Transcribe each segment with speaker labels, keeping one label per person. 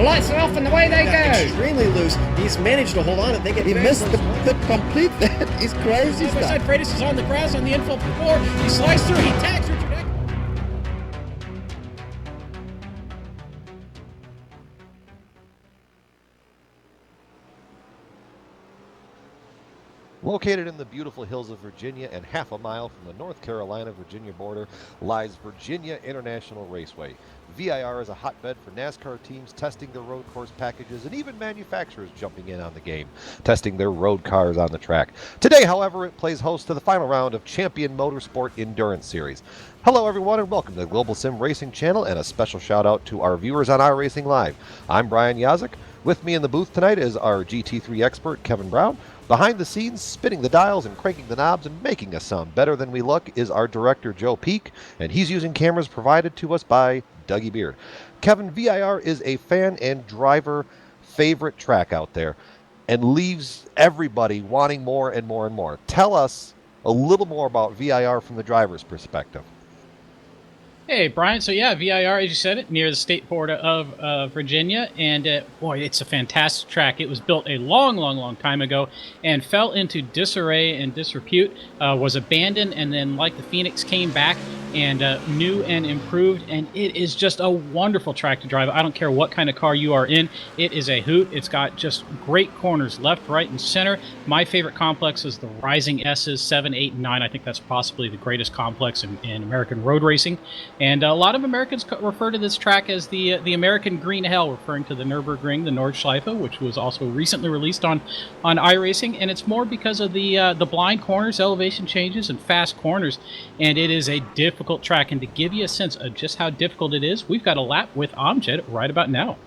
Speaker 1: lights are off and away they go.
Speaker 2: Extremely loose. He's managed to hold on and they get
Speaker 3: He missed the complete that. He's crazy stuff.
Speaker 1: Side Freitas is on the grass on the infield floor. He slides through. He tags Richard Eck.
Speaker 4: Located in the beautiful hills of Virginia and half a mile from the North Carolina-Virginia border lies Virginia International Raceway. VIR is a hotbed for NASCAR teams testing their road course packages and even manufacturers jumping in on the game, testing their road cars on the track. Today, however, it plays host to the final round of Champion Motorsport Endurance Series. Hello, everyone, and welcome to the Global Sim Racing Channel, and a special shout-out to our viewers on iRacing Live. I'm Brian Yazek. With me in the booth tonight is our GT3 expert, Kevin Brown. Behind the scenes, spinning the dials and cranking the knobs and making us sound better than we look is our director, Joe Peak, and he's using cameras provided to us by Dougie Beard. Kevin, VIR is a fan and driver favorite track out there and leaves everybody wanting more and more and more. Tell us a little more about VIR from the driver's perspective.
Speaker 1: Hey, Brian. So, yeah, VIR, as you said it, near the state border of Virginia. And, boy, it's a fantastic track. It was built a long, long, long time ago and fell into disarray and disrepute, was abandoned, and then, like the Phoenix, came back and new and improved. And it is just a wonderful track to drive. I don't care what kind of car you are in. It is a hoot. It's got just great corners left, right, and center. My favorite complex is the Rising S's 7, 8, and 9. I think that's possibly the greatest complex in American road racing. And a lot of Americans refer to this track as the American Green Hell, referring to the Nürburgring, the Nordschleife, which was also recently released on iRacing. And it's more because of the blind corners, elevation changes, and fast corners. And it is a difficult track. And to give you a sense of just how difficult it is, we've got a lap with Amjad right about now.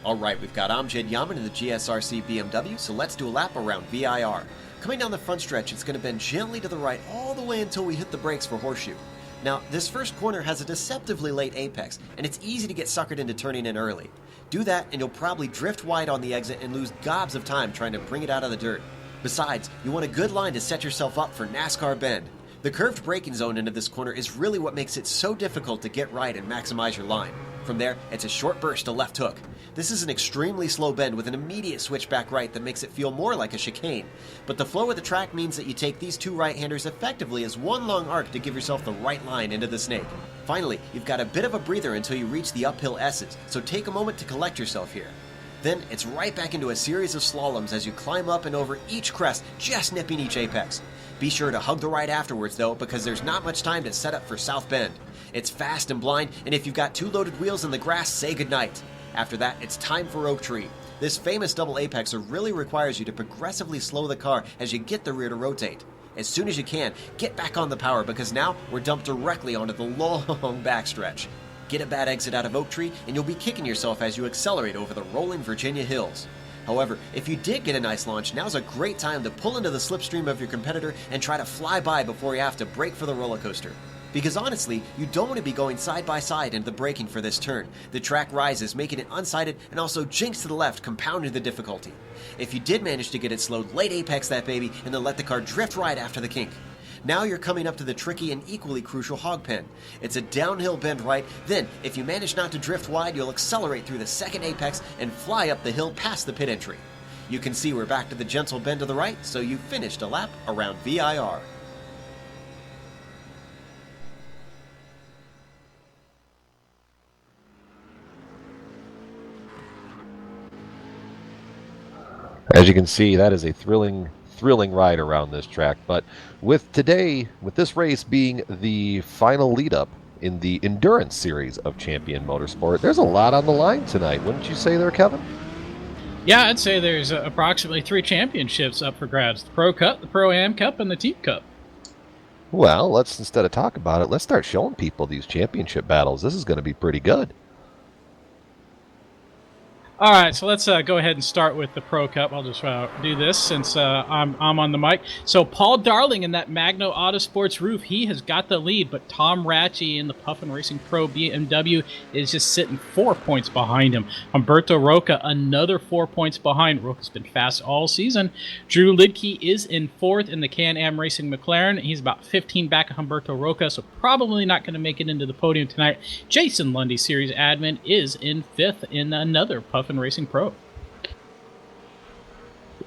Speaker 2: All right, we've got Amjad Yaman in the GSRC BMW, so let's do a lap around VIR. Coming down the front stretch, it's going to bend gently to the right all the way until we hit the brakes for Horseshoe. Now, this first corner has a deceptively late apex, and it's easy to get suckered into turning in early. Do that, and you'll probably drift wide on the exit and lose gobs of time trying to bring it out of the dirt. Besides, you want a good line to set yourself up for NASCAR bend. The curved braking zone into this corner is really what makes it so difficult to get right and maximize your line. From there, it's a short burst to left hook. This is an extremely slow bend with an immediate switch back right that makes it feel more like a chicane. But the flow of the track means that you take these two right-handers effectively as one long arc to give yourself the right line into the snake. Finally, you've got a bit of a breather until you reach the uphill S's, so take a moment to collect yourself here. Then it's right back into a series of slaloms as you climb up and over each crest, just nipping each apex. Be sure to hug the right afterwards though, because there's not much time to set up for South Bend. It's fast and blind, and if you've got two loaded wheels in the grass, say goodnight. After that, it's time for Oak Tree. This famous double apexer really requires you to progressively slow the car as you get the rear to rotate. As soon as you can, get back on the power because now we're dumped directly onto the long backstretch. Get a bad exit out of Oak Tree and you'll be kicking yourself as you accelerate over the rolling Virginia hills. However, if you did get a nice launch, now's a great time to pull into the slipstream of your competitor and try to fly by before you have to brake for the roller coaster. Because honestly, you don't want to be going side by side into the braking for this turn. The track rises, making it unsighted, and also jinks to the left, compounding the difficulty. If you did manage to get it slowed, late apex that baby, and then let the car drift right after the kink. Now you're coming up to the tricky and equally crucial hog pen. It's a downhill bend right, then if you manage not to drift wide, you'll accelerate through the second apex and fly up the hill past the pit entry. You can see we're back to the gentle bend to the right, so you finished a lap around VIR.
Speaker 4: As you can see, that is a thrilling ride around this track. But with this race being the final lead-up in the Endurance Series of Champion Motorsport, there's a lot on the line tonight. Wouldn't you say there, Kevin?
Speaker 1: Yeah, I'd say there's approximately 3 championships up for grabs. The Pro Cup, the Pro-Am Cup, and the Team Cup.
Speaker 4: Well, let's, instead of talk about it, let's start showing people these championship battles. This is going to be pretty good.
Speaker 1: All right, so let's go ahead and start with the Pro Cup. I'll just do this since I'm on the mic. So Paul Darling in that Magno Autosports roof, he has got the lead, but Tom Ratchey in the Puffin Racing Pro BMW is just sitting 4 points behind him. Humberto Roca, another 4 points behind. Roca's been fast all season. Drew Lidke is in fourth in the Can-Am Racing McLaren. He's about 15 back of Humberto Roca, so probably not going to make it into the podium tonight. Jason Lundy, Series Admin, is in fifth in another Puffin Racing Pro.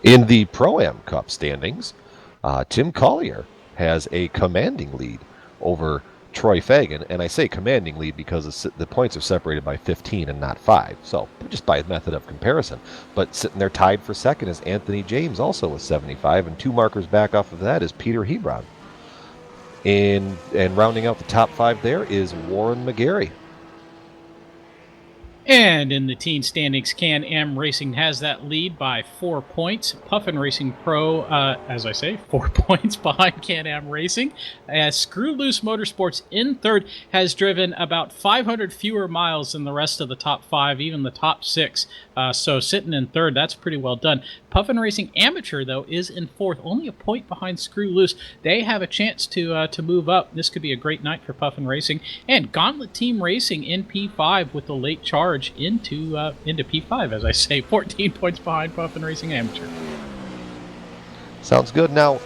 Speaker 4: In the Pro-Am Cup standings, Tim Collier has a commanding lead over Troy Fagan, and I say commanding lead because the points are separated by 15 and not 5, so just by method of comparison. But sitting there tied for second is Anthony James, also with 75, and 2 markers back off of that is Peter Hebron. And rounding out the top 5 there is Warren McGarry.
Speaker 1: And in the team standings, Can-Am Racing has that lead by 4 points. Puffin Racing Pro, as I say, 4 points behind Can-Am Racing. As Screw Loose Motorsports in third has driven about 500 fewer miles than the rest of the top 5, even the top 6. So sitting in third, that's pretty well done. Puffin Racing Amateur, though, is in fourth, only a point behind Screw Loose. They have a chance to move up. This could be a great night for Puffin Racing. And Gauntlet Team Racing in P5 with the late charge into P5, as I say, 14 points behind Puffin Racing Amateur.
Speaker 4: Sounds good. Now,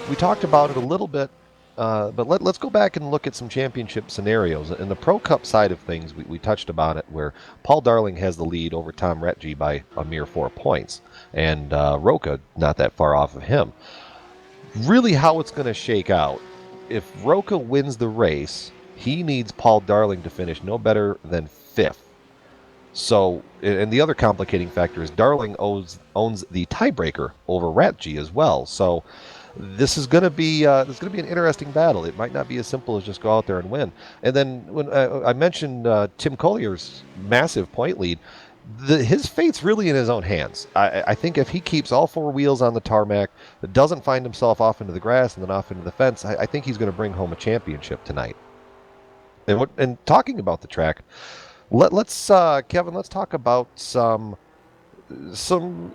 Speaker 4: we talked about it a little bit, but let's go back and look at some championship scenarios. In the Pro Cup side of things, we touched about it, where Paul Darling has the lead over Tom Retge by a mere 4 points, and Roca not that far off of him. Really how it's going to shake out, if Roca wins the race, he needs Paul Darling to finish no better than 5th. So, and the other complicating factor is Darling owns the tiebreaker over Ratge as well. So, this is going to be an interesting battle. It might not be as simple as just go out there and win. And then when I mentioned Tim Collier's massive point lead, his fate's really in his own hands. I think if he keeps all 4 wheels on the tarmac, doesn't find himself off into the grass and then off into the fence, I think he's going to bring home a championship tonight. And talking about the track. Let's Kevin. Let's talk about some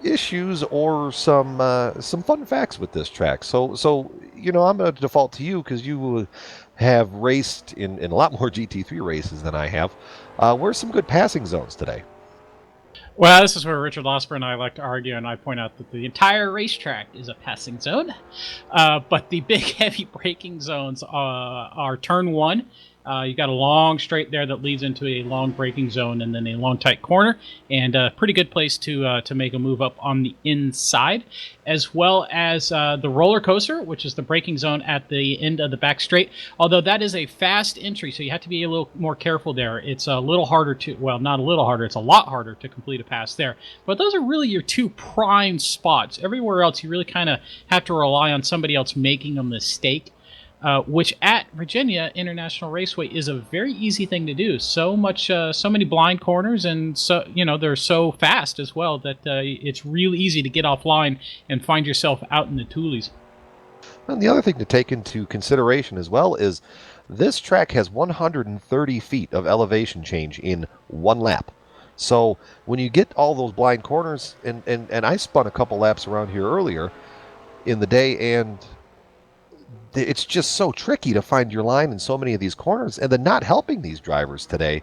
Speaker 4: issues or some fun facts with this track. So I'm going to default to you because you have raced in a lot more GT3 races than I have. Where's some good passing zones today?
Speaker 1: Well, this is where Richard Losper and I like to argue, and I point out that the entire racetrack is a passing zone, but the big heavy braking zones are turn 1. You got a long straight there that leads into a long braking zone, and then a long tight corner, and a pretty good place to make a move up on the inside, as well as the roller coaster, which is the braking zone at the end of the back straight. Although that is a fast entry, so you have to be a little more careful there. It's a little harder not a little harder, it's a lot harder to complete a pass there. But those are really your 2 prime spots. Everywhere else, you really kind of have to rely on somebody else making a mistake. Which at Virginia International Raceway is a very easy thing to do. So many blind corners, and they're so fast as well that it's really easy to get offline and find yourself out in the toolies.
Speaker 4: And the other thing to take into consideration as well is this track has 130 feet of elevation change in 1 lap. So when you get all those blind corners, and I spun a couple laps around here earlier in the day, and it's just so tricky to find your line in so many of these corners. And then not helping these drivers today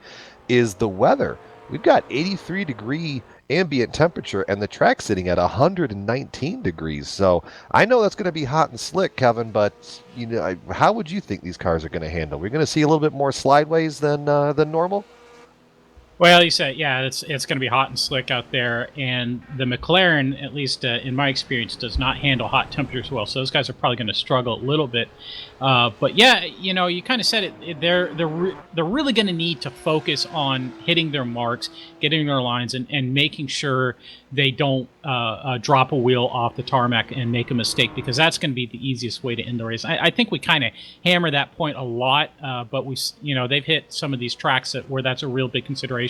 Speaker 4: is the weather. We've got 83 degree ambient temperature and the track sitting at 119 degrees. So I know that's going to be hot and slick, Kevin, but how would you think these cars are going to handle? We're going to see a little bit more slideways than normal?
Speaker 1: Well, you said, yeah, it's going to be hot and slick out there, and the McLaren, at least in my experience, does not handle hot temperatures well. So those guys are probably going to struggle a little bit. But yeah, you kind of said it. They're really going to need to focus on hitting their marks, getting their lines, and making sure they don't drop a wheel off the tarmac and make a mistake, because that's going to be the easiest way to end the race. I think we kind of hammer that point a lot, but they've hit some of these tracks where that's a real big consideration.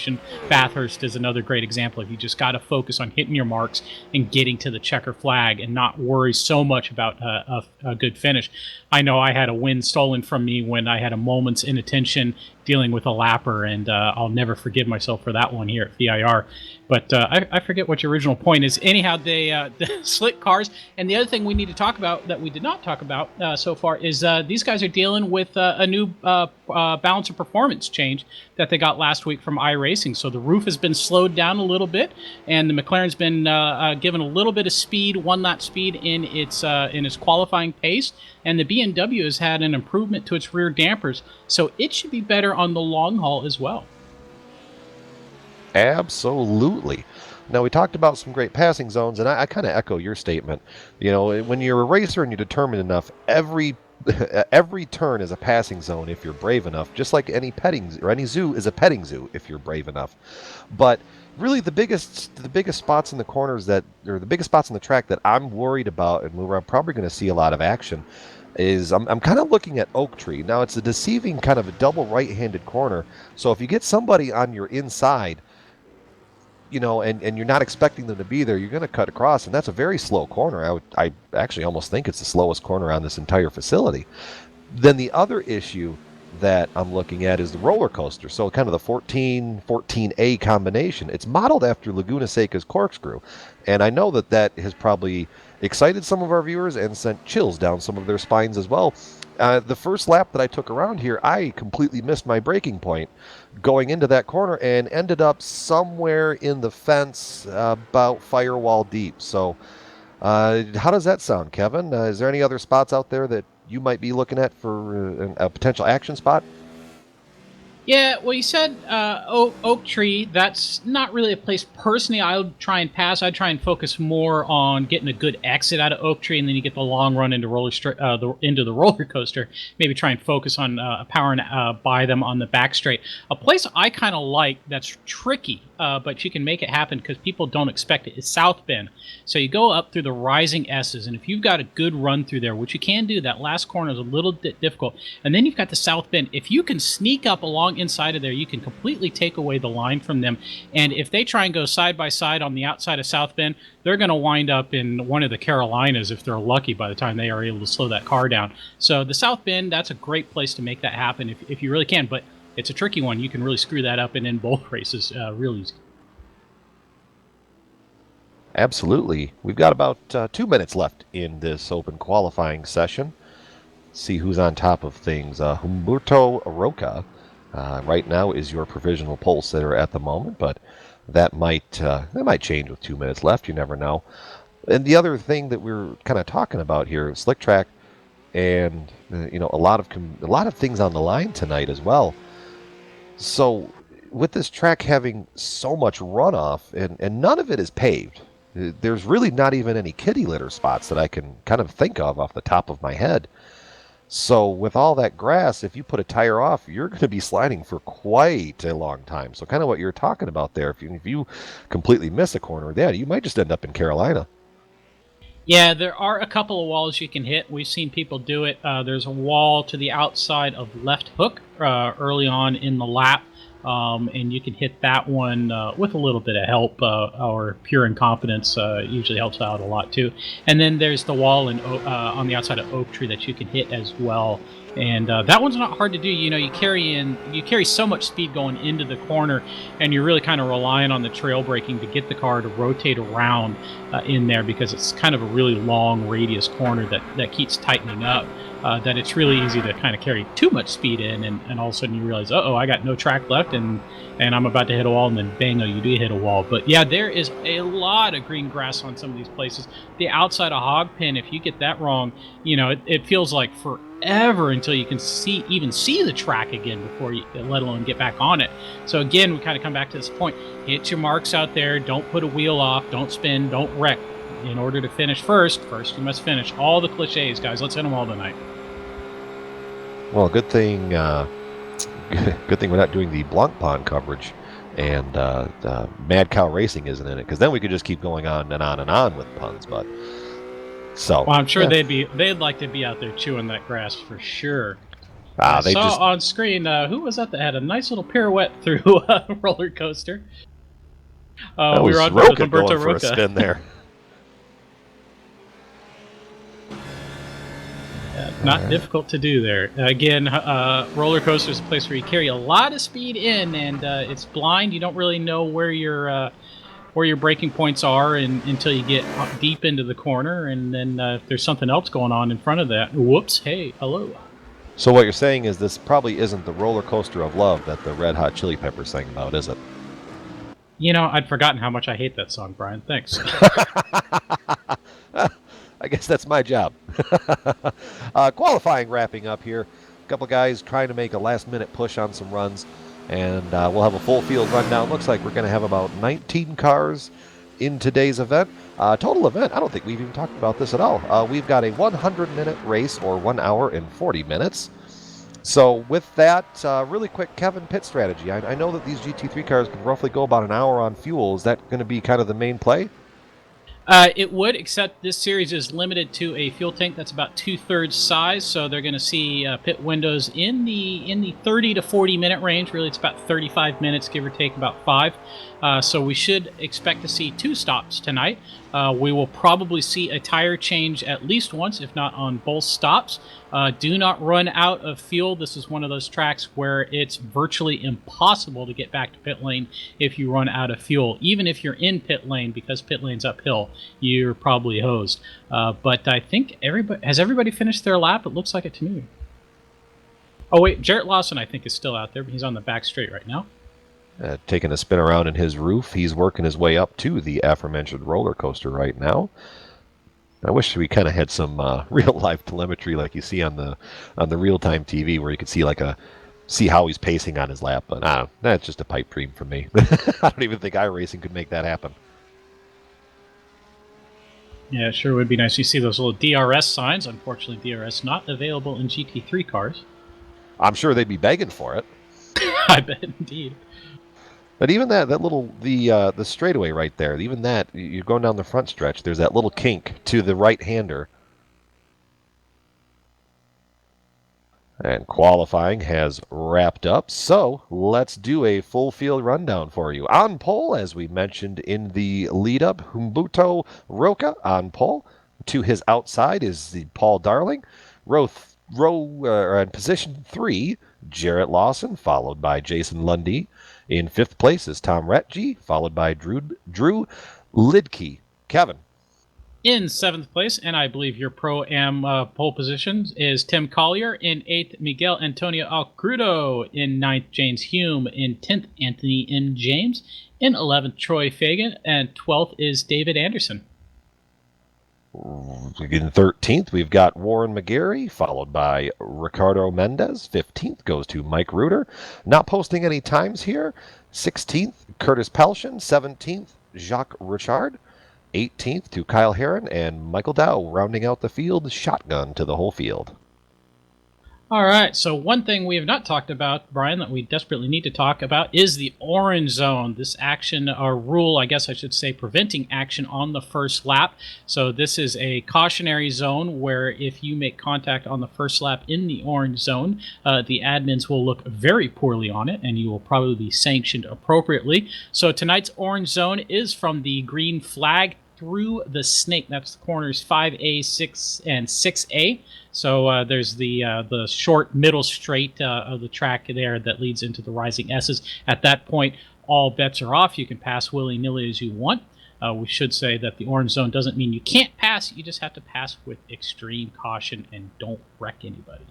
Speaker 1: Bathurst is another great example. If you just got to focus on hitting your marks and getting to the checker flag and not worry so much about a good finish. I know I had a win stolen from me when I had a moment's inattention dealing with a lapper, and I'll never forgive myself for that one here at VIR. But I forget what your original point is. Anyhow, the slick cars. And the other thing we need to talk about that we did not talk about so far is these guys are dealing with a new balance of performance change that they got last week from iRacing. So the roof has been slowed down a little bit, and the McLaren's been given a little bit of speed, 1 lap speed in its qualifying pace, and the BMW has had an improvement to its rear dampers, so it should be better on the long haul as well.
Speaker 4: Absolutely. Now, we talked about some great passing zones, and I kind of echo your statement. You know, when you're a racer and you're determined enough, every turn is a passing zone if you're brave enough, just like any petting or any zoo is a petting zoo if you're brave enough. But really, the biggest spots in the corners the biggest spots on the track that I'm worried about, and where I'm probably going to see a lot of action, is I'm kind of looking at Oak Tree. Now, it's a deceiving kind of a double right-handed corner, so if you get somebody on your inside, you know, and you're not expecting them to be there, you're going to cut across, and that's a very slow corner. I actually almost think it's the slowest corner on this entire facility. Then the other issue that I'm looking at is the roller coaster. So kind of the 14A combination. It's modeled after Laguna Seca's corkscrew, and I know that has probably excited some of our viewers and sent chills down some of their spines as well. The first lap that I took around here, I completely missed my braking point going into that corner and ended up somewhere in the fence about firewall deep. So how does that sound, Kevin? Is there any other spots out there that you might be looking at for a potential action spot?
Speaker 1: Yeah, well, you said Oak Tree. That's not really a place personally I would try and pass. I'd try and focus more on getting a good exit out of Oak Tree, and then you get the long run into into the roller coaster. Maybe try and focus on powering by them on the back straight. A place I kind of like that's tricky, but you can make it happen because people don't expect it, is South Bend. So you go up through the rising S's, and if you've got a good run through there, which you can do, that last corner is a little bit difficult, and then you've got the South Bend. If you can sneak up along inside of there, you can completely take away the line from them. And if they try and go side by side on the outside of South Bend, they're going to wind up in one of the Carolinas if they're lucky by the time they are able to slow that car down. So the South Bend, that's a great place to make that happen if you really can. But it's a tricky one. You can really screw that up and end both races real easy.
Speaker 4: Absolutely. We've got about 2 minutes left in this open qualifying session. See who's on top of things. Humberto Aroca right now is your provisional pole sitter at the moment, but that might change with 2 minutes left. You never know. And the other thing that we're kind of talking about here, slick track, and a lot of things on the line tonight as well. So with this track having so much runoff, and none of it is paved, there's really not even any kitty litter spots that I can kind of think of off the top of my head. So with all that grass, if you put a tire off, you're going to be sliding for quite a long time. So kind of what you're talking about there, if you completely miss a corner, you might just end up in Carolina.
Speaker 1: Yeah, there are a couple of walls you can hit. We've seen people do it. There's a wall to the outside of left hook early on in the lap, and you can hit that one with a little bit of help, or pure incompetence usually helps out a lot too. And then there's the wall on the outside of Oak Tree that you can hit as well. And that one's not hard to do. You carry so much speed going into the corner, and you're really kind of relying on the trail braking to get the car to rotate around in there, because it's kind of a really long radius corner that keeps tightening up. That it's really easy to kind of carry too much speed in, and all of a sudden you realize, I got no track left, and I'm about to hit a wall, and then bang, you do hit a wall. But yeah, there is a lot of green grass on some of these places. The outside of Hogpen, if you get that wrong, it feels like forever until you can even see the track again before you, let alone get back on it. So again, we kind of come back to this point: hit your marks out there. Don't put a wheel off. Don't spin. Don't wreck. In order to finish first you must finish. All the cliches, guys. Let's hit them all tonight.
Speaker 4: Well, good thing we're not doing the Blanc Pond coverage, and Mad Cow Racing isn't in it, because then we could just keep going on and on and on with puns. But well,
Speaker 1: I'm sure they'd like to be out there chewing that grass for sure. I saw on screen, who was that had a nice little pirouette through a roller coaster?
Speaker 4: We were on with Humberto Roca. For a spin there.
Speaker 1: Not difficult to do there. Again, roller coaster is a place where you carry a lot of speed in, and it's blind. You don't really know where your braking points are until you get deep into the corner, and then if there's something else going on in front of that, whoops! Hey, hello.
Speaker 4: So what you're saying is this probably isn't the roller coaster of love that the Red Hot Chili Peppers sang about, is it?
Speaker 1: You know, I'd forgotten how much I hate that song, Brian. Thanks.
Speaker 4: I guess that's my job. Qualifying wrapping up here. A couple guys trying to make a last-minute push on some runs, and we'll have a full field rundown. Looks like we're going to have about 19 cars in today's event. Total event, I don't think we've even talked about this at all. We've got a 100-minute race, or 1 hour and 40 minutes. So with that, really quick, Kevin, pit strategy. I know that these GT3 cars can roughly go about an hour on fuel. Is that going to be kind of the main play?
Speaker 1: It would, except this series is limited to a fuel tank that's about 2/3 size, so they're going to see pit windows in the 30 to 40 minute range. Really, it's about 35 minutes, give or take about 5. So we should expect to see 2 stops tonight. We will probably see a tire change at least once, if not on both stops. Do not run out of fuel. This is one of those tracks where it's virtually impossible to get back to pit lane if you run out of fuel. Even if you're in pit lane, because pit lane's uphill, you're probably hosed. But I think everybody finished their lap? It looks like it to me. Oh wait, Jarrett Lawson I think is still out there, but he's on the back straight right now.
Speaker 4: Taking a spin around in his roof. He's working his way up to the aforementioned roller coaster right now. I wish we kind of had some real-life telemetry like you see on the real-time TV, where you could see how he's pacing on his lap. But that's just a pipe dream for me. I don't even think iRacing could make that happen.
Speaker 1: Yeah, it sure would be nice. You see those little DRS signs. Unfortunately, DRS not available in GT3 cars.
Speaker 4: I'm sure they'd be begging for it.
Speaker 1: I bet indeed.
Speaker 4: But even that little the straightaway right there, even that, you're going down the front stretch, there's that little kink to the right-hander. And qualifying has wrapped up, so let's do a full field rundown for you. On pole, as we mentioned in the lead-up, Humberto Roca on pole. To his outside is the Paul Darling. In position 3, Jarrett Lawson, followed by Jason Lundy. In 5th place is Tom Retge, followed by Drew Lidke. Kevin.
Speaker 1: In 7th place, and I believe your Pro-Am pole positions, is Tim Collier. In 8th, Miguel Antonio Alcrudo. In 9th, James Hume. In 10th, Anthony M. James. In 11th, Troy Fagan. And 12th is David Anderson.
Speaker 4: In 13th, we've got Warren McGarry, followed by Ricardo Mendez. 15th goes to Mike Reuter. Not posting any times here. 16th, Curtis Pelchin. 17th, Jacques Richard. 18th to Kyle Herron, and Michael Dow rounding out the field, shotgun to the whole field.
Speaker 1: All right, so one thing we have not talked about, Brian, that we desperately need to talk about is the orange zone. This action, or rule, I guess I should say, preventing action on the first lap. So this is a cautionary zone where if you make contact on the first lap in the orange zone, the admins will look very poorly on it, and you will probably be sanctioned appropriately. So tonight's orange zone is from the green flag through the snake. That's the corners 5A, 6, and 6A. So there's the short middle straight of the track there that leads into the rising S's. At that point, all bets are off. You can pass willy-nilly as you want. We should say that the orange zone doesn't mean you can't pass. You just have to pass with extreme caution and don't wreck anybody.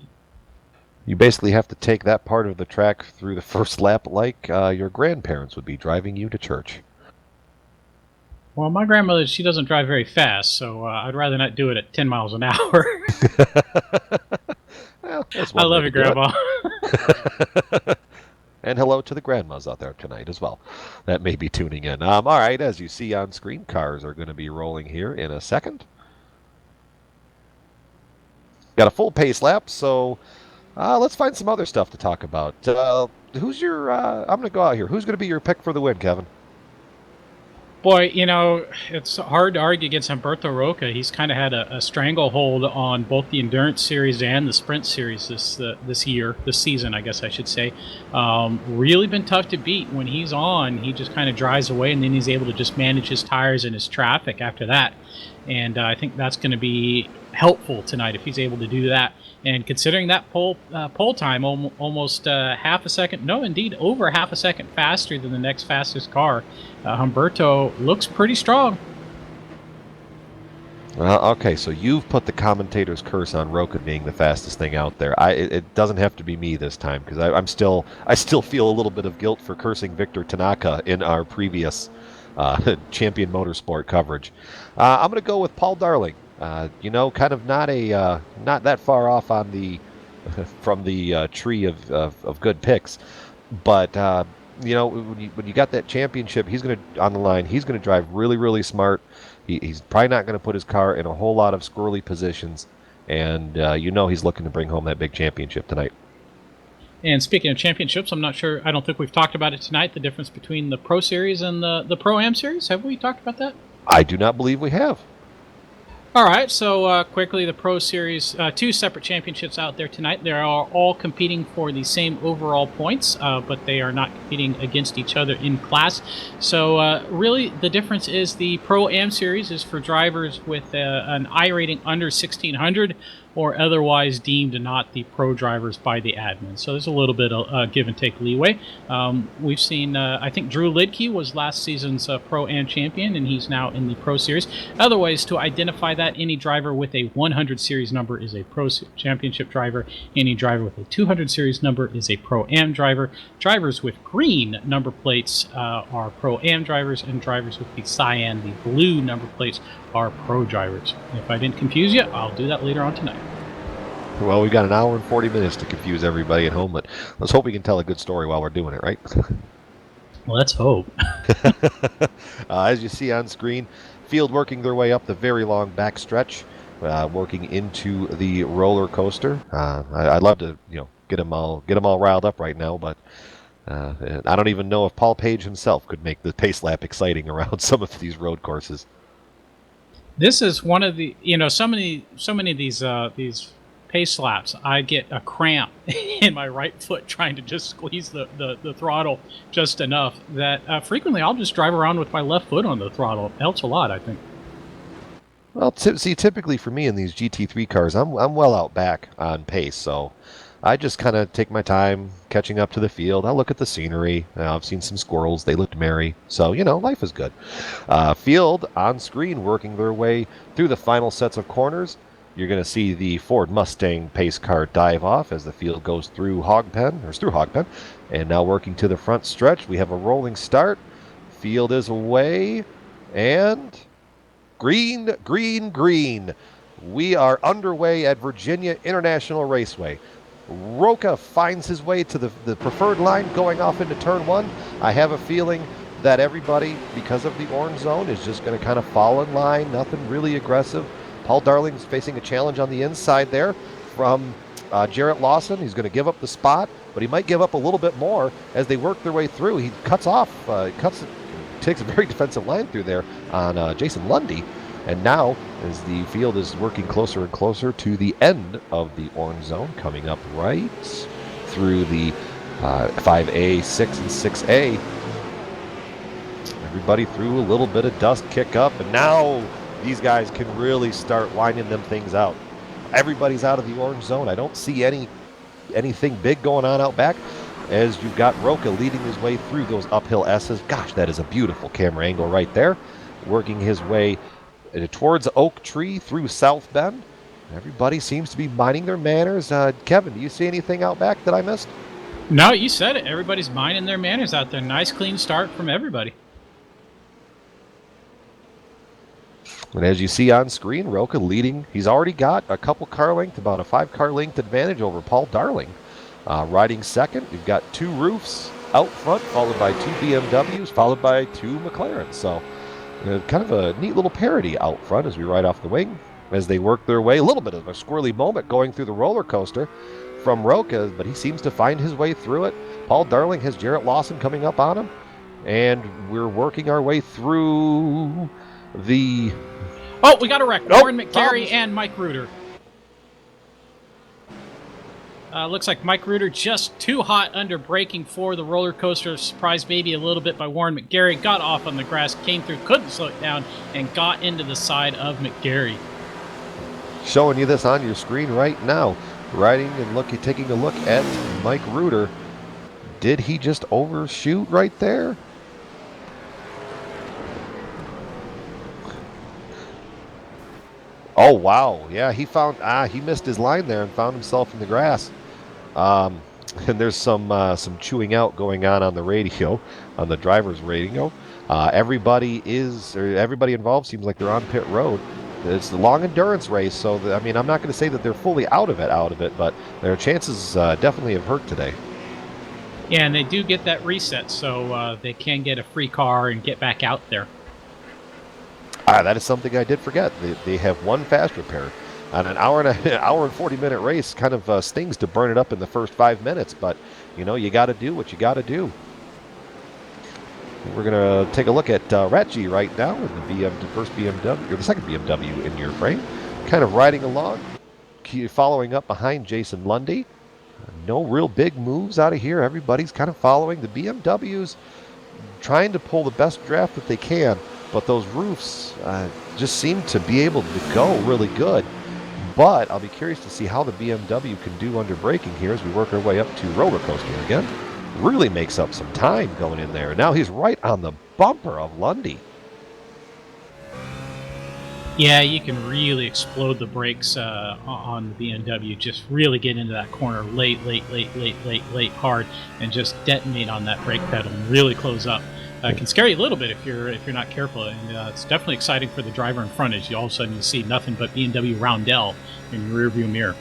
Speaker 4: You basically have to take that part of the track through the first lap like your grandparents would be driving you to church.
Speaker 1: Well, my grandmother, she doesn't drive very fast, so I'd rather not do it at 10 miles an hour.
Speaker 4: Well,
Speaker 1: I love you, Grandma.
Speaker 4: And hello to the grandmas out there tonight as well that may be tuning in. All right, as you see on screen, cars are going to be rolling here in a second. Got a full pace lap, so let's find some other stuff to talk about. Who's your... I'm going to go out here. Who's going to be your pick for the win, Kevin?
Speaker 1: Boy, you know, it's hard to argue against Humberto Roca. He's kind of had a stranglehold on both the Endurance Series and the Sprint Series this season, I guess I should say. Really been tough to beat. When he's on, he just kind of drives away, and then he's able to just manage his tires and his traffic after that. and I think that's going to be helpful tonight if he's able to do that. And considering that pole time almost half a second, no, indeed over half a second faster than the next fastest car, Humberto looks pretty strong.
Speaker 4: Okay, so you've put the commentator's curse on Roca being the fastest thing out there. It doesn't have to be me this time, because I still feel a little bit of guilt for cursing Victor Tanaka in our previous Champion Motorsport coverage. I'm going to go with Paul Darling. Kind of not that far off on the from the tree of good picks, but when you got that championship, he's going to on the line. He's going to drive really, really smart. He's probably not going to put his car in a whole lot of squirrely positions, and he's looking to bring home that big championship tonight.
Speaker 1: And speaking of championships, I don't think we've talked about it tonight, the difference between the Pro Series and the Pro-Am Series. Have we talked about that?
Speaker 4: I do not believe we have.
Speaker 1: All right, so quickly, the Pro Series, two separate championships out there tonight. They are all competing for the same overall points, but they are not competing against each other in class. So really, the difference is the Pro-Am Series is for drivers with an I rating under 1600 or otherwise deemed not the pro drivers by the admin. So there's a little bit of give and take leeway. We've seen, I think Drew Lidke was last season's Pro-Am champion, and he's now in the Pro Series. Other ways to identify that, any driver with a 100 series number is a Pro Championship driver. Any driver with a 200 series number is a Pro-Am driver. Drivers with green number plates are Pro-Am drivers, and drivers with the cyan, the blue number plates, are pro drivers. If I didn't confuse you, I'll do that later on tonight.
Speaker 4: Well, we've got an hour and 40 minutes to confuse everybody at home, but let's hope we can tell a good story while we're doing it, right?
Speaker 1: Let's hope.
Speaker 4: As you see on screen, field working their way up the very long back stretch, working into the roller coaster. I'd love to, get them all riled up right now, but I don't even know if Paul Page himself could make the pace lap exciting around some of these road courses.
Speaker 1: This is one of the, so many of these pace laps, I get a cramp in my right foot trying to just squeeze the throttle just enough that frequently I'll just drive around with my left foot on the throttle. It helps a lot, I think.
Speaker 4: Well, typically for me in these GT3 cars, I'm well out back on pace, so I just kind of take my time catching up to the field. I look at the scenery. I've seen some squirrels. They looked merry. So, life is good. Field on screen working their way through the final sets of corners. You're going to see the Ford Mustang pace car dive off as the field goes through Hogpen. And now working to the front stretch, we have a rolling start. Field is away. And green, green, green. We are underway at Virginia International Raceway. Roca finds his way to the preferred line going off into turn one. I have a feeling that everybody, because of the orange zone, is just going to kind of fall in line. Nothing really aggressive. Paul Darling's facing a challenge on the inside there from Jarrett Lawson. He's going to give up the spot, but he might give up a little bit more as they work their way through. He takes a very defensive line through there on Jason Lundy. And now, as the field is working closer and closer to the end of the orange zone, coming up right through the 5A, 6, and 6A, everybody threw a little bit of dust kick up, and now these guys can really start winding them things out. Everybody's out of the orange zone. I don't see anything big going on out back, as you've got Roca leading his way through those uphill S's. Gosh, that is a beautiful camera angle right there. Working his way towards Oak Tree through South Bend. Everybody seems to be minding their manners. Kevin, do you see anything out back that I missed?
Speaker 1: No, you said it. Everybody's minding their manners out there. Nice, clean start from everybody.
Speaker 4: And as you see on screen, Roca leading. He's already got a couple car length, about a 5-car length advantage over Paul Darling. Riding second, you've got 2 Roofs out front, followed by 2 BMWs, followed by 2 McLarens. So kind of a neat little parody out front as we ride off the wing as they work their way. A little bit of a squirrely moment going through the roller coaster from Roca, but he seems to find his way through it. Paul Darling has Jarrett Lawson coming up on him, and we're working our way through the...
Speaker 1: Oh, we got a wreck. Warren McCary and Mike Reuter. Looks like Mike Reuter just too hot under braking for the roller coaster. Surprised maybe a little bit by Warren McGarry. Got off on the grass, came through, couldn't slow it down, and got into the side of McGarry.
Speaker 4: Showing you this on your screen right now. Riding and taking a look at Mike Reuter. Did he just overshoot right there? Oh, wow. Yeah, he missed his line there and found himself in the grass. And there's some chewing out going on the radio, on the driver's radio. Everybody involved seems like they're on pit road. It's the long endurance race, so I'm not going to say that they're fully out of it, but their chances definitely have hurt today.
Speaker 1: Yeah, and they do get that reset, so they can get a free car and get back out there.
Speaker 4: That is something I did forget. They have one fast repair. On an hour and 40-minute race, kind of stings to burn it up in the first 5 minutes, but you got to do what you got to do. We're going to take a look at Ratji right now in the first BMW, or the second BMW in your frame. Kind of riding along, following up behind Jason Lundy. No real big moves out of here. Everybody's kind of following. The BMWs trying to pull the best draft that they can, but those roofs just seem to be able to go really good. But I'll be curious to see how the BMW can do under braking here as we work our way up to roller coaster again. Really makes up some time going in there. Now he's right on the bumper of Lundy.
Speaker 1: Yeah, you can really explode the brakes on the BMW. Just really get into that corner late, hard, and just detonate on that brake pedal and really close up. Can scare you a little bit if you're not careful, and it's definitely exciting for the driver in front as you all of a sudden you see nothing but BMW Roundel in your rearview mirror.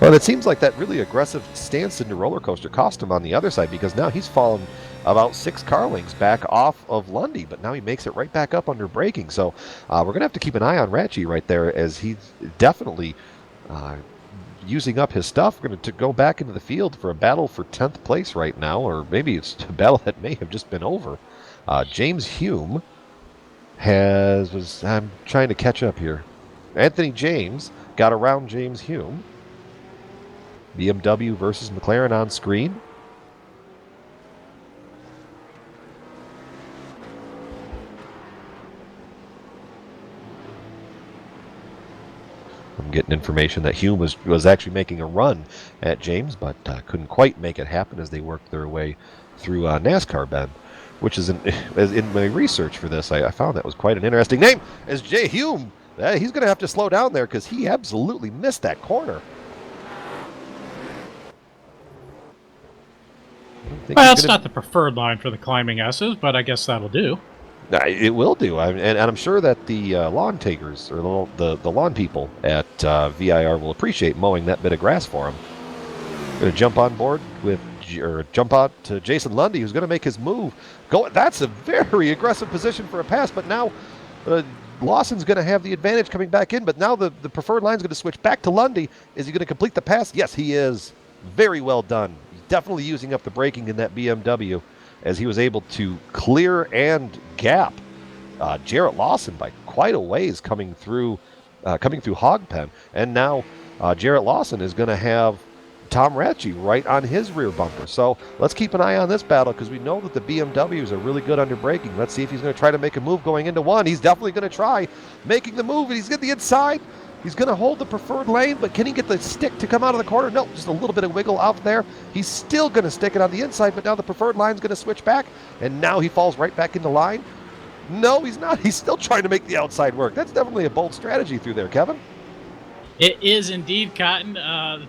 Speaker 4: Well, it seems like that really aggressive stance in the roller coaster cost him on the other side, because now he's fallen about 6 car lengths back off of Lundy, but now he makes it right back up under braking. So we're going to have to keep an eye on Ratchi right there, as he's definitely using up his stuff. We're going to go back into the field for a battle for 10th place right now, or maybe it's a battle that may have just been over. James Hume I'm trying to catch up here. Anthony James got around James Hume. BMW versus McLaren on screen. I'm getting information that Hume was actually making a run at James, but couldn't quite make it happen as they worked their way through NASCAR Bend, which is in my research for this, I found that was quite an interesting name, as Jay Hume. He's going to have to slow down there because he absolutely missed that corner.
Speaker 1: Well, it's not the preferred line for the climbing S's, but I guess that'll do.
Speaker 4: It will do, and I'm sure that the lawn takers, or the lawn people at VIR will appreciate mowing that bit of grass for him. Going to jump on board jump out to Jason Lundy, who's going to make his move. That's a very aggressive position for a pass, but now Lawson's going to have the advantage coming back in, but now the preferred line's going to switch back to Lundy. Is he going to complete the pass? Yes, he is. Very well done. He's definitely using up the braking in that BMW, as he was able to clear and gap Jarrett Lawson by quite a ways coming through Hog Pen. And now Jarrett Lawson is going to have Tom Ratchi right on his rear bumper. So let's keep an eye on this battle, because we know that the BMWs are really good under braking. Let's see if he's going to try to make a move going into one. He's definitely going to try making the move, and he's get the inside. He's going to hold the preferred lane, but can he get the stick to come out of the corner? No, just a little bit of wiggle out there. He's still going to stick it on the inside, but now the preferred line's going to switch back, and now he falls right back into line. No, he's not. He's still trying to make the outside work. That's definitely a bold strategy through there, Kevin.
Speaker 1: It is indeed, Cotton.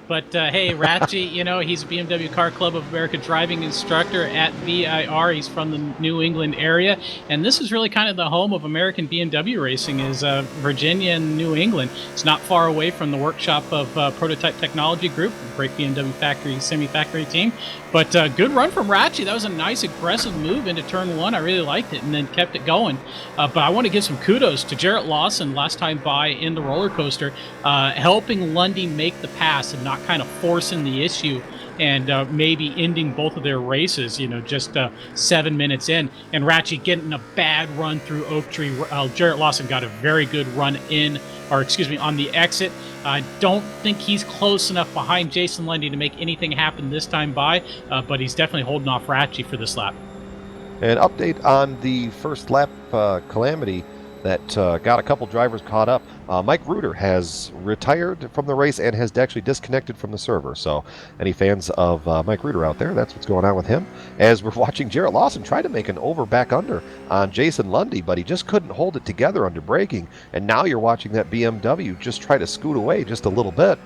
Speaker 1: But hey, Ratchi, he's a BMW Car Club of America driving instructor at VIR. He's from the New England area, and this is really kind of the home of American BMW racing, is Virginia and New England. It's not far away from the workshop of Prototype Technology Group, a great BMW factory, semi-factory team. But good run from Ratchi. That was a nice, aggressive move into turn one. I really liked it, and then kept it going. But I want to give some kudos to Jarrett Lawson last time by in the roller coaster, helping Lundy make the pass and not kind of forcing the issue, and maybe ending both of their races, just 7 minutes in. And Ratchi getting a bad run through Oak Tree. Jarrett Lawson got a very good run in or excuse me, on the exit. I don't think he's close enough behind Jason Lundy to make anything happen this time by, but he's definitely holding off Ratchie for this lap.
Speaker 4: An update on the first lap calamity that got a couple drivers caught up. Mike Reuter has retired from the race and has actually disconnected from the server. So any fans of Mike Reuter out there, that's what's going on with him. As we're watching Jarrett Lawson try to make an over back under on Jason Lundy, but he just couldn't hold it together under braking. And now you're watching that BMW just try to scoot away just a little bit.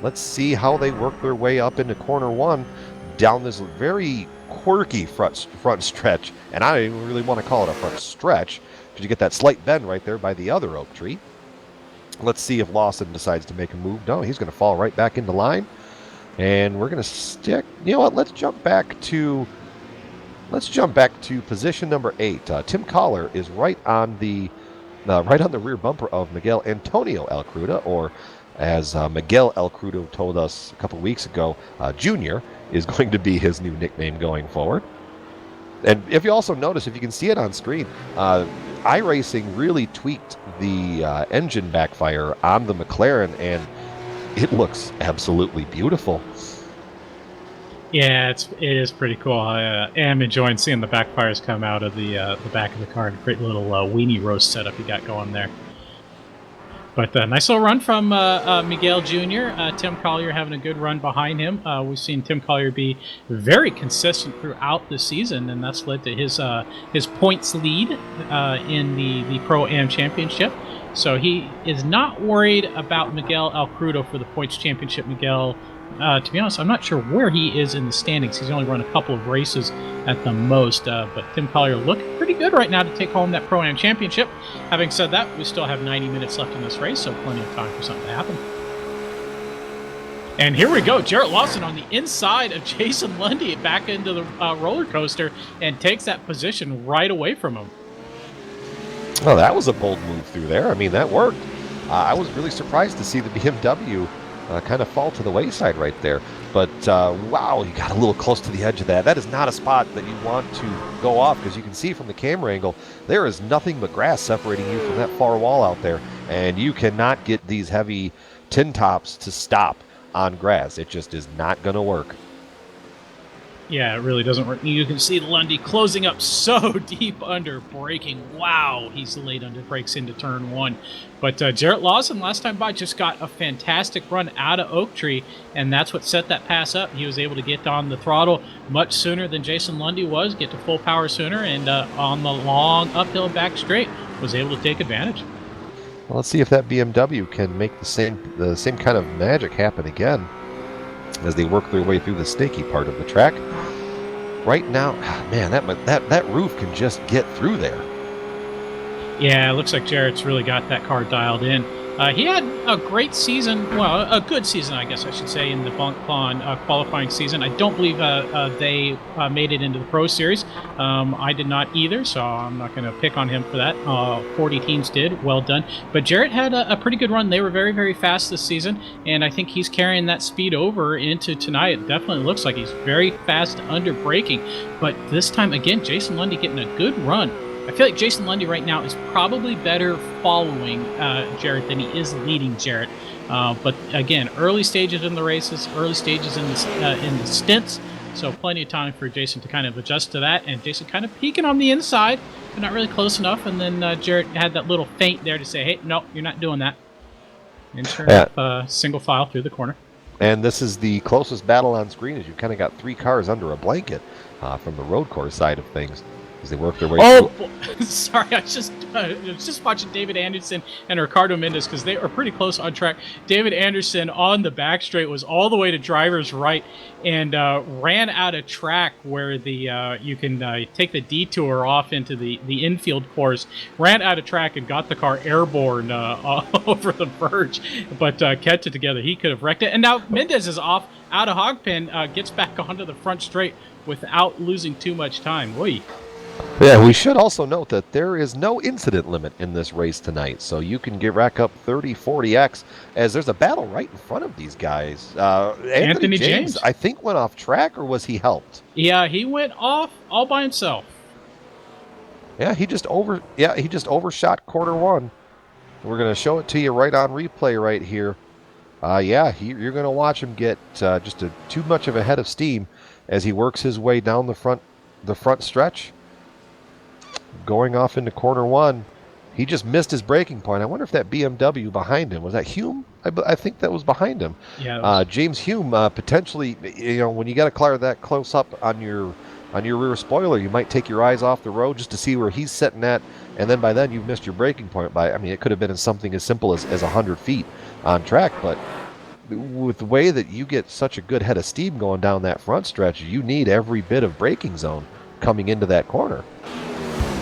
Speaker 4: Let's see how they work their way up into corner one down this very quirky front stretch. And I don't even really want to call it a front stretch, because you get that slight bend right there by the other oak tree. Let's see if Lawson decides to make a move. No, he's going to fall right back into line. And we're going to stick. You know what? Let's jump back to position number 8. Tim Collar is right on the rear bumper of Miguel Antonio Alcruda, or as Miguel Alcruda told us a couple weeks ago, Junior is going to be his new nickname going forward. And if you also notice, if you can see it on screen, iRacing really tweaked the engine backfire on the McLaren, and it looks absolutely beautiful.
Speaker 1: Yeah, it is pretty cool. I am enjoying seeing the backfires come out of the back of the car. Great little weenie roast setup you got going there. But nice little run from Miguel Jr. Tim Collier having a good run behind him. We've seen Tim Collier be very consistent throughout the season, and that's led to his points lead in the Pro-Am Championship. So he is not worried about Miguel Alcrudo for the points championship. Miguel, to be honest, I'm not sure where he is in the standings. He's only run a couple of races at the most, but Tim Collier looking pretty good right now to take home that Pro-Am Championship. Having said that, we still have 90 minutes left in this race, so plenty of time for something to happen. And here we go, Jarrett Lawson on the inside of Jason Lundy back into the roller coaster and takes that position right away from him.
Speaker 4: Well, that was a bold move through there. I mean, that worked. I was really surprised to see the BMW kind of fall to the wayside right there. But, wow, you got a little close to the edge of that. That is not a spot that you want to go off, because you can see from the camera angle, there is nothing but grass separating you from that far wall out there. And you cannot get these heavy tin tops to stop on grass. It just is not going to work.
Speaker 1: Yeah, it really doesn't work. You can see Lundy closing up so deep under braking. Wow, he's late under brakes into turn one. But Jarrett Lawson, last time by, just got a fantastic run out of Oak Tree, and that's what set that pass up. He was able to get on the throttle much sooner than Jason Lundy was, get to full power sooner, and on the long uphill back straight, was able to take advantage.
Speaker 4: Well, let's see if that BMW can make the same kind of magic happen again as they work their way through the snaky part of the track. Right now, man, that roof can just get through there.
Speaker 1: Yeah, it looks like Jarrett's really got that car dialed in. He had a great season, well, a good season, I guess I should say, in the Bonk qualifying season. I don't believe they made it into the Pro Series. I did not either, so I'm not going to pick on him for that. 40 teams did. Well done. But Jarrett had a pretty good run. They were very, very fast this season, and I think he's carrying that speed over into tonight. It definitely looks like he's very fast under braking. But this time, again, Jason Lundy getting a good run. I feel like Jason Lundy right now is probably better following Jarrett than he is leading Jarrett. But again, early stages in the races, early stages in the stints, so plenty of time for Jason to kind of adjust to that. And Jason kind of peeking on the inside, but not really close enough. And then Jarrett had that little feint there to say, "Hey, no, you're not doing that." And turn up single file through the corner.
Speaker 4: And this is the closest battle on screen, as you've kind of got 3 cars under a blanket from the road course side of things, as they work their way through.
Speaker 1: Sorry, I was just watching David Anderson and Ricardo Mendes, because they are pretty close on track. David Anderson on the back straight was all the way to driver's right and ran out of track where the you can take the detour off into the infield course. Ran out of track and got the car airborne over the verge, but kept it together. He could have wrecked it. And now Mendes is off out of hogpen, gets back onto the front straight without losing too much time. Oy.
Speaker 4: Yeah, we should also note that there is no incident limit in this race tonight, so you can rack up 30, 40x, as there's a battle right in front of these guys. Anthony James, I think, went off track, or was he helped?
Speaker 1: Yeah, he went off all by himself.
Speaker 4: Yeah, he just overshot quarter one. We're going to show it to you right on replay right here. Yeah, you're going to watch him get just too much of a head of steam as he works his way down the front stretch, going off into corner one. He just missed his braking point. I wonder if that BMW behind him was that Hume. I think that was behind him.
Speaker 1: Yeah.
Speaker 4: James Hume potentially. When you got a car that close up on your rear spoiler, you might take your eyes off the road just to see where he's sitting at, and then by then you've missed your braking point by. I mean, it could have been in something as simple as 100 feet on track, but with the way that you get such a good head of steam going down that front stretch, you need every bit of braking zone coming into that corner.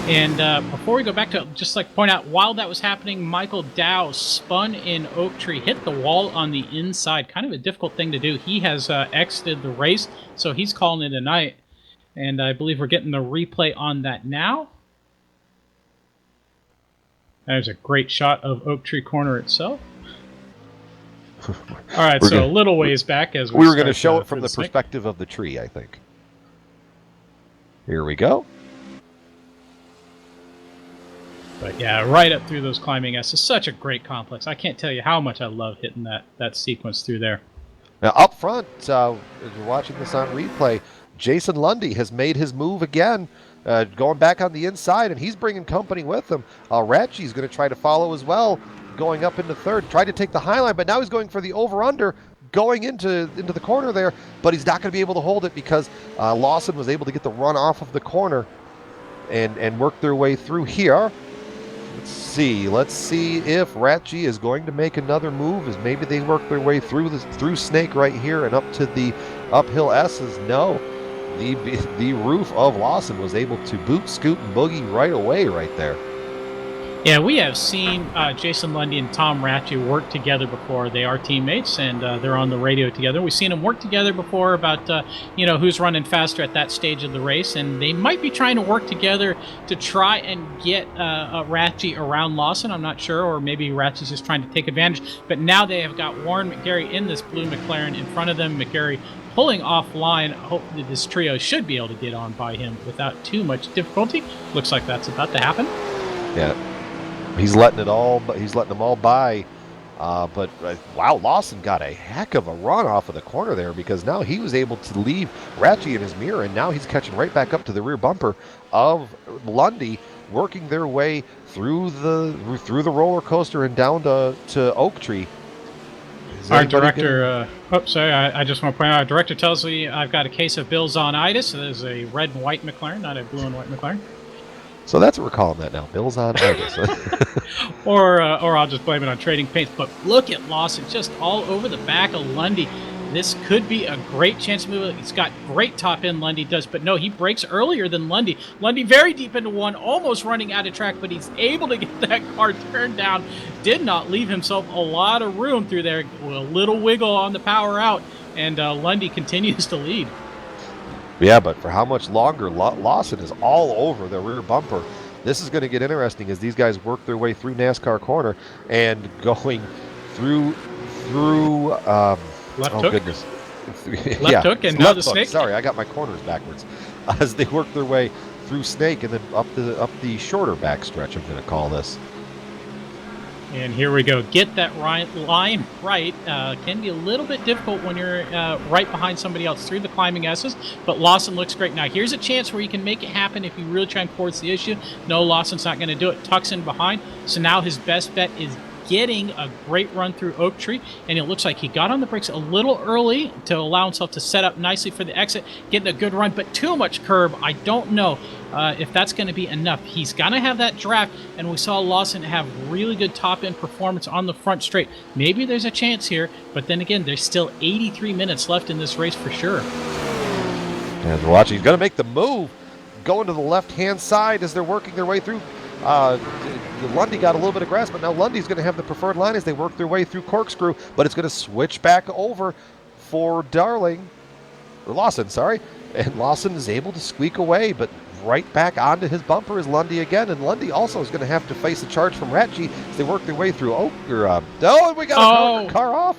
Speaker 1: And before we go back to, just like point out, while that was happening, Michael Dow spun in Oak Tree, hit the wall on the inside. Kind of a difficult thing to do. He has exited the race, so he's calling it a night. And I believe we're getting the replay on that now. There's a great shot of Oak Tree Corner itself. All right, so a little ways back as
Speaker 4: we were going to show it from the perspective of the tree, I think. Here we go.
Speaker 1: But yeah, right up through those climbing S's. Such a great complex. I can't tell you how much I love hitting that sequence through there.
Speaker 4: Now up front, as you're watching this on replay, Jason Lundy has made his move again, going back on the inside, and he's bringing company with him. Ratchey's going to try to follow as well, going up into third. Tried to take the high line, but now he's going for the over-under, going into the corner there, but he's not going to be able to hold it because Lawson was able to get the run off of the corner and work their way through here. Let's see if Ratchey is going to make another move, as maybe they work their way through Snake right here and up to the uphill S's. No, the roof of Lawson was able to boot, scoot, and boogie right away right there.
Speaker 1: Yeah, we have seen Jason Lundy and Tom Ratchey work together before. They are teammates, and they're on the radio together. We've seen them work together before about, who's running faster at that stage of the race, and they might be trying to work together to try and get Ratchey around Lawson. I'm not sure, or maybe Ratchey's just trying to take advantage. But now they have got Warren McGarry in this blue McLaren in front of them. McGarry pulling offline. Hopefully this trio should be able to get on by him without too much difficulty. Looks like that's about to happen.
Speaker 4: Yeah. He's letting them all by, but wow, Lawson got a heck of a run off of the corner there, because now he was able to leave Ratchey in his mirror, and now he's catching right back up to the rear bumper of Lundy, working their way through the roller coaster and down to Oak Tree.
Speaker 1: Our director, I just want to point out, our director tells me I've got a case of Bill's on itis. So there's a red and white McLaren, not a blue and white McLaren.
Speaker 4: So that's what we're calling that now, Bill's on itis.
Speaker 1: or I'll just blame it on trading paints. But look at Lawson just all over the back of Lundy. This could be a great chance to move. He's got great top end, Lundy does, but no, he breaks earlier than Lundy. Lundy very deep into one, almost running out of track, but he's able to get that car turned down. Did not leave himself a lot of room through there. A little wiggle on the power out, and Lundy continues to lead.
Speaker 4: Yeah, but for how much longer? Lawson is all over the rear bumper. This is going to get interesting as these guys work their way through NASCAR corner and going through
Speaker 1: left hook.
Speaker 4: Goodness.
Speaker 1: Left hook and now the Snake.
Speaker 4: Sorry, I got my corners backwards. As they work their way through Snake and then up the shorter back stretch, I'm going to call this.
Speaker 1: And here we go. Get that line right. Can be a little bit difficult when you're right behind somebody else through the climbing S's, but Lawson looks great. Now, here's a chance where you can make it happen if you really try and force the issue. No, Lawson's not going to do it. Tucks in behind. So now his best bet is getting a great run through Oak Tree, and it looks like he got on the brakes a little early to allow himself to set up nicely for the exit, getting a good run, but too much curb. I don't know if that's going to be enough. He's going to have that draft, and we saw Lawson have really good top-end performance on the front straight. Maybe there's a chance here, but then again, there's still 83 minutes left in this race for sure.
Speaker 4: As we're watching, he's going to make the move, going to the left-hand side as they're working their way through. Lundy got a little bit of grass, but now Lundy's going to have the preferred line as they work their way through Corkscrew, but it's going to switch back over for Lawson, and Lawson is able to squeak away, but right back onto his bumper is Lundy again, and Lundy also is going to have to face a charge from Ratchey as they work their way through we got a car off.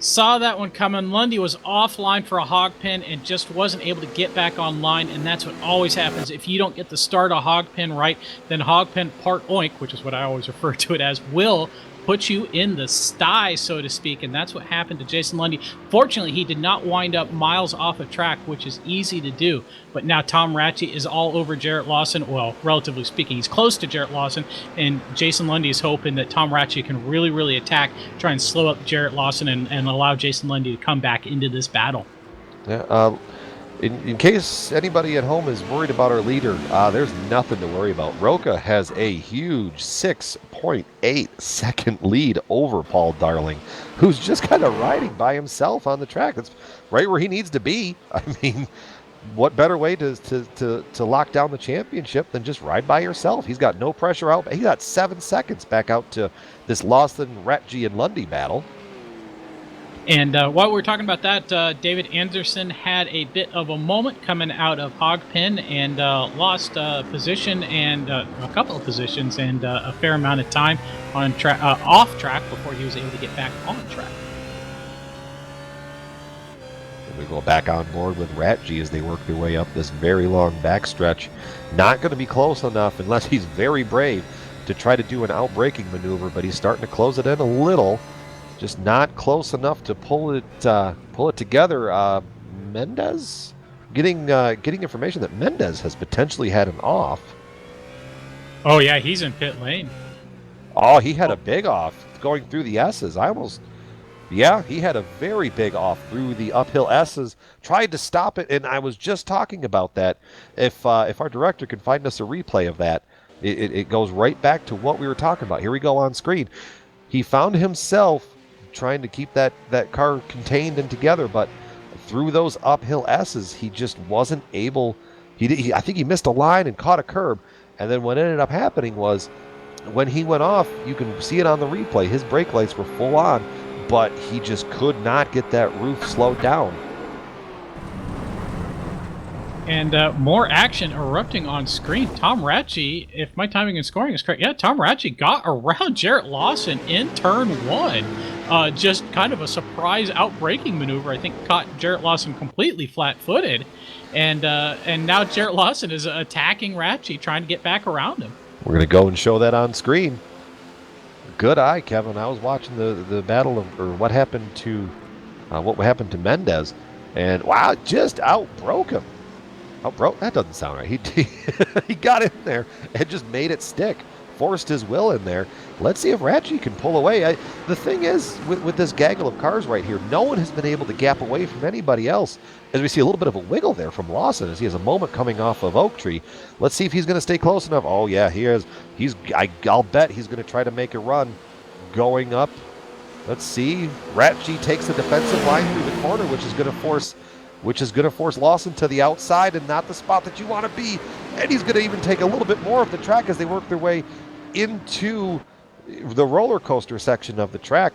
Speaker 1: Saw that one coming. Lundy was offline for a hog pin and just wasn't able to get back online, and that's what always happens. If you don't get the start of hog pin right, then hog pin part oink, which is what I always refer to it as, will put you in the sty, so to speak, and that's what happened to Jason Lundy. Fortunately, he did not wind up miles off of track, which is easy to do, but now Tom Ratchey is all over Jarrett Lawson. Well, relatively speaking, he's close to Jarrett Lawson, and Jason Lundy is hoping that Tom Ratchey can really, really attack, try and slow up Jarrett Lawson and allow Jason Lundy to come back into this battle.
Speaker 4: Yeah, in case anybody at home is worried about our leader, there's nothing to worry about. Roca has a huge 6.8 second lead over Paul Darling, who's just kind of riding by himself on the track. That's right where he needs to be. I mean, what better way to lock down the championship than just ride by yourself? He's got no pressure out. He got 7 seconds back out to this Lawson, Ratchey, and Lundy battle.
Speaker 1: And while we're talking about that, David Anderson had a bit of a moment coming out of hog pin and lost position and a couple of positions and a fair amount of time on off track before he was able to get back on track.
Speaker 4: And we go back on board with Ratchey as they work their way up this very long backstretch. Not going to be close enough unless he's very brave to try to do an outbraking maneuver, but he's starting to close it in a little. Just not close enough to pull it together. Mendez getting information that Mendez has potentially had an off.
Speaker 1: Oh yeah, he's in pit lane.
Speaker 4: Oh, he had a big off going through the S's. He had a very big off through the uphill S's. Tried to stop it, and I was just talking about that. If our director can find us a replay of that, it goes right back to what we were talking about. Here we go on screen. He found himself trying to keep that car contained and together, but through those uphill S's, he just wasn't able. I think he missed a line and caught a curb, and then what ended up happening was when he went off, you can see it on the replay, his brake lights were full on, but he just could not get that roof slowed down.
Speaker 1: And more action erupting on screen. Tom Ratchey, if my timing and scoring is correct, Tom Ratchey got around Jarrett Lawson in turn one. Just kind of a surprise outbraking maneuver. I think caught Jarrett Lawson completely flat-footed. And now Jarrett Lawson is attacking Ratchey, trying to get back around him.
Speaker 4: We're going to go and show that on screen. Good eye, Kevin. I was watching the battle or what happened to Mendez. And, wow, just outbroke him. That doesn't sound right. He got in there and just made it stick. Forced his will in there. Let's see if Ratchey can pull away. The thing is, with this gaggle of cars right here, no one has been able to gap away from anybody else. As we see a little bit of a wiggle there from Lawson as he has a moment coming off of Oak Tree. Let's see if he's going to stay close enough. Oh, yeah, he is. I'll bet he's going to try to make a run going up. Let's see. Ratchey takes the defensive line through the corner, which is going to force Lawson to the outside and not the spot that you want to be. And he's going to even take a little bit more of the track as they work their way into the roller coaster section of the track.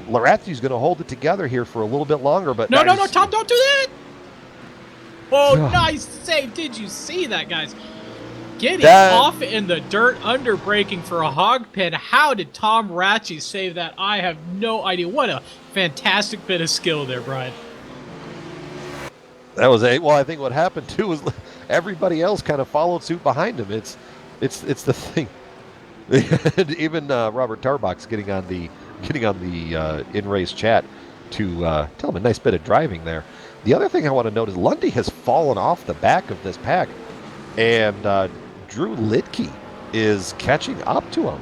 Speaker 4: Ratchey's going to hold it together here for a little bit longer. But
Speaker 1: No, Tom, don't do that! Oh, nice save. Did you see that, guys? Getting off in the dirt, under braking for a hog pin. How did Tom Ratchey save that? I have no idea. What a fantastic bit of skill there, Brian.
Speaker 4: That was I think what happened too was everybody else kind of followed suit behind him. It's the thing. Even Robert Tarbach's getting on the in-race chat to tell him a nice bit of driving there. The other thing I want to note is Lundy has fallen off the back of this pack, and Drew Lidke is catching up to him.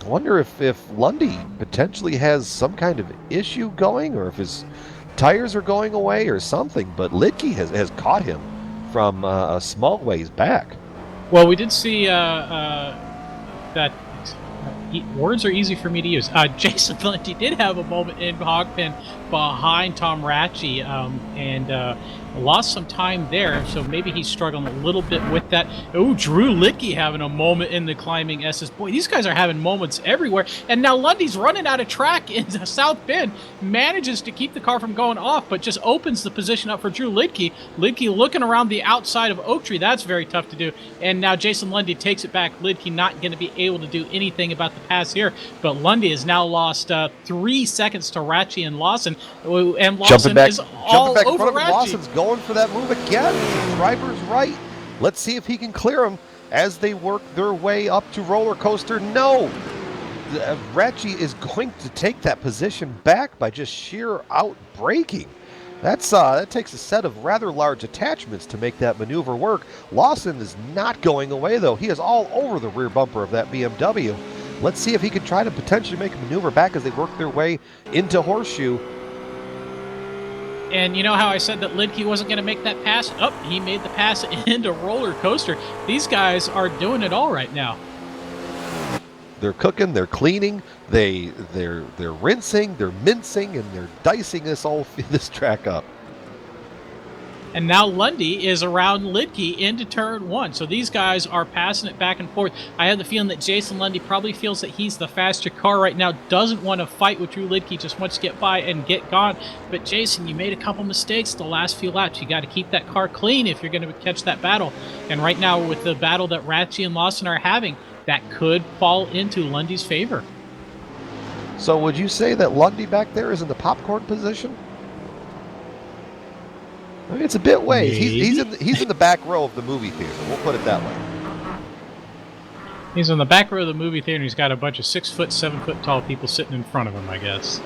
Speaker 4: I wonder if Lundy potentially has some kind of issue going, or if his tires are going away or something, but Lidke has caught him from a small ways back.
Speaker 1: Well, we did see that words are easy for me to use. Jason Lundy did have a moment in Hogpen behind Tom Ratchey, and lost some time there, so maybe he's struggling a little bit with that. Oh, Drew Littke having a moment in the climbing S's. Boy, these guys are having moments everywhere. And now Lundy's running out of track in South Bend, manages to keep the car from going off, but just opens the position up for Drew Littke. Littke looking around the outside of Oak Tree. That's very tough to do. And now Jason Lundy takes it back. Littke not going to be able to do anything about the pass here, but Lundy has now lost 3 seconds to Ratchie and Lawson. And Lawson is all over Ratchie.
Speaker 4: Lawson's going for that move again. The driver's right. Let's see if he can clear him as they work their way up to roller coaster. No. Ratchie is going to take that position back by just sheer out braking. That takes a set of rather large attachments to make that maneuver work. Lawson is not going away, though. He is all over the rear bumper of that BMW. Let's see if he can try to potentially make a maneuver back as they work their way into Horseshoe.
Speaker 1: And you know how I said that Littke wasn't going to make that pass? Oh, he made the pass into roller coaster. These guys are doing it all right now.
Speaker 4: They're cooking, they're cleaning, they're rinsing, they're mincing, and they're dicing this track up.
Speaker 1: And now Lundy is around Littke into turn 1. So these guys are passing it back and forth. I have the feeling that Jason Lundy probably feels that he's the faster car right now, doesn't want to fight with Drew Littke, just wants to get by and get gone. But Jason, you made a couple mistakes the last few laps. You got to keep that car clean if you're going to catch that battle. And right now, with the battle that Ratchie and Lawson are having, that could fall into Lundy's favor.
Speaker 4: So would you say that Lundy back there is in the popcorn position? I mean, it's a bit ways. He's in the back row of the movie theater. We'll put it that way.
Speaker 1: He's in the back row of the movie theater, and he's got a bunch of 6 foot, 7 foot tall people sitting in front of him, I guess.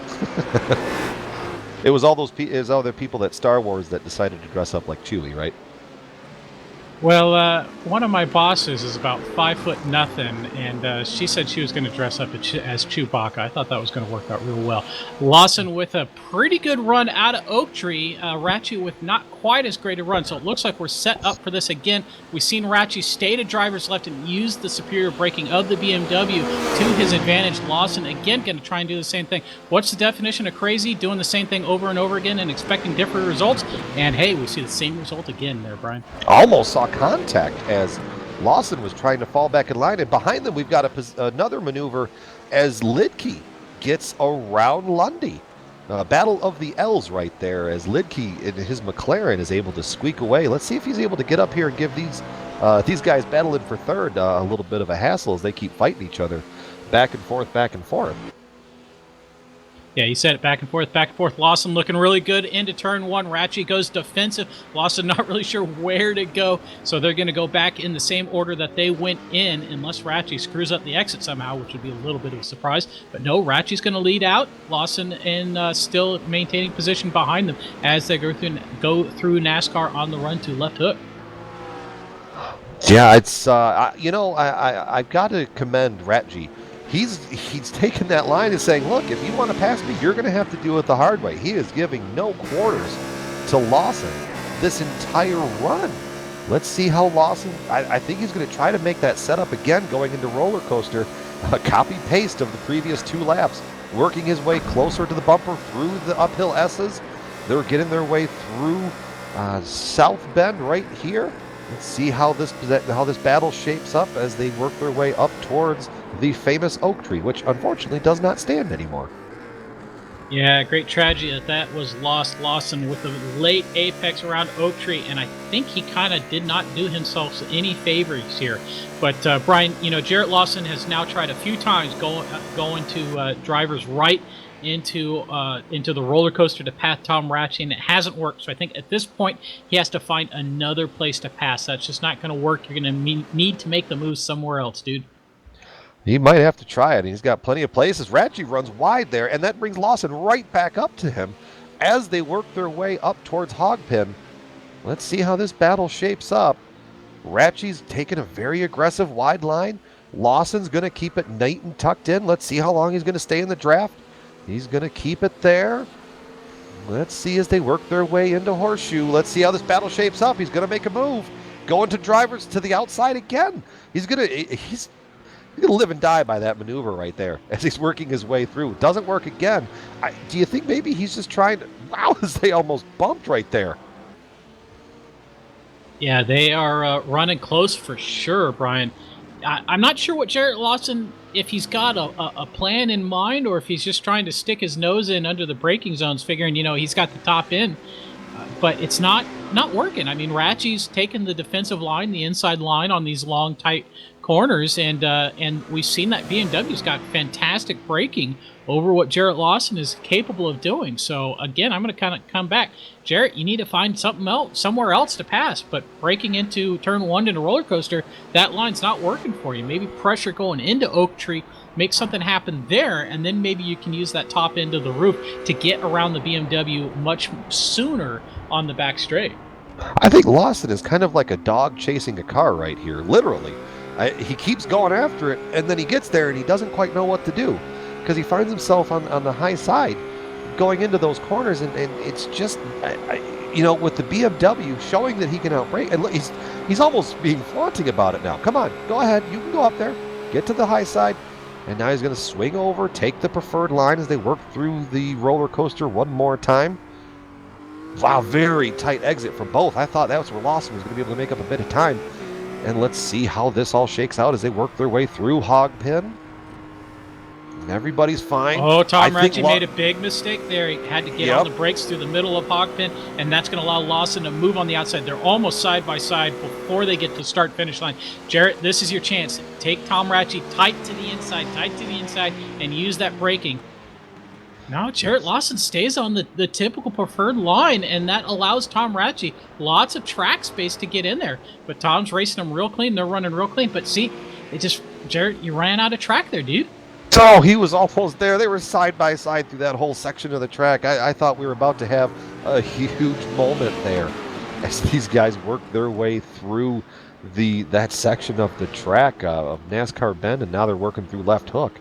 Speaker 4: It was all the people that Star Wars that decided to dress up like Chewie, right?
Speaker 1: Well, one of my bosses is about 5 foot nothing, and she said she was going to dress up as Chewbacca. I thought that was going to work out real well. Lawson with a pretty good run out of Oak Tree. Ratchie with not quite as great a run, so it looks like we're set up for this again. We've seen Ratchie stay to driver's left and use the superior braking of the BMW to his advantage. Lawson, again, going to try and do the same thing. What's the definition of crazy? Doing the same thing over and over again and expecting different results. And, hey, we see the same result again there, Brian.
Speaker 4: Almost saw contact as Lawson was trying to fall back in line, and behind them we've got another maneuver as Littke gets around Lundy. Battle of the L's right there as Littke in his McLaren is able to squeak away. Let's see if he's able to get up here and give these guys battling for third a little bit of a hassle as they keep fighting each other back and forth, back and forth.
Speaker 1: Yeah, he said it back and forth, back and forth. Lawson looking really good into turn 1. Ratchie goes defensive. Lawson not really sure where to go, so they're going to go back in the same order that they went in, unless Ratchie screws up the exit somehow, which would be a little bit of a surprise. But no, Ratchie's going to lead out. Lawson and still maintaining position behind them as they go through NASCAR on the run to left hook.
Speaker 4: Yeah, it's I've got to commend Ratchie. He's taken that line and saying, look, if you want to pass me, you're going to have to do it the hard way. He is giving no quarters to Lawson this entire run. Let's see how Lawson, I think he's going to try to make that setup again going into roller coaster. A copy-paste of the previous 2 laps, working his way closer to the bumper through the uphill S's. They're getting their way through South Bend right here. Let's see how this battle shapes up as they work their way up towards the famous Oak Tree, which unfortunately does not stand anymore.
Speaker 1: Yeah, great tragedy that was lost. Lawson with the late apex around Oak Tree, and I think he kind of did not do himself any favors here. But Brian, Jarrett Lawson has now tried a few times going to drivers right into the roller coaster to pass Tom Ratchie, and it hasn't worked. So I think at this point he has to find another place to pass. That's just not going to work. You're going to need to make the move somewhere else, dude.
Speaker 4: He might have to try it. He's got plenty of places. Ratchie runs wide there, and that brings Lawson right back up to him as they work their way up towards Hogpen. Let's see how this battle shapes up. Ratchie's taking a very aggressive wide line. Lawson's going to keep it nice and tucked in. Let's see how long he's going to stay in the draft. He's going to keep it there. Let's see as they work their way into Horseshoe. Let's see how this battle shapes up. He's going to make a move. Going to drivers to the outside again. He's going to live and die by that maneuver right there as he's working his way through. Doesn't work again. Do you think maybe he's just trying to... Wow, they almost bumped right there.
Speaker 1: Yeah, they are running close for sure, Brian. I'm not sure what Jarrett Lawson, if he's got a plan in mind or if he's just trying to stick his nose in under the braking zones, figuring, he's got the top end. But it's not working. I mean, Ratchie's taken the defensive line, the inside line on these long, tight corners, and we've seen that BMW's got fantastic braking over what Jarrett Lawson is capable of doing. So again, I'm going to kind of come back. Jarrett, you need to find something else, somewhere else to pass. But breaking into turn one in a roller coaster, that line's not working for you. Maybe pressure going into Oak Tree, make something happen there, and then maybe you can use that top end of the roof to get around the BMW much sooner on the back straight.
Speaker 4: I think Lawson is kind of like a dog chasing a car right here, literally. He keeps going after it, and then he gets there and he doesn't quite know what to do because he finds himself on the high side going into those corners, and it's just, with the BMW showing that he can outbrake, and look, he's almost being flaunting about it now. Come on, go ahead, you can go up there, get to the high side, and now he's going to swing over, take the preferred line as they work through the roller coaster one more time. Wow, very tight exit from both. I thought that was where Lawson was going to be able to make up a bit of time. And let's see how this all shakes out as they work their way through Hog Pen. Everybody's fine.
Speaker 1: Oh, Tom Ratchie made a big mistake there. He had to get on the brakes through the middle of Hog Pen, and that's going to allow Lawson to move on the outside. They're almost side by side before they get to start-finish line. Jarrett, this is your chance. Take Tom Ratchie tight to the inside, and use that braking. No, Jarrett Lawson stays on the typical preferred line, and that allows Tom Ratchie lots of track space to get in there. But Tom's racing them real clean. They're running real clean. But see, Jarrett, you ran out of track there, dude.
Speaker 4: Oh, he was almost there. They were side by side through that whole section of the track. I thought we were about to have a huge moment there as these guys work their way through that section of the track of NASCAR Bend, and now they're working through Left Hook.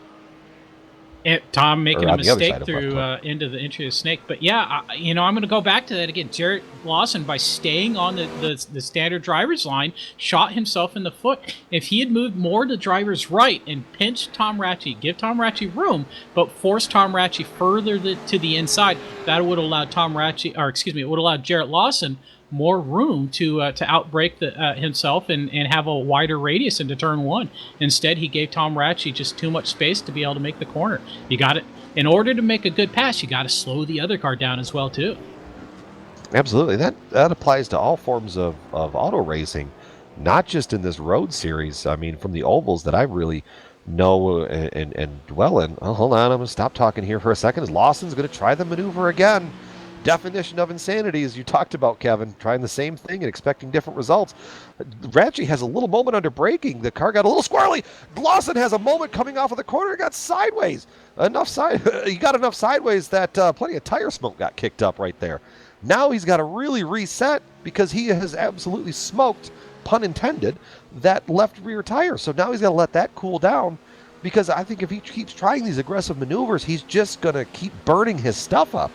Speaker 1: Tom making a mistake through into the entry of Snake. But yeah, I'm going to go back to that again. Jarrett Lawson, by staying on the standard driver's line, shot himself in the foot. If he had moved more to driver's right and pinched Tom Ratchie, give Tom Ratchie room, but force Tom Ratchie further to the inside, that would allow it would allow Jarrett Lawson more room to outbrake himself and have a wider radius into turn one. Instead, he gave Tom Ratchie just too much space to be able to make the corner. You got it. In order to make a good pass, you got to slow the other car down as well too.
Speaker 4: Absolutely, that applies to all forms of auto racing, not just in this road series. I mean, from the ovals that I really know and dwell in. Oh, hold on, I'm going to stop talking here for a second. Lawson's going to try the maneuver again. Definition of insanity, as you talked about, Kevin, trying the same thing and expecting different results. Ratchie has a little moment under braking. The car got a little squirrely. Lawson has a moment coming off of the corner. Got sideways. He got enough sideways that plenty of tire smoke got kicked up right there. Now he's got to really reset because he has absolutely smoked, pun intended, that left rear tire. So now he's got to let that cool down, because I think if he keeps trying these aggressive maneuvers, he's just going to keep burning his stuff up.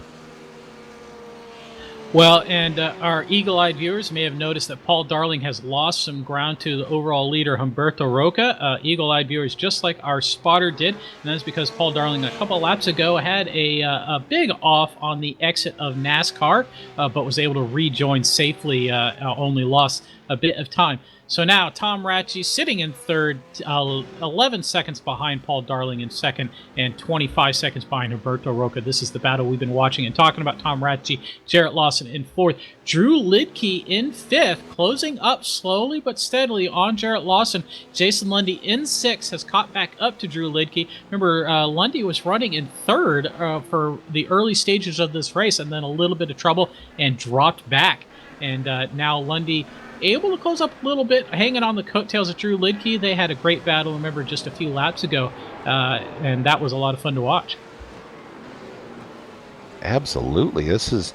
Speaker 1: Well, and our eagle-eyed viewers may have noticed that Paul Darling has lost some ground to the overall leader, Humberto Roca. Eagle-eyed viewers, just like our spotter did, and that's because Paul Darling, a couple laps ago, had a big off on the exit of NASCAR, but was able to rejoin safely, only lost a bit of time. So now Tom Ratchie sitting in third, 11 seconds behind Paul Darling in second, and 25 seconds behind Humberto Roca. This is the battle we've been watching and talking about. Tom Ratchie, Jarrett Lawson in fourth, Drew Lidke in fifth, closing up slowly but steadily on Jarrett Lawson. Jason Lundy in sixth has caught back up to Drew Lidke. Remember, Lundy was running in third for the early stages of this race, and then a little bit of trouble and dropped back. And now Lundy able to close up a little bit, hanging on the coattails of Drew Lidke. They had a great battle, remember, just a few laps ago, and that was a lot of fun to watch.
Speaker 4: Absolutely. This is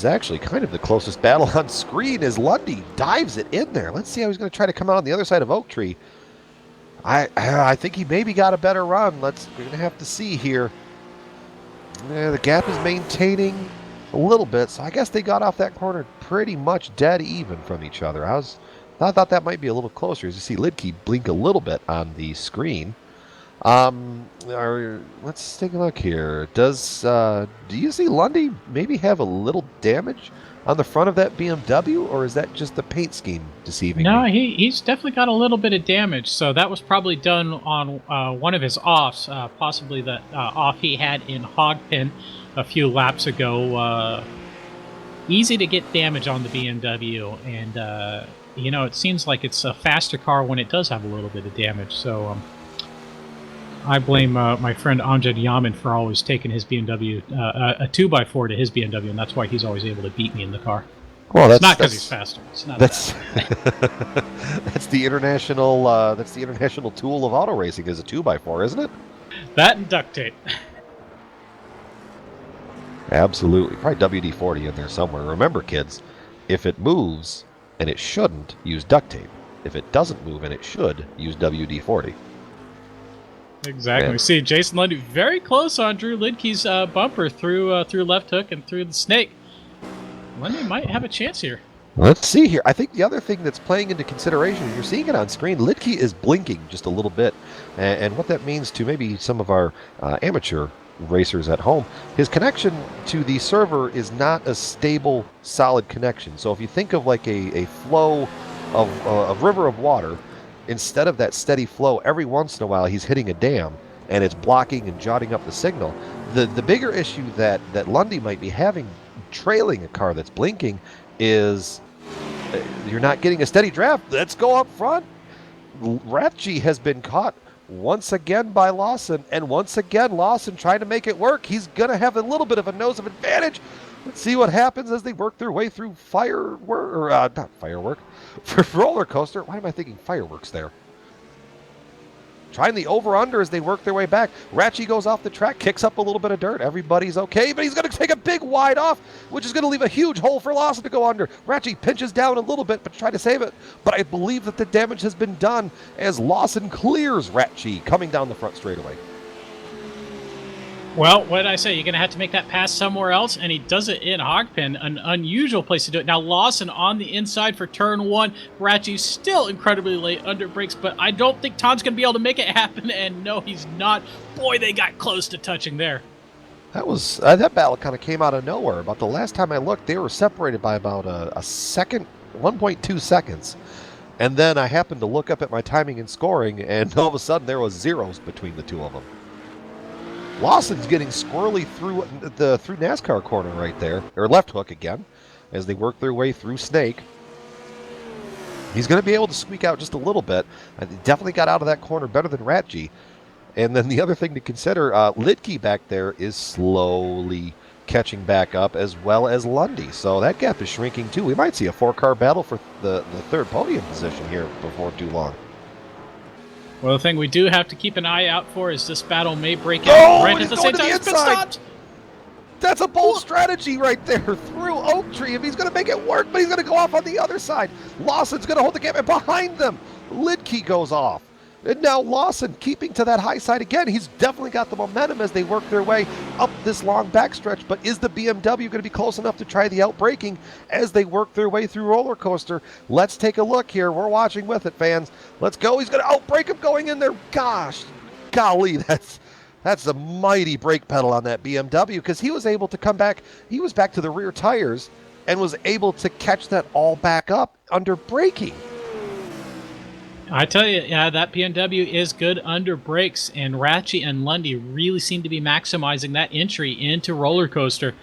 Speaker 4: actually kind of the closest battle on screen as Lundy dives it in there. Let's see how he's going to try to come out on the other side of Oak Tree. I think he maybe got a better run. We're going to have to see here. The gap is maintaining a little bit, so I guess they got off that corner pretty much dead even from each other. I thought that might be a little closer, as you see Lidke blink a little bit on the screen. Let's take a look here. Do you see Lundy maybe have a little damage on the front of that BMW, or is that just the paint scheme deceiving
Speaker 1: No,
Speaker 4: me?
Speaker 1: he's definitely got a little bit of damage. So that was probably done on one of his offs, possibly the off he had in Hogpen a few laps ago. Easy to get damage on the BMW, and it seems like it's a faster car when it does have a little bit of damage. So I blame my friend Amjad Yamin for always taking his BMW, a 2x4 to his BMW, and that's why he's always able to beat me in the car.
Speaker 4: Well,
Speaker 1: It's not because he's faster. It's not
Speaker 4: that's that's the international tool of auto racing is a 2x4, isn't it?
Speaker 1: that and duct tape.
Speaker 4: Absolutely. Probably WD-40 in there somewhere. Remember, kids, if it moves and it shouldn't, use duct tape. If it doesn't move and it should, use WD-40.
Speaker 1: Exactly.
Speaker 4: Yeah.
Speaker 1: See, Jason Lundy very close on Drew Lidke's bumper through left hook and through the snake. Lundy might have a chance here.
Speaker 4: Let's see here. I think the other thing that's playing into consideration, you're seeing it on screen, Lidke is blinking just a little bit. And what that means to maybe some of our amateur racers at home, his connection to the server is not a stable, solid connection. So if you think of like a flow of a river of water, instead of that steady flow, every once in a while he's hitting a dam and it's blocking and jotting up the signal. The bigger issue that Lundy might be having trailing a car that's blinking is you're not getting a steady draft. Let's go up front. Rathje has been caught once again by Lawson, and once again Lawson trying to make it work. He's going to have a little bit of a nose of advantage. Let's see what happens as they work their way through roller coaster. Why am I thinking fireworks there? Trying the over-under as they work their way back. Rathje goes off the track, kicks up a little bit of dirt. Everybody's okay, but he's going to take a big wide off, which is going to leave a huge hole for Lawson to go under. Rathje pinches down a little bit, but try to save it. But I believe that the damage has been done as Lawson clears Rathje coming down the front straightaway.
Speaker 1: Well, what did I say? You're going to have to make that pass somewhere else, and he does it in Hogpen, an unusual place to do it. Now, Lawson on the inside for turn one. Rathje still incredibly late under brakes, but I don't think Tom's going to be able to make it happen, and no, he's not. Boy, they got close to touching there.
Speaker 4: That battle kind of came out of nowhere. About the last time I looked, they were separated by about a second, 1.2 seconds. And then I happened to look up at my timing and scoring, and all of a sudden there was zeros between the two of them. Lawson's getting squirrely through NASCAR corner right there, or left hook again, as they work their way through Snake. He's going to be able to squeak out just a little bit. Definitely got out of that corner better than Rathje. And then the other thing to consider, Lidke back there is slowly catching back up, as well as Lundy. So that gap is shrinking too. We might see a four-car battle for the third podium position here before too long.
Speaker 1: Well, the thing we do have to keep an eye out for is this battle may break out right at the same time. It's been stopped.
Speaker 4: That's a bold strategy right there through Oak Tree. If he's going to make it work, but he's going to go off on the other side. Lawson's going to hold the gap, and behind them, Lidke goes off. And now Lawson keeping to that high side again. He's definitely got the momentum as they work their way up this long backstretch. But is the BMW going to be close enough to try the outbraking as they work their way through roller coaster? Let's take a look here. We're watching with it, fans. Let's go. He's going to outbrake him going in there. Gosh, golly, that's a mighty brake pedal on that BMW, because he was able to come back. He was back to the rear tires and was able to catch that all back up under braking.
Speaker 1: I tell you, yeah, that BMW is good under brakes, and Rathje and Lundy really seem to be maximizing that entry into roller coaster.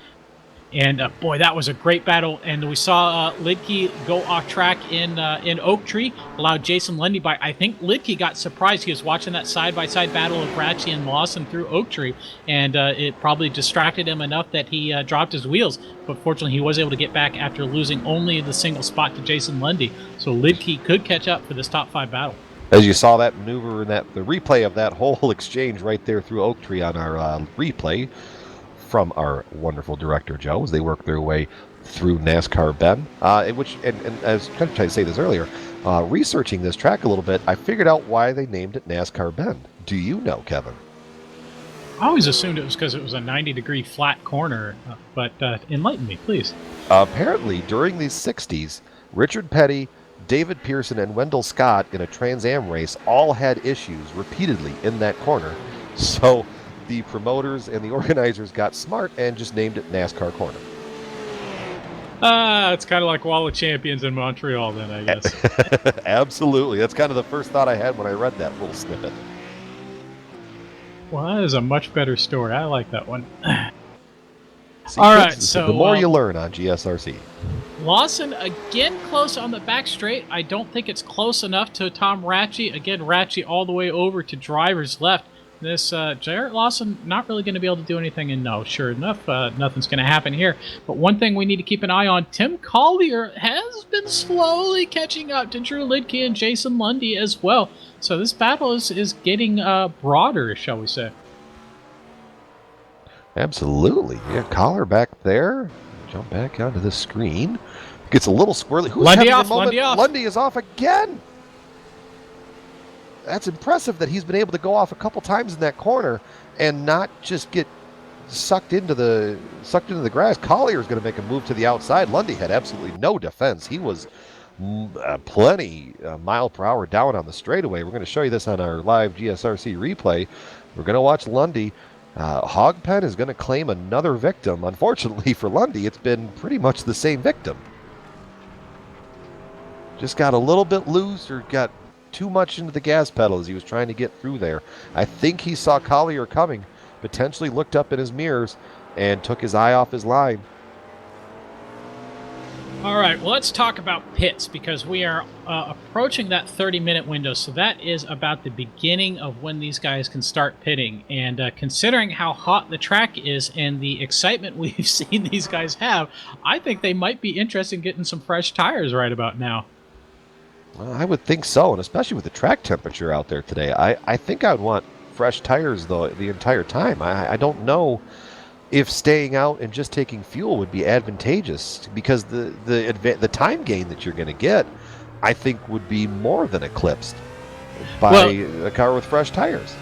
Speaker 1: And boy, that was a great battle. And we saw Lidke go off track in Oak Tree, allowed Jason Lundy by. I think Lidke got surprised. He was watching that side-by-side battle of Rathje and Lawson through Oak Tree, and it probably distracted him enough that he dropped his wheels. But fortunately, he was able to get back after losing only the single spot to Jason Lundy. So Lidke could catch up for this top five battle.
Speaker 4: As you saw that maneuver and the replay of that whole exchange right there through Oak Tree on our replay from our wonderful director Joe, as they work their way through NASCAR Bend, and I was trying to say this earlier, researching this track a little bit, I figured out why they named it NASCAR Bend. Do you know, Kevin?
Speaker 1: I always assumed it was because it was a 90-degree flat corner, but enlighten me, please.
Speaker 4: Apparently, during the 60s, Richard Petty David Pearson and Wendell Scott in a Trans Am race all had issues repeatedly in that corner. So the promoters and the organizers got smart and just named it NASCAR Corner.
Speaker 1: It's kind of like Wall of Champions in Montreal then, I guess.
Speaker 4: Absolutely. That's kind of the first thought I had when I read that little snippet.
Speaker 1: Well, that is a much better story. I like that one.
Speaker 4: See,
Speaker 1: all right,
Speaker 4: kids,
Speaker 1: so
Speaker 4: the more you learn on GSRC.
Speaker 1: Lawson again close on the back straight. I don't think it's close enough to Tom Ratchey. Again, Ratchey all the way over to driver's left. This Jarrett Lawson not really going to be able to do anything, and no, sure enough, nothing's going to happen here. But one thing we need to keep an eye on, Tim Collier has been slowly catching up to Drew Lidke and Jason Lundy as well. So this battle is getting broader, shall we say.
Speaker 4: Absolutely. Yeah, Collar back there. Jump back onto the screen. Gets a little squirrely. Who's
Speaker 1: Lundy
Speaker 4: having a
Speaker 1: off,
Speaker 4: moment?
Speaker 1: Lundy off.
Speaker 4: Lundy is off again. That's impressive that he's been able to go off a couple times in that corner and not just get sucked into the grass. Collier is going to make a move to the outside. Lundy had absolutely no defense. He was plenty mile per hour down on the straightaway. We're going to show you this on our live GSRC replay. We're going to watch Lundy. Hogpen is going to claim another victim. Unfortunately for Lundy, it's been pretty much the same victim. Just got a little bit loose or got too much into the gas pedal as he was trying to get through there. I think he saw Collier coming, potentially looked up in his mirrors, and took his eye off his line.
Speaker 1: All right, well, let's talk about pits because we are approaching that 30-minute window. So that is about the beginning of when these guys can start pitting. And considering how hot the track is and the excitement we've seen these guys have, I think they might be interested in getting some fresh tires right about now.
Speaker 4: Well, I would think so, and especially with the track temperature out there today. I think I would want fresh tires, though, the entire time. I don't know if staying out and just taking fuel would be advantageous because the time gain that you're going to get, I think, would be more than eclipsed by a car with fresh tires.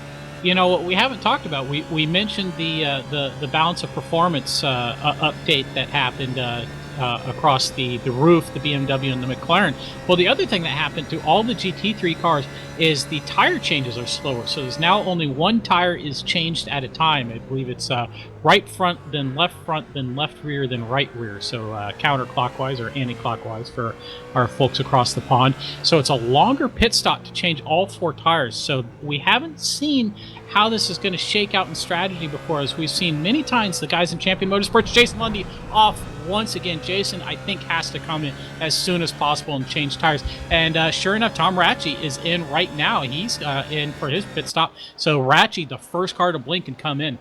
Speaker 1: You know what we haven't talked about? We mentioned the balance of performance update that happened across the roof, the BMW and the McLaren. Well, the other thing that happened to all the GT3 cars is the tire changes are slower. So there's now only one tire is changed at a time. I believe it's right front, then left rear, then right rear. So counterclockwise or anti-clockwise for our folks across the pond. So it's a longer pit stop to change all four tires. So we haven't seen how this is going to shake out in strategy before, as we've seen many times the guys in Champion Motorsports. Jason Lundy off once again. Jason, I think, has to come in as soon as possible and change tires. And sure enough, Tom Ratchey is in right now. He's in for his pit stop. So Ratchey, the first car to blink and come in.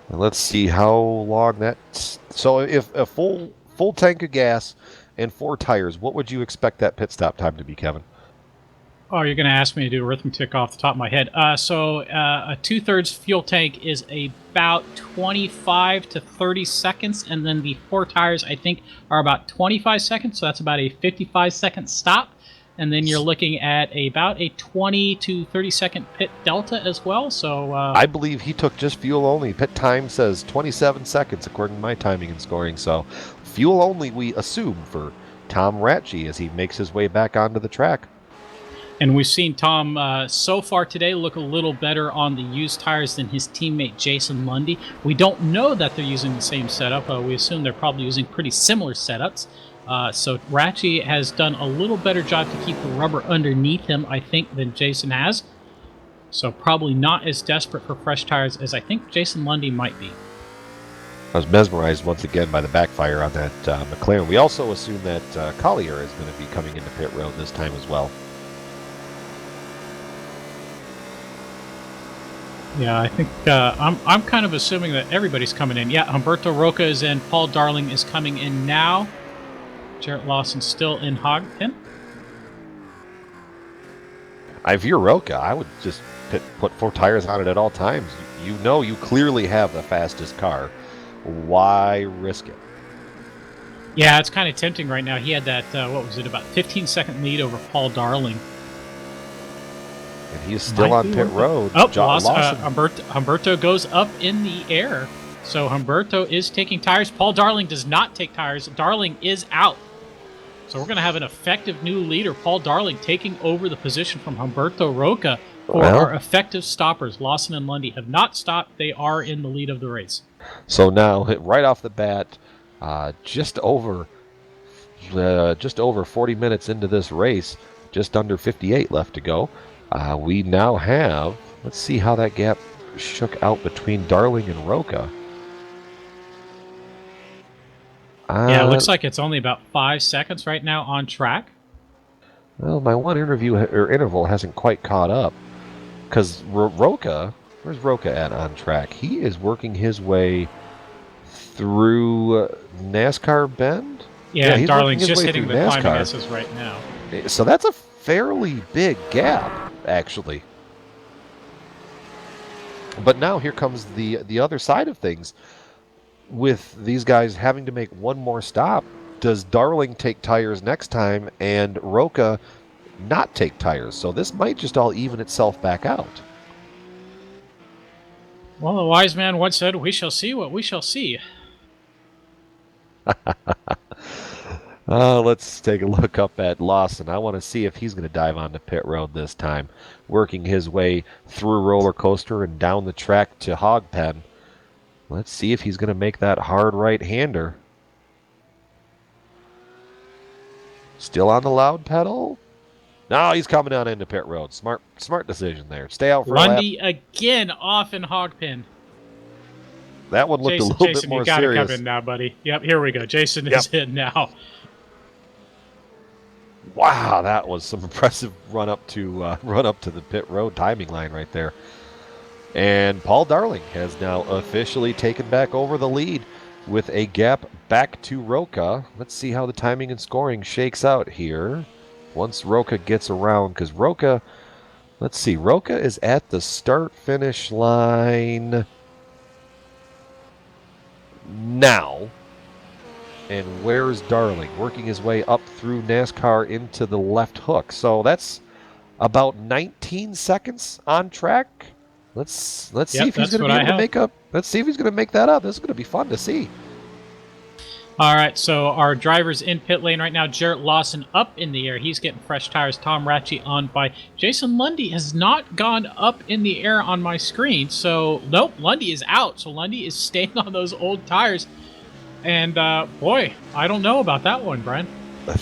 Speaker 4: Let's see how long that's... So if a full tank of gas and four tires, what would you expect that pit stop time to be, Kevin?
Speaker 1: Oh, you're going to ask me to do arithmetic off the top of my head. So a 2/3 fuel tank is about 25 to 30 seconds, and then the four tires, I think, are about 25 seconds, so that's about a 55-second stop. And then you're looking at about a 20 to 30-second pit delta as well. So
Speaker 4: I believe he took just fuel only. Pit time says 27 seconds, according to my timing and scoring. So fuel only, we assume, for Tom Ratchey as he makes his way back onto the track.
Speaker 1: And we've seen Tom so far today look a little better on the used tires than his teammate Jason Lundy. We don't know that they're using the same setup. We assume they're probably using pretty similar setups. So Ratchey has done a little better job to keep the rubber underneath him, I think, than Jason has. So probably not as desperate for fresh tires as I think Jason Lundy might be.
Speaker 4: I was mesmerized once again by the backfire on that McLaren. We also assume that Collier is going to be coming into pit road this time as well.
Speaker 1: Yeah, I think I'm kind of assuming that everybody's coming in. Yeah, Humberto Roca is in. Paul Darling is coming in now. Jarrett Lawson still in Hogpen.
Speaker 4: If you're Roca, I would just put four tires on it at all times. You know you clearly have the fastest car. Why risk it?
Speaker 1: Yeah, it's kind of tempting right now. He had that, what was it, about 15-second lead over Paul Darling.
Speaker 4: And he's still on pit road.
Speaker 1: Oh, Humberto goes up in the air. So Humberto is taking tires. Paul Darling does not take tires. Darling is out. So we're going to have an effective new leader, Paul Darling, taking over the position from Humberto Roca for our effective stoppers. Lawson and Lundy have not stopped. They are in the lead of the race.
Speaker 4: So now, right off the bat, just over 40 minutes into this race, just under 58 left to go. We now have, let's see how that gap shook out between Darling and Roca.
Speaker 1: Yeah, it looks like it's only about 5 seconds right now on track.
Speaker 4: Well, my one interval hasn't quite caught up. Because Roca, where's Roca at on track? He is working his way through NASCAR Bend?
Speaker 1: Yeah,
Speaker 4: he's
Speaker 1: Darling's
Speaker 4: working his
Speaker 1: just
Speaker 4: way
Speaker 1: hitting the
Speaker 4: through
Speaker 1: climbing
Speaker 4: NASCAR.
Speaker 1: S's right now.
Speaker 4: So that's a fairly big gap, actually. But now here comes the other side of things. With these guys having to make one more stop, does Darling take tires next time and Roca not take tires? So this might just all even itself back out.
Speaker 1: Well, the wise man once said, "We shall see what we shall see."
Speaker 4: Let's take a look up at Lawson. I want to see if he's going to dive onto pit road this time, working his way through roller coaster and down the track to hog pen. Let's see if he's going to make that hard right-hander. Still on the loud pedal? No, he's coming down into pit road. Smart decision there. Stay out for
Speaker 1: Lundy
Speaker 4: a lap.
Speaker 1: again off in hog pen.
Speaker 4: That one looked
Speaker 1: Jason,
Speaker 4: a little bit more
Speaker 1: you gotta
Speaker 4: serious.
Speaker 1: come in now, buddy. Yep, here we go. Jason is in now.
Speaker 4: Wow, that was some impressive run up to the pit road timing line right there. And Paul Darling has now officially taken back over the lead with a gap back to Roca. Let's see how the timing and scoring shakes out here once Roca gets around, because Roca, let's see, Roca is at the start-finish line now. And where's Darling? Working his way up through NASCAR into the left hook. So that's about 19 seconds on track. Let's see if he's going to be able to make up. Let's see if he's going to make that up. This is going to be fun to see.
Speaker 1: All right, so our driver's in pit lane right now. Jarrett Lawson up in the air. He's getting fresh tires. Tom Ratchey on by. Jason Lundy has not gone up in the air on my screen. So, nope, Lundy is out. So Lundy is staying on those old tires. And, boy, I don't know about that one, Brian.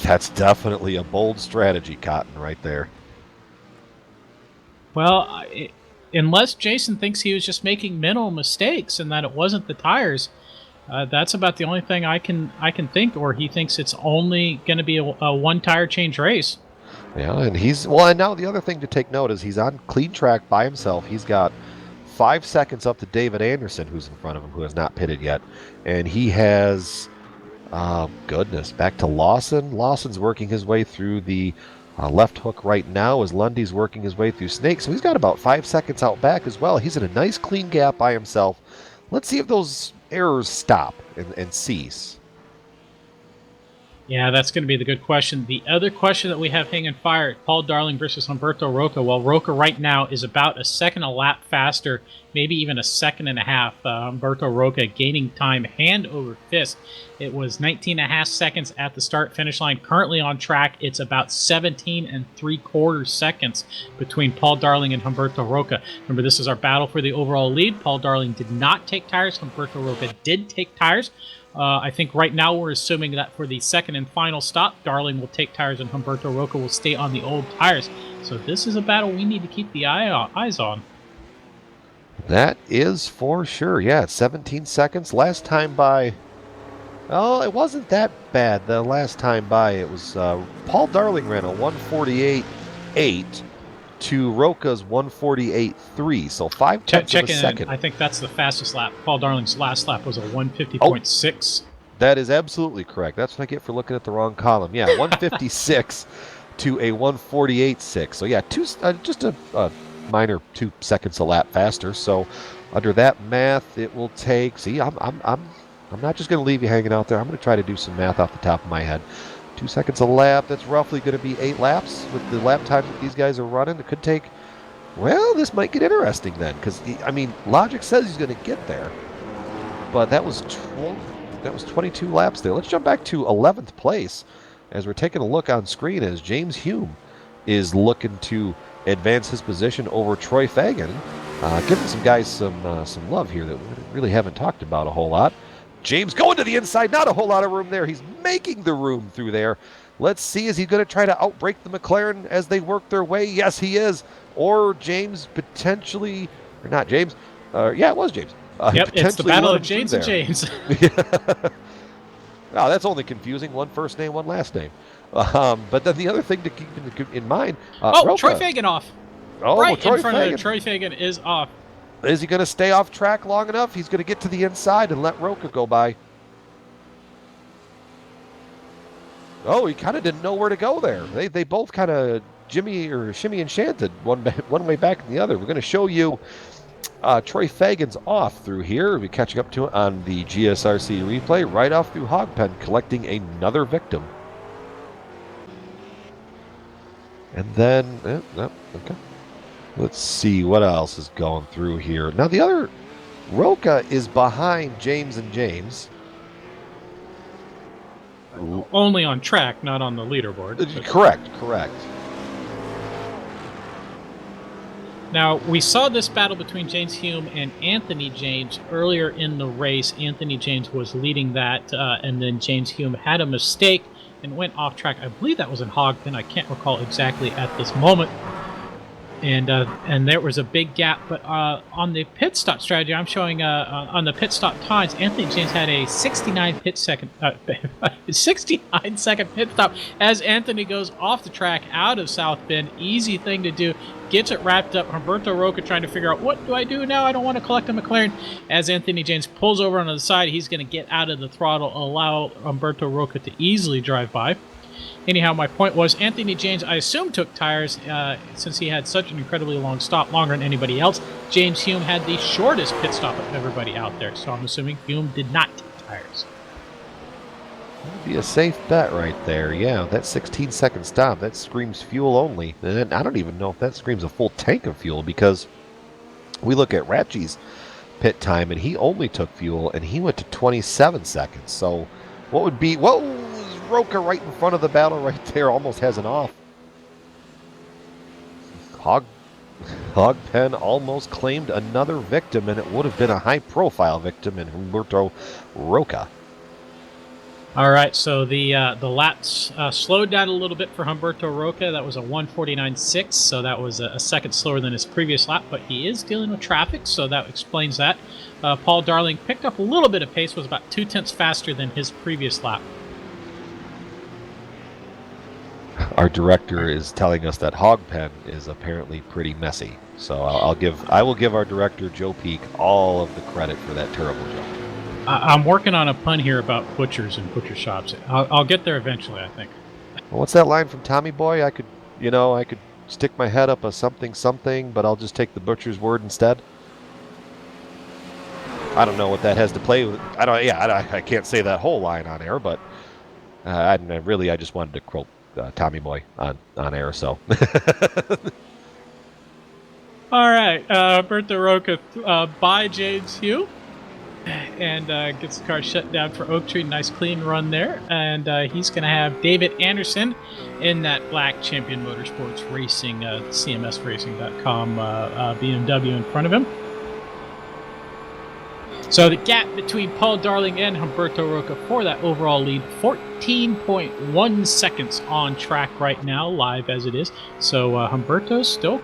Speaker 4: That's definitely a bold strategy, Cotton, right there.
Speaker 1: Well, unless Jason thinks he was just making mental mistakes and that it wasn't the tires, that's about the only thing I can think. Or he thinks it's only going to be a one-tire change race.
Speaker 4: Yeah, and and now the other thing to take note is he's on clean track by himself. He's got 5 seconds up to David Anderson, who's in front of him, who has not pitted yet. And he has, back to Lawson. Lawson's working his way through the left hook right now as Lundy's working his way through Snake. So he's got about 5 seconds out back as well. He's in a nice clean gap by himself. Let's see if those errors stop and cease.
Speaker 1: Yeah, that's going to be the good question. The other question that we have hanging fire, Paul Darling versus Humberto Roca. Well, Roca right now is about a second a lap faster, maybe even a second and a half. Humberto Roca gaining time hand over fist. It was 19 and a half seconds at the start-finish line. Currently on track, it's about 17 and 3/4 seconds between Paul Darling and Humberto Roca. Remember, this is our battle for the overall lead. Paul Darling did not take tires. Humberto Roca did take tires. I think right now we're assuming that for the second and final stop, Darling will take tires and Humberto Roca will stay on the old tires. So this is a battle we need to keep the eyes on.
Speaker 4: That is for sure. Yeah, it's 17 seconds. Last time by... Oh, it wasn't that bad. The last time by, it was Paul Darling ran a 148.8 to Roca's 148.3. So 5/10 of a second.
Speaker 1: I think that's the fastest lap. Paul Darling's last lap was a 150.6.
Speaker 4: That is absolutely correct. That's what I get for looking at the wrong column. Yeah, 156 to a 148.6. So yeah, just a minor 2 seconds a lap faster. So under that math, it will take. See, I'm not just going to leave you hanging out there. I'm going to try to do some math off the top of my head. 2 seconds a lap. That's roughly going to be 8 laps with the lap time that these guys are running. It could take. Well, this might get interesting then, because I mean, logic says he's going to get there, but that was 22 laps there. Let's jump back to 11th place. as we're taking a look on screen, as James Hume is looking to advance his position over Troy Fagan, giving some guys some love here that we really haven't talked about a whole lot. James going to the inside, not a whole lot of room there. He's making the room through there. Let's see, is he going to try to outbreak the McLaren as they work their way? Yes, he is. Or James potentially, or not James, yeah, it was James.
Speaker 1: Yep, it's the battle of James and James.
Speaker 4: Oh, that's only confusing. One first name, one last name. But then the other thing to keep in mind. Roca.
Speaker 1: Troy Fagan off.
Speaker 4: Oh,
Speaker 1: right
Speaker 4: Troy
Speaker 1: in front
Speaker 4: Fagan.
Speaker 1: of Troy Fagan is off.
Speaker 4: Is he going to stay off track long enough? He's going to get to the inside and let Roca go by. Oh, he kind of didn't know where to go there. They both kind of shimmy and shanted one way back and the other. We're going to show you Troy Fagan's off through here. We'll be catching up to it on the GSRC replay. Right off through Hogpen, collecting another victim. And then, okay. Let's see what else is going through here. Now the other, Roca is behind James and James.
Speaker 1: Only on track, not on the leaderboard.
Speaker 4: Correct.
Speaker 1: Now, we saw this battle between James Hume and Anthony James earlier in the race. Anthony James was leading that, and then James Hume had a mistake and went off track. I believe that was in Hogpen. I can't recall exactly at this moment. And there was a big gap. But on the pit stop strategy, I'm showing on the pit stop times, Anthony James had a 69 second pit stop as Anthony goes off the track out of South Bend. Easy thing to do. Gets it wrapped up. Humberto Roca trying to figure out, what do I do now? I don't want to collect a McLaren. As Anthony James pulls over on the side, he's going to get out of the throttle, allow Humberto Roca to easily drive by. Anyhow, my point was, Anthony James, I assume, took tires since he had such an incredibly long stop, longer than anybody else. James Hume had the shortest pit stop of everybody out there, so I'm assuming Hume did not take tires.
Speaker 4: That'd be a safe bet right there. Yeah, that 16-second stop, that screams fuel only. And I don't even know if that screams a full tank of fuel, because we look at Ratchie's pit time, and he only took fuel, and he went to 27 seconds. So what was Roca right in front of the battle right there, almost has an off. Hogpen almost claimed another victim, and it would have been a high-profile victim in Humberto Roca.
Speaker 1: All right, so the laps slowed down a little bit for Humberto Roca. That was a 1:49.6, so that was a second slower than his previous lap, but he is dealing with traffic, so that explains that. Paul Darling picked up a little bit of pace, was about 0.2 faster than his previous lap.
Speaker 4: Our director is telling us that Hogpen is apparently pretty messy, so I will give our director Joe Peak all of the credit for that terrible job.
Speaker 1: I'm working on a pun here about butchers and butcher shops. I'll get there eventually, I think.
Speaker 4: Well, what's that line from Tommy Boy? I could stick my head up a something, but I'll just take the butcher's word instead. I don't know what that has to play with. I can't say that whole line on air, but I just wanted to quote Tommy Boy on air. So.
Speaker 1: All right, Humberto Roca by James Hume. And gets the car shut down for Oak Tree. Nice clean run there. And he's going to have David Anderson in that black Champion Motorsports Racing, CMSRacing.com BMW in front of him. So the gap between Paul Darling and Humberto Roca for that overall lead, 14.1 seconds on track right now, live as it is. So Humberto's still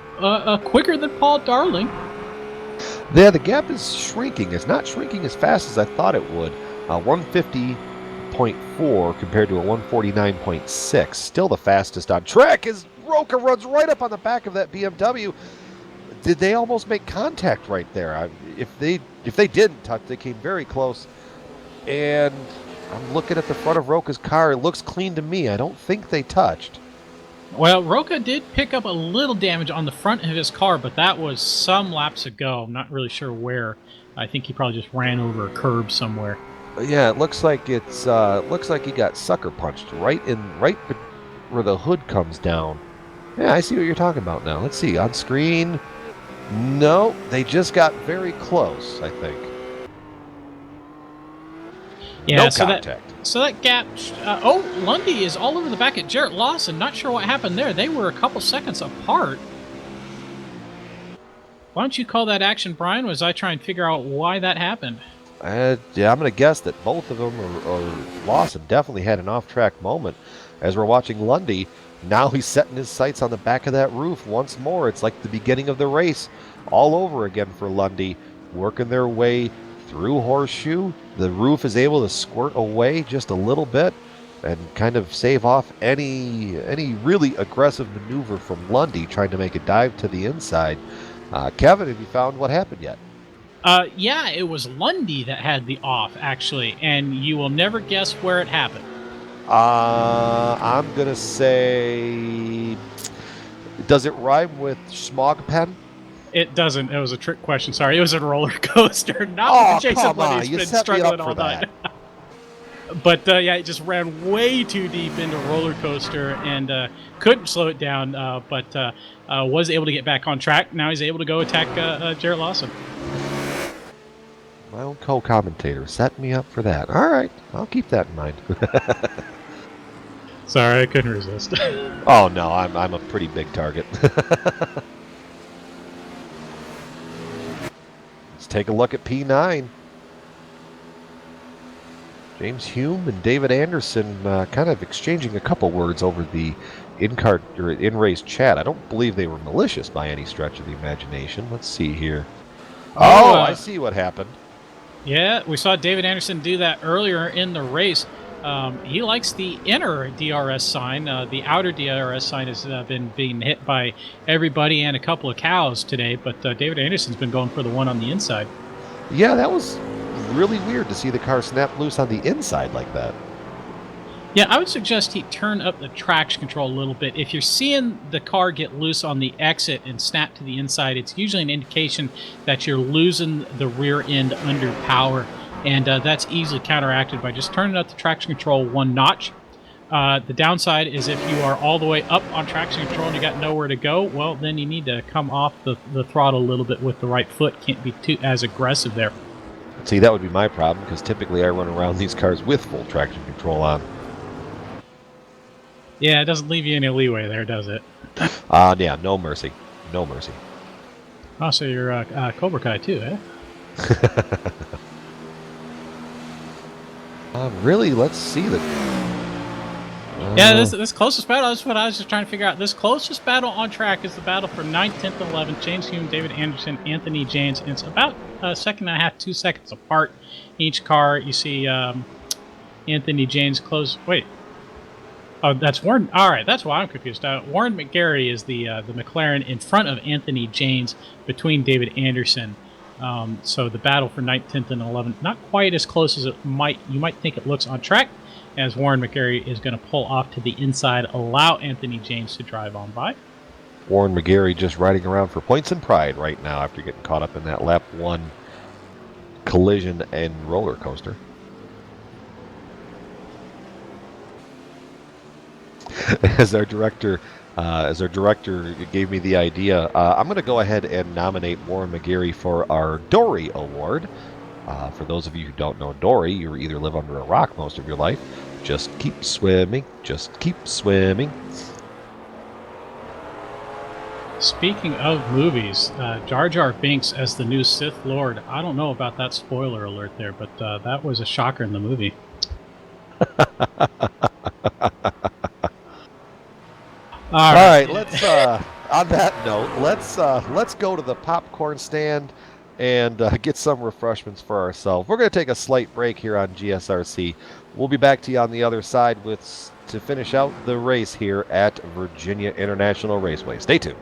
Speaker 1: quicker than Paul Darling.
Speaker 4: Yeah, the gap is shrinking. It's not shrinking as fast as I thought it would. 150.4 compared to a 149.6. Still the fastest on track as Roca runs right up on the back of that BMW. Did they almost make contact right there? If they didn't touch, they came very close. And I'm looking at the front of Roca's car. It looks clean to me. I don't think they touched.
Speaker 1: Well, Roca did pick up a little damage on the front of his car, but that was some laps ago. I'm not really sure where. I think he probably just ran over a curb somewhere.
Speaker 4: Yeah, it looks like he got sucker punched right where the hood comes down. Yeah, I see what you're talking about now. Let's see on screen. No, they just got very close, I think.
Speaker 1: Yeah,
Speaker 4: No
Speaker 1: so
Speaker 4: contact.
Speaker 1: that gap. Oh, Lundy is all over the back at Jarrett Lawson. Not sure what happened there. They were a couple seconds apart. Why don't you call that action, Brian? Was I trying to figure out why that happened?
Speaker 4: Yeah, I'm going to guess that both of them, or Lawson, definitely had an off-track moment. As we're watching Lundy, now he's setting his sights on the back of that roof once more. It's like the beginning of the race all over again for Lundy, working their way through Horseshoe. The roof is able to squirt away just a little bit and kind of save off any really aggressive maneuver from Lundy trying to make a dive to the inside. Kevin, have you found what happened yet?
Speaker 1: Yeah, it was Lundy that had the off, actually, and you will never guess where it happened.
Speaker 4: I'm going to say, does it rhyme with Schmogpen?
Speaker 1: It doesn't. It was a trick question. Sorry, it was a roller coaster, not
Speaker 4: Oh,
Speaker 1: with the Jason
Speaker 4: come
Speaker 1: Lundy
Speaker 4: on.
Speaker 1: who's
Speaker 4: You
Speaker 1: been
Speaker 4: set me
Speaker 1: struggling
Speaker 4: up
Speaker 1: all
Speaker 4: for
Speaker 1: night.
Speaker 4: that.
Speaker 1: But yeah, it just ran way too deep into roller coaster and couldn't slow it down. But was able to get back on track. Now he's able to go attack Jarrett Lawson.
Speaker 4: My own co-commentator set me up for that. All right, I'll keep that in mind.
Speaker 1: Sorry, I couldn't resist.
Speaker 4: Oh no, I'm a pretty big target. Let's take a look at P9. James Hume and David Anderson kind of exchanging a couple words over the in-race chat. I don't believe they were malicious by any stretch of the imagination. Let's see here. Oh, I see what happened.
Speaker 1: Yeah, we saw David Anderson do that earlier in the race. He likes the inner DRS sign. The outer DRS sign has been being hit by everybody and a couple of cows today, but David Anderson's been going for the one on the inside.
Speaker 4: Yeah, that was really weird to see the car snap loose on the inside like that.
Speaker 1: Yeah, I would suggest he turn up the traction control a little bit. If you're seeing the car get loose on the exit and snap to the inside, it's usually an indication that you're losing the rear end under power, and that's easily counteracted by just turning up the traction control one notch. The downside is if you are all the way up on traction control and you got nowhere to go, well, then you need to come off the throttle a little bit with the right foot. Can't be too as aggressive there.
Speaker 4: See, that would be my problem, because typically I run around these cars with full traction control on.
Speaker 1: Yeah, it doesn't leave you any leeway there, does it?
Speaker 4: Yeah, no mercy. No mercy.
Speaker 1: Oh, so you're Cobra Kai too, eh?
Speaker 4: Really, let's see the...
Speaker 1: Yeah, this closest battle, that's what I was just trying to figure out. This closest battle on track is the battle for 9th, 10th, and 11th. James Hume, David Anderson, Anthony James. And it's about a second and a half, 2 seconds apart. Each car, you see Anthony James close... Wait. Oh, that's Warren. All right, that's why I'm confused. Warren McGarry is the McLaren in front of Anthony James between David Anderson. So the battle for 9th, 10th, and 11th, not quite as close as you might think it looks on track, as Warren McGarry is going to pull off to the inside, allow Anthony James to drive on by.
Speaker 4: Warren McGarry just riding around for points and pride right now after getting caught up in that lap 1 collision and roller coaster. As our director gave me the idea, I'm going to go ahead and nominate Warren McGarry for our Dory Award. For those of you who don't know Dory, you either live under a rock most of your life. Just keep swimming. Just keep swimming.
Speaker 1: Speaking of movies, Jar Jar Binks as the new Sith Lord. I don't know about that spoiler alert there, but that was a shocker in the movie.
Speaker 4: All right, let's on that note, let's go to the popcorn stand and get some refreshments for ourselves. We're going to take a slight break here on GSRC. We'll be back to you on the other side to finish out the race here at Virginia International Raceway. Stay tuned.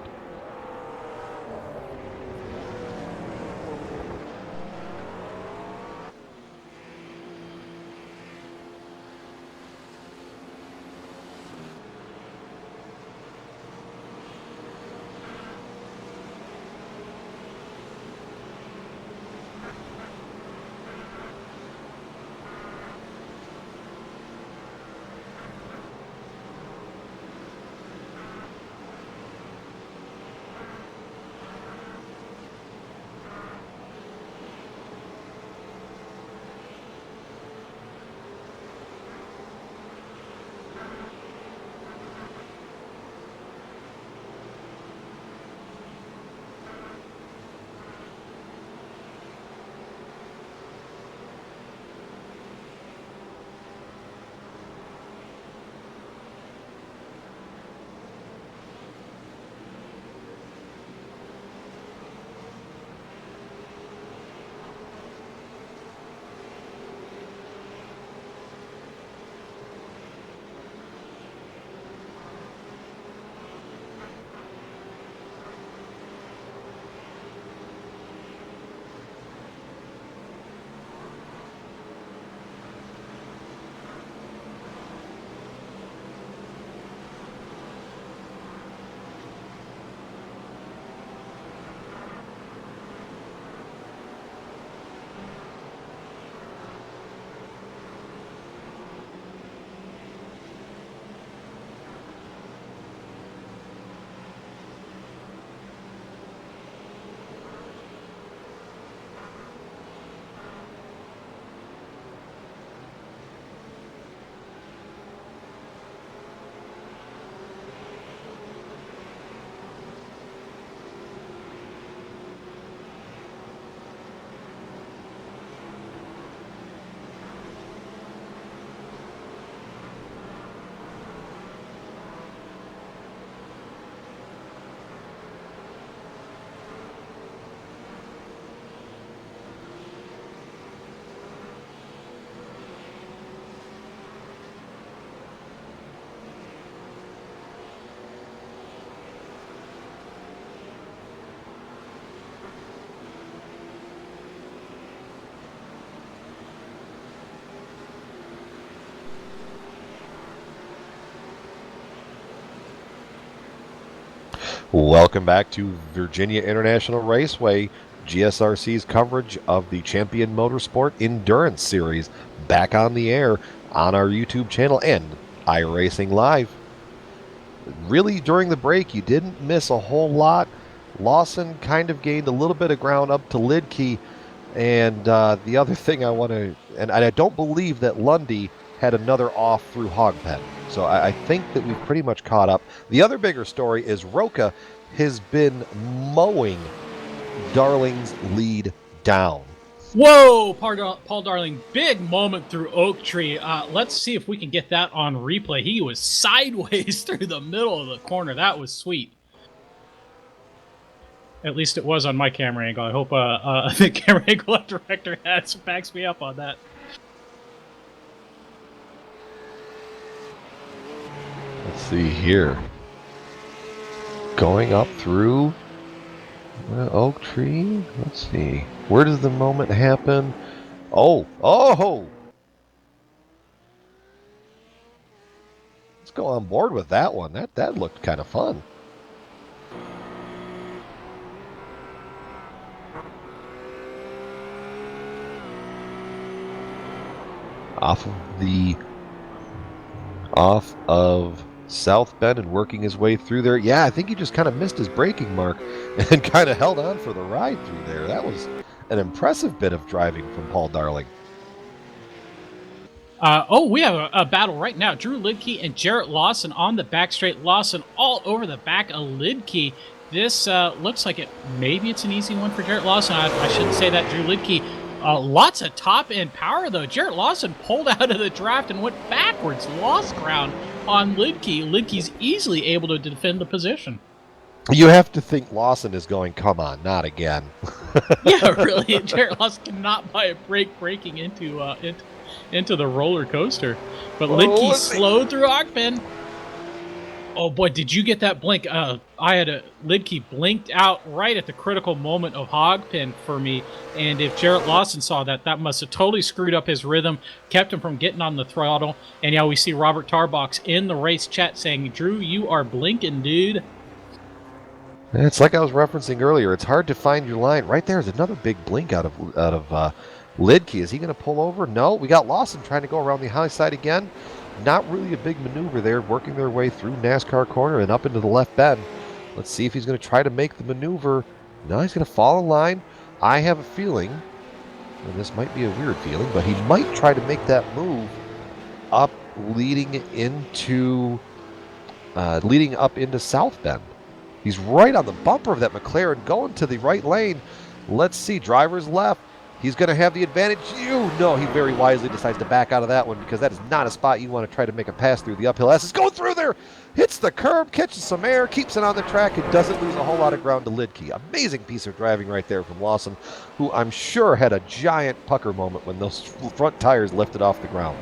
Speaker 4: Welcome back to Virginia International Raceway, GSRC's coverage of the Champion Motorsport Endurance Series, back on the air on our YouTube channel and iRacing Live. Really, during the break, you didn't miss a whole lot. Lawson kind of gained a little bit of ground up to Lidke, and the other thing I want to, and I don't believe that Lundy had another off through Hogpen. So I think that we've pretty much caught up. The other bigger story is Roca has been mowing Darling's lead down.
Speaker 1: Whoa, Paul Darling, big moment through Oak Tree. Let's see if we can get that on replay. He was sideways through the middle of the corner. That was sweet. At least it was on my camera angle. I hope the camera angle director backs me up on that.
Speaker 4: Let's see here. Going up through Oak Tree. Let's see. Where does the moment happen? Oh! Let's go on board with that one. That looked kind of fun. Off of South Bend and working his way through there. Yeah, I think he just kind of missed his braking mark and kind of held on for the ride through there. That was an impressive bit of driving from Paul Darling.
Speaker 1: We have a battle right now. Drew Lidke and Jarrett Lawson on the back straight. Lawson all over the back of Lidke. This looks like maybe it's an easy one for Jarrett Lawson. I shouldn't say that. Drew Lidke, lots of top-end power, though. Jarrett Lawson pulled out of the draft and went backwards, lost ground on Lidke. Lidke's easily able to defend the position.
Speaker 4: You have to think Lawson is going, come on, not again.
Speaker 1: Yeah, really. Jarrett Lawson cannot buy a break breaking into the roller coaster. But Lidke slowed through Ogben. Oh boy, did you get that blink? Lidke blinked out right at the critical moment of Hogpen for me. And if Jarrett Lawson saw that, that must have totally screwed up his rhythm, kept him from getting on the throttle. And yeah, we see Robert Tarbox in the race chat saying, Drew, you are blinking, dude.
Speaker 4: It's like I was referencing earlier. It's hard to find your line. Right there is another big blink out of Lidke. Is he going to pull over? No. We got Lawson trying to go around the high side again. Not really a big maneuver there, working their way through NASCAR corner and up into the left bend. Let's see if he's going to try to make the maneuver. No, he's going to fall in line. I have a feeling, and this might be a weird feeling, but he might try to make that move up, leading up into South Bend. He's right on the bumper of that McLaren, going to the right lane. Let's see, driver's left. He's going to have the advantage. No, he very wisely decides to back out of that one because that is not a spot you want to try to make a pass through. The uphill S is going through there, hits the curb, catches some air, keeps it on the track, and doesn't lose a whole lot of ground to Lidke. Amazing piece of driving right there from Lawson, who I'm sure had a giant pucker moment when those front tires lifted off the ground.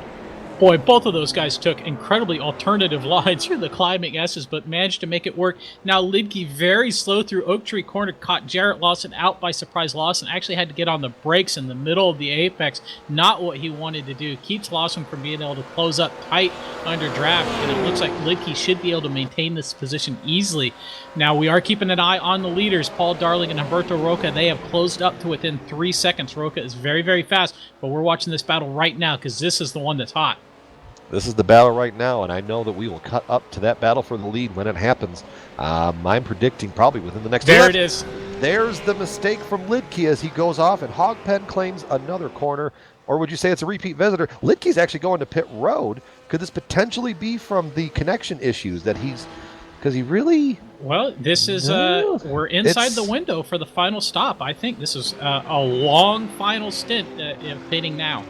Speaker 1: Boy, both of those guys took incredibly alternative lines through the climbing S's, but managed to make it work. Now Lidke very slow through Oak Tree corner, caught Jarrett Lawson out by surprise. Lawson actually had to get on the brakes in the middle of the apex. Not what he wanted to do. Keeps Lawson from being able to close up tight under draft, and it looks like Lidke should be able to maintain this position easily. Now we are keeping an eye on the leaders, Paul Darling and Humberto Roca. They have closed up to within 3 seconds. Roca is very, very fast, but we're watching this battle right now because this is the one that's hot.
Speaker 4: This is the battle right now, and I know that we will cut up to that battle for the lead when it happens. I'm predicting probably within the next...
Speaker 1: There it is.
Speaker 4: There's the mistake from Lidke as he goes off, and Hogpen claims another corner. Or would you say it's a repeat visitor? Lidke's actually going to pit road. Could this potentially be from the connection issues that he's... Because he really...
Speaker 1: Well, this is... we're inside the window for the final stop. I think this is a long final stint pitting now.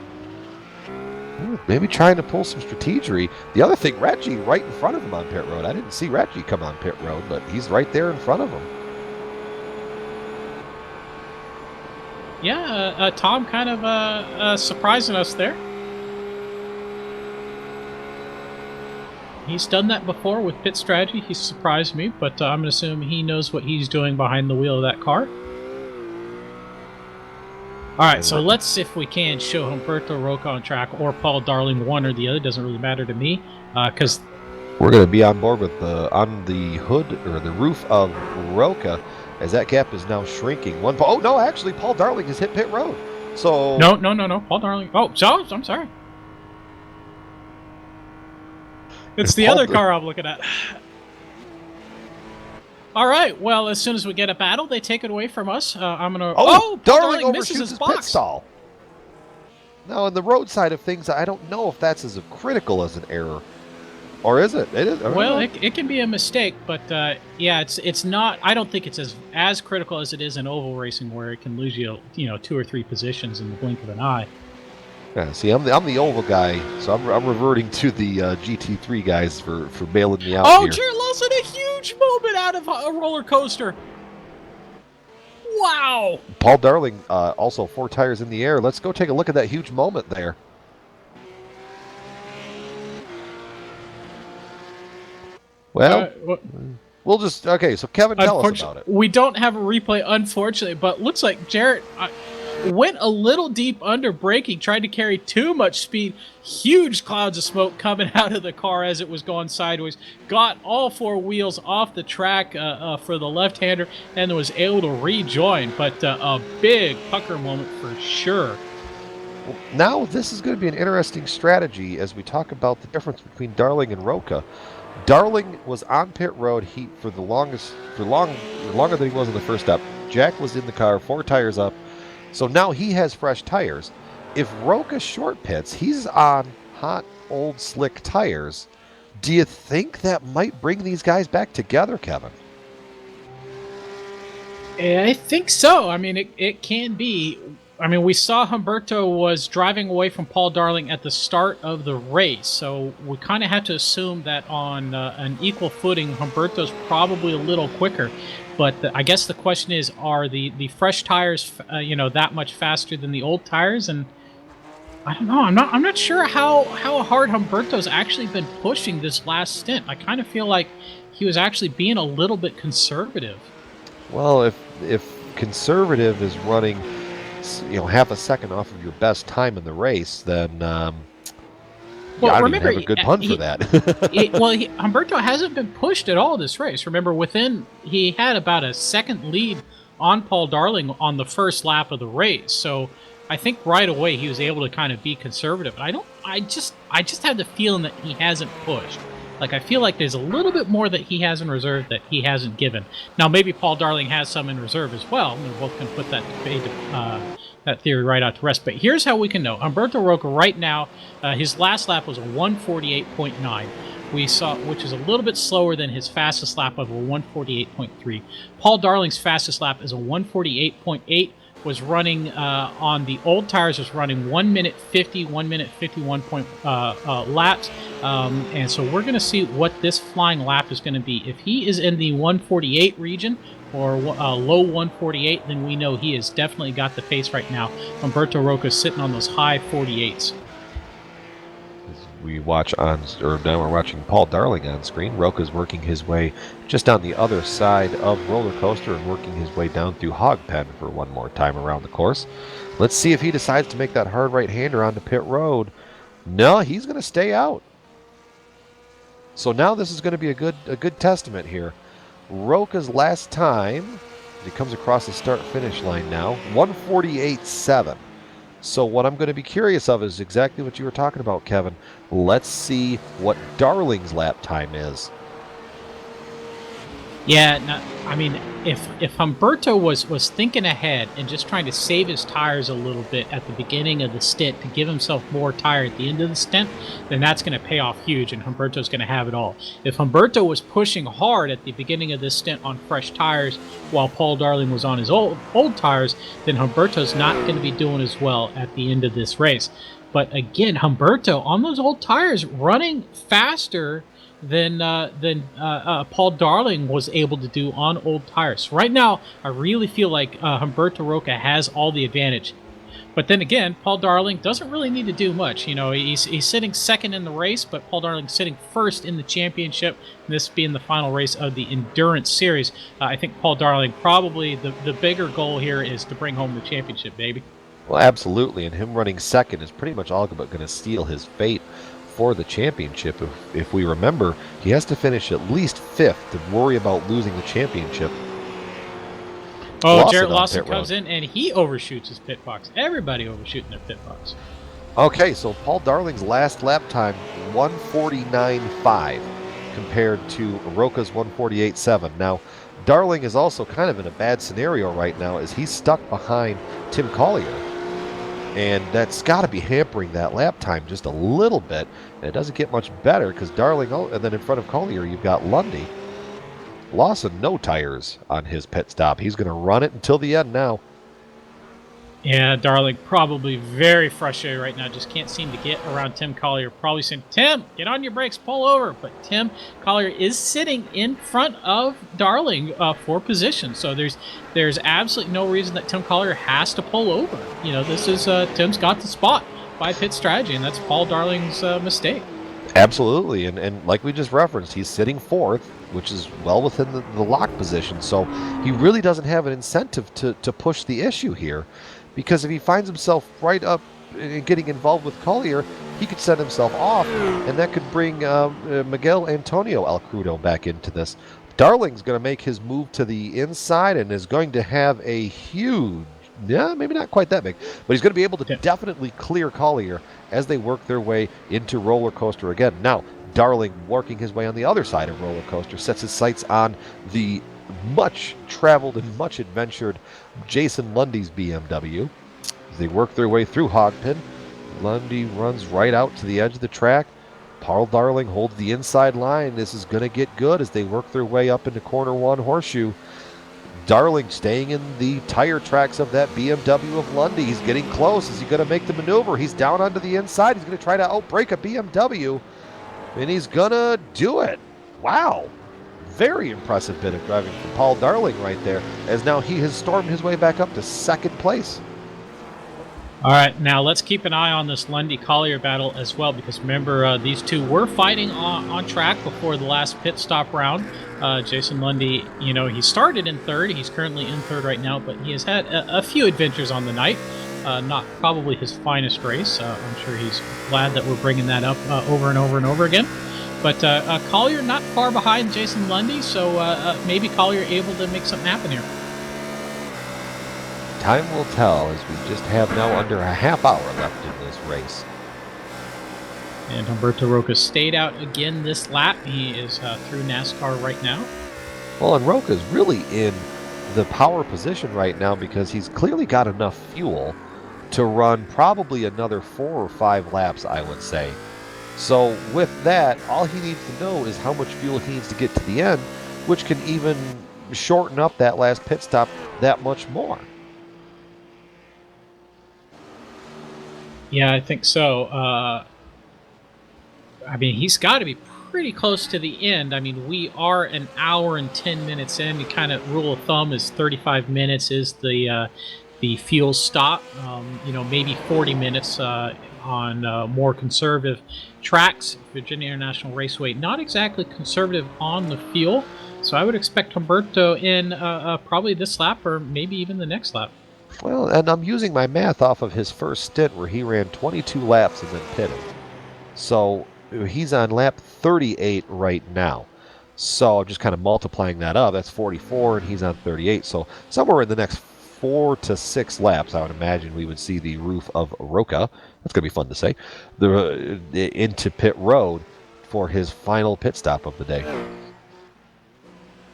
Speaker 4: Maybe trying to pull some strategery. The other thing, Reggie right in front of him on pit road. I didn't see Reggie come on pit road, but he's right there in front of him.
Speaker 1: Yeah, Tom kind of surprising us there. He's done that before with pit strategy. He surprised me, but I'm going to assume he knows what he's doing behind the wheel of that car. All right, so let's, if we can, show Humberto Roca on track or Paul Darling, one or the other. Doesn't really matter to me because
Speaker 4: We're going to be on board with on the hood or the roof of Roca, as that gap is now shrinking. Oh no, actually, Paul Darling has hit pit road. So
Speaker 1: No. Paul Darling. Oh, so I'm sorry. It's the other car I'm looking at. All right. Well, as soon as we get a battle, they take it away from us. I'm gonna.
Speaker 4: Oh,
Speaker 1: Paul
Speaker 4: Darling
Speaker 1: misses
Speaker 4: overshoots
Speaker 1: his
Speaker 4: pit
Speaker 1: box.
Speaker 4: stall. Now, on the road side of things, I don't know if that's as critical as an error. Or is it? It is.
Speaker 1: Well, it can be a mistake, but yeah, it's not. I don't think it's as critical as it is in oval racing, where it can lose you 2 or 3 positions in the blink of an eye.
Speaker 4: Yeah, see, I'm the oval guy, so I'm reverting to the GT3 guys for bailing me out here.
Speaker 1: Jared Lawson, a huge moment out of a roller coaster. Wow.
Speaker 4: Paul Darling also 4 tires in the air. Let's go take a look at that huge moment there. Well, we'll just... Okay, so Kevin, tell us about it.
Speaker 1: We don't have a replay, unfortunately, but looks like Jarrett went a little deep under braking, tried to carry too much speed. Huge clouds of smoke coming out of the car as it was going sideways. Got all 4 wheels off the track for the left-hander and was able to rejoin. But a big pucker moment for sure.
Speaker 4: Well, now this is going to be an interesting strategy as we talk about the difference between Darling and Roca. Darling was on pit road heat for longer than he was in the first step. Jack was in the car, 4 tires up, so now he has fresh tires. If Roca short pits, he's on hot, old, slick tires. Do you think that might bring these guys back together, Kevin?
Speaker 1: I think so. I mean, it can be. I mean, we saw Humberto was driving away from Paul Darling at the start of the race, so we kind of have to assume that on an equal footing, Humberto's probably a little quicker. But I guess the question is, are the fresh tires, that much faster than the old tires? And I don't know. I'm not sure how hard Humberto's actually been pushing this last stint. I kind of feel like he was actually being a little bit conservative.
Speaker 4: Well, if conservative is running, half a second off of your best time in the race, then
Speaker 1: well,
Speaker 4: I don't
Speaker 1: remember,
Speaker 4: even have a good pun for that.
Speaker 1: Humberto hasn't been pushed at all this race. Remember, he had about a second lead on Paul Darling on the first lap of the race. So I think right away he was able to kind of be conservative. I just have the feeling that he hasn't pushed. Like, I feel like there's a little bit more that he has in reserve that he hasn't given. Now, maybe Paul Darling has some in reserve as well. We're both going to put that theory right out to rest. But here's how we can know. Humberto Roca right now, his last lap was a 148.9. We saw, which is a little bit slower than his fastest lap of a 148.3. Paul Darling's fastest lap is a 148.8. Was running on the old tires, was running 1 minute 50, 1 minute 51 laps. And so we're going to see what this flying lap is going to be. If he is in the 148 region or low 148, then we know he has definitely got the pace right now. Humberto Roca is sitting on those high 48s.
Speaker 4: We watch now we're watching Paul Darling on screen. Roca's working his way just on the other side of roller coaster and working his way down through hog pen for one more time around the course. Let's see if he decides to make that hard right-hander onto pit road. No, he's going to stay out. So now this is going to be a good testament here. Roca's last time, he comes across the start-finish line now, 148.7. So what I'm going to be curious of is exactly what you were talking about, Kevin. Let's see what Darling's lap time is.
Speaker 1: Yeah, I mean, if Humberto was thinking ahead and just trying to save his tires a little bit at the beginning of the stint to give himself more tire at the end of the stint, then that's going to pay off huge, and Humberto's going to have it all. If Humberto was pushing hard at the beginning of this stint on fresh tires while Paul Darling was on his old tires, then Humberto's not going to be doing as well at the end of this race. But again, Humberto on those old tires running faster than Paul Darling was able to do on old tires. Right now, I really feel like Humberto Roca has all the advantage. But then again, Paul Darling doesn't really need to do much. He's sitting second in the race, but Paul Darling's sitting first in the championship, this being the final race of the Endurance Series. I think Paul Darling, probably the bigger goal here is to bring home the championship, baby.
Speaker 4: Well, absolutely, and him running second is pretty much all but going to steal his fate for the championship. If we remember, he has to finish at least 5th to worry about losing the championship.
Speaker 1: Oh, Jarrett Lawson comes in and he overshoots his pit box. Everybody overshooting their pit box.
Speaker 4: Okay, so Paul Darling's last lap time, 149.5, compared to Roca's 148.7. Now, Darling is also kind of in a bad scenario right now as he's stuck behind Tim Collier. And that's got to be hampering that lap time just a little bit. And it doesn't get much better because Darling, and then in front of Collier, you've got Lundy. Lawson, no tires on his pit stop. He's going to run it until the end now.
Speaker 1: Yeah, Darling probably very frustrated right now. Just can't seem to get around Tim Collier. Probably saying, Tim, get on your brakes, pull over. But Tim Collier is sitting in front of Darling for position. So there's absolutely no reason that Tim Collier has to pull over. You know, this is Tim's got the spot by pit strategy, and that's Paul Darling's mistake.
Speaker 4: Absolutely, and like we just referenced, he's sitting 4th, which is well within the lock position. So he really doesn't have an incentive to push the issue here. Because if he finds himself right up and getting involved with Collier, he could set himself off, and that could bring Miguel Antonio Alcrudo back into this. Darling's going to make his move to the inside and is going to have a huge, maybe not quite that big, but he's going to be able to definitely clear Collier as they work their way into roller coaster again. Now, Darling working his way on the other side of roller coaster sets his sights on the much traveled and much adventured Jason Lundy's BMW. As they work their way through Hogpin, Lundy runs right out to the edge of the track. Paul Darling holds the inside line. This is going to get good as they work their way up into corner 1 horseshoe. Darling staying in the tire tracks of that BMW of Lundy. He's getting close. Is he going to make the maneuver? He's down onto the inside. He's going to try to outbrake a BMW, and he's going to do it. Wow. Very impressive bit of driving from Paul Darling right there, as now he has stormed his way back up to 2nd place.
Speaker 1: All right, now let's keep an eye on this Lundy-Collier battle as well, because remember, these two were fighting on track before the last pit stop round. Jason Lundy, you know, he started in 3rd. He's currently in 3rd right now, but he has had a few adventures on the night. Not probably his finest race. I'm sure he's glad that we're bringing that up over and over and over again. But Collier not far behind Jason Lundy, so maybe Collier able to make something happen here.
Speaker 4: Time will tell, as we just have now under a half hour left in this race.
Speaker 1: And Humberto Roca stayed out again this lap. He is through NASCAR right now.
Speaker 4: Well, and Roca's really in the power position right now because he's clearly got enough fuel to run probably another 4 or 5 laps, I would say. So with that, all he needs to know is how much fuel he needs to get to the end, which can even shorten up that last pit stop that much more.
Speaker 1: Yeah, I think so. I mean, he's got to be pretty close to the end. I mean, we are an hour and 10 minutes in. The kind of rule of thumb is 35 minutes is the fuel stop. You know, maybe 40 minutes on more conservative tracks. Virginia International Raceway, not exactly conservative on the fuel. So I would expect Humberto in probably this lap or maybe even the next lap.
Speaker 4: Well, and I'm using my math off of his first stint where he ran 22 laps and then pitted. So he's on lap 38 right now. So I'm just kind of multiplying that up. That's 44 and he's on 38. So somewhere in the next 4 to 6 laps, I would imagine we would see the roof of Roca. That's going to be fun to say. Into pit road for his final pit stop of the day.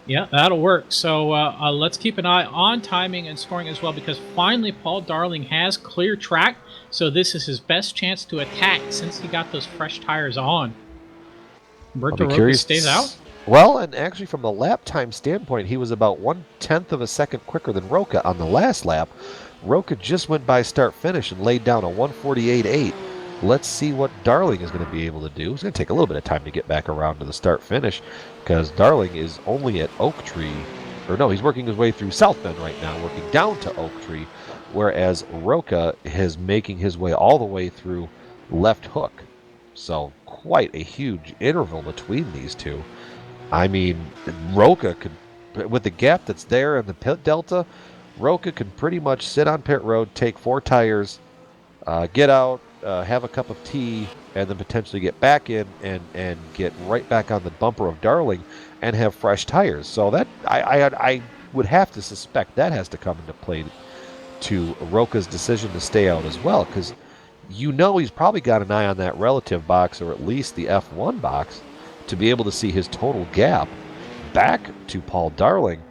Speaker 1: Yeah, that'll work. So let's keep an eye on timing and scoring as well, because finally Paul Darling has clear track. So this is his best chance to attack since he got those fresh tires on. Humberto Roca stays out.
Speaker 4: Well, and actually from the lap time standpoint, he was about 1/10 of a second quicker than Roca on the last lap. Roca just went by start-finish and laid down a 1:48.8. Let's see what Darling is going to be able to do. It's going to take a little bit of time to get back around to the start-finish because Darling is only at Oak Tree. Or no, he's working his way through South Bend right now, working down to Oak Tree, whereas Roca is making his way all the way through Left Hook. So quite a huge interval between these two. I mean, Roca could, with the gap that's there in the pit delta, Roca can pretty much sit on pit road, take 4 tires, get out, have a cup of tea, and then potentially get back in and get right back on the bumper of Darling and have fresh tires. So that I would have to suspect that has to come into play to Roca's decision to stay out as well, because he's probably got an eye on that relative box, or at least the F1 box, to be able to see his total gap back to Paul Darling.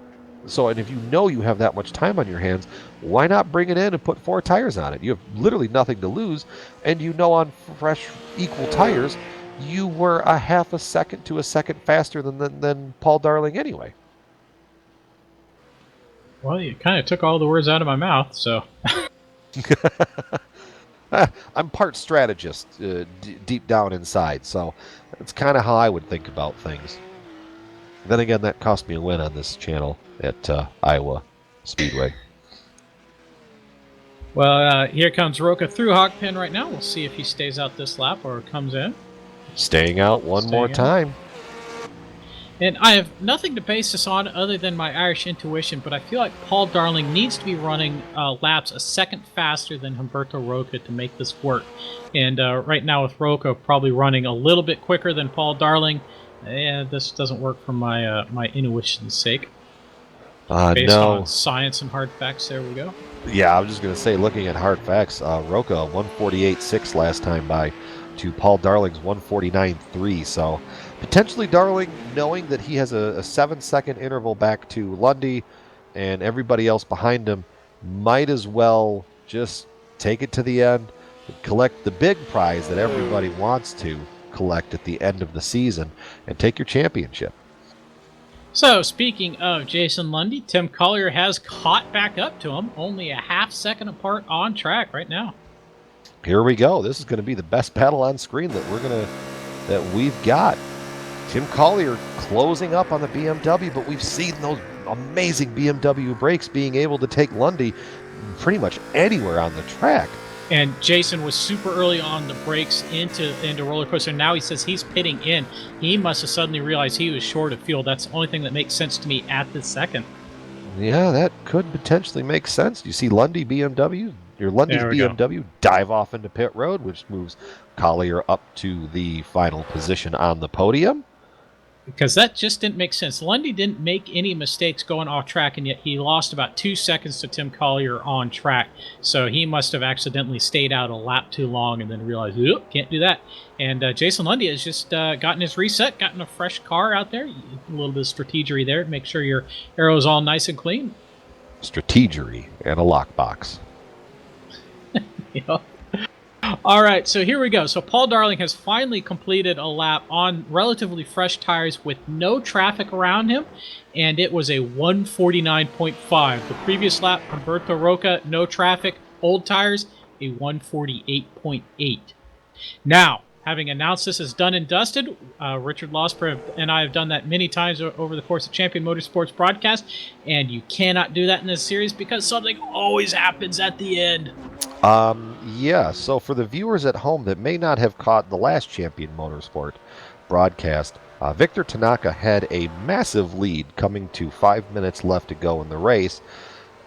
Speaker 4: So, and if you have that much time on your hands, why not bring it in and put 4 tires on it? You have literally nothing to lose, and on fresh, equal tires, you were a half a second to a second faster than Paul Darling anyway.
Speaker 1: Well, you kind of took all the words out of my mouth, so.
Speaker 4: I'm part strategist deep down inside, so that's kind of how I would think about things. Then again, that cost me a win on this channel at Iowa Speedway.
Speaker 1: Well, here comes Roca through hog pen right now. We'll see if he stays out this lap or comes in.
Speaker 4: Staying out one more time.
Speaker 1: And I have nothing to base this on other than my Irish intuition, but I feel like Paul Darling needs to be running laps a second faster than Humberto Roca to make this work. And right now with Roca probably running a little bit quicker than Paul Darling, this doesn't work for my my intuition's sake. Based on science and hard facts, there we go.
Speaker 4: Yeah, I was just going to say, looking at hard facts, Roca 148.6 last time by to Paul Darling's 149.3, so potentially Darling, knowing that he has a 7-second interval back to Lundy and everybody else behind him, might as well just take it to the end, collect the big prize that everybody wants to collect at the end of the season, and take your championship.
Speaker 1: So, speaking of Jason Lundy, Tim Collier has caught back up to him, only a half second apart on track right now.
Speaker 4: Here we go. This is going to be the best battle on screen that we've got. Tim Collier closing up on the BMW, but we've seen those amazing BMW brakes being able to take Lundy pretty much anywhere on the track.
Speaker 1: And Jason was super early on the brakes into roller coaster. Now he says he's pitting in. He must have suddenly realized he was short of fuel. That's the only thing that makes sense to me at this second.
Speaker 4: Yeah, that could potentially make sense. You see Lundy's BMW dive off into pit road, which moves Collier up to the final position on the podium.
Speaker 1: Because that just didn't make sense. Lundy didn't make any mistakes going off track, and yet he lost about 2 seconds to Tim Collier on track. So he must have accidentally stayed out a lap too long and then realized, oop, can't do that. And Jason Lundy has just gotten his reset, gotten a fresh car out there. A little bit of strategery there to make sure your arrow's all nice and clean.
Speaker 4: Strategery and a lockbox.
Speaker 1: Yep. All right, so here we go. So Paul Darling has finally completed a lap on relatively fresh tires with no traffic around him, and it was a 149.5. The previous lap, Humberto Roca, no traffic, old tires, a 148.8. Now, having announced this as done and dusted, Richard Losper and I have done that many times over the course of Champion Motorsports broadcast, and you cannot do that in this series because something always happens at the end.
Speaker 4: Yeah, so for the viewers at home that may not have caught the last Champion Motorsport broadcast, Victor Tanaka had a massive lead coming to 5 minutes left to go in the race,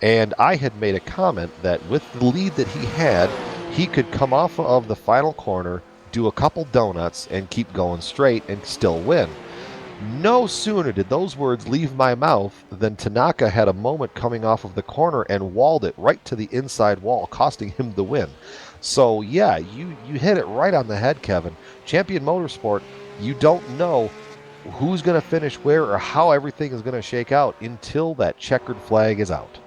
Speaker 4: and I had made a comment that with the lead that he had, he could come off of the final corner, do a couple donuts, and keep going straight and still win. No sooner did those words leave my mouth than Tanaka had a moment coming off of the corner and walled it right to the inside wall, costing him the win. So yeah, you hit it right on the head, Kevin. Champion Motorsport, you don't know who's going to finish where or how everything is going to shake out until that checkered flag is out.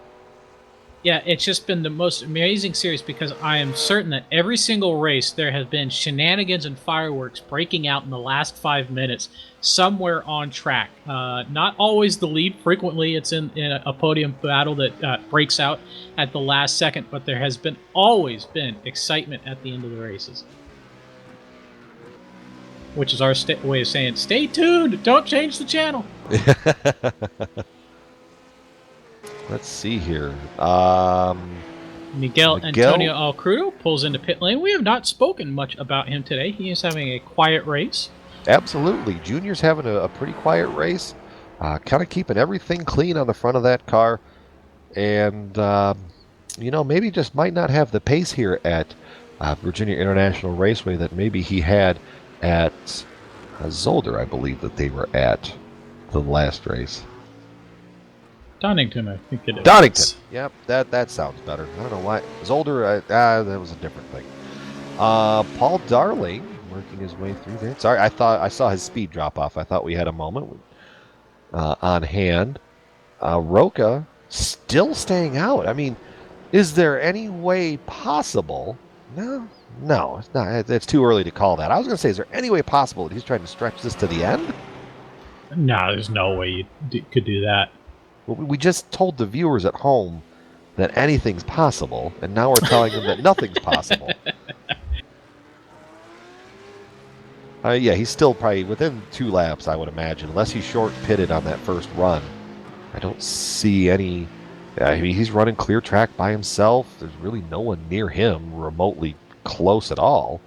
Speaker 1: Yeah, it's just been the most amazing series because I am certain that every single race there have been shenanigans and fireworks breaking out in the last 5 minutes somewhere on track. Not always the lead. Frequently it's in a podium battle that breaks out at the last second, but there has always been excitement at the end of the races. Which is our way of saying, stay tuned, don't change the channel.
Speaker 4: Let's see here.
Speaker 1: Miguel Antonio Alcrudo pulls into pit lane. We have not spoken much about him today. He is having a quiet race.
Speaker 4: Absolutely. Junior's having a pretty quiet race. Kind of keeping everything clean on the front of that car. And, maybe just might not have the pace here at Virginia International Raceway that maybe he had at Zolder, I believe that they were at the last race.
Speaker 1: Donington, I think it
Speaker 4: Donington.
Speaker 1: was.
Speaker 4: Yep, that sounds better. I don't know why. Zolder, that was a different thing. Paul Darling working his way through there. Sorry, I saw his speed drop off. I thought we had a moment on hand. Roca still staying out. I mean, is there any way possible? No, it's not. It's too early to call that. I was going to say, is there any way possible that he's trying to stretch this to the end?
Speaker 1: No, there's no way you could do that.
Speaker 4: Well, we just told the viewers at home that anything's possible, and now we're telling them that nothing's possible. Yeah, he's still probably within 2 laps, I would imagine, unless he's short pitted on that first run. I don't see any. I mean, he's running clear track by himself. There's really no one near him remotely close at all.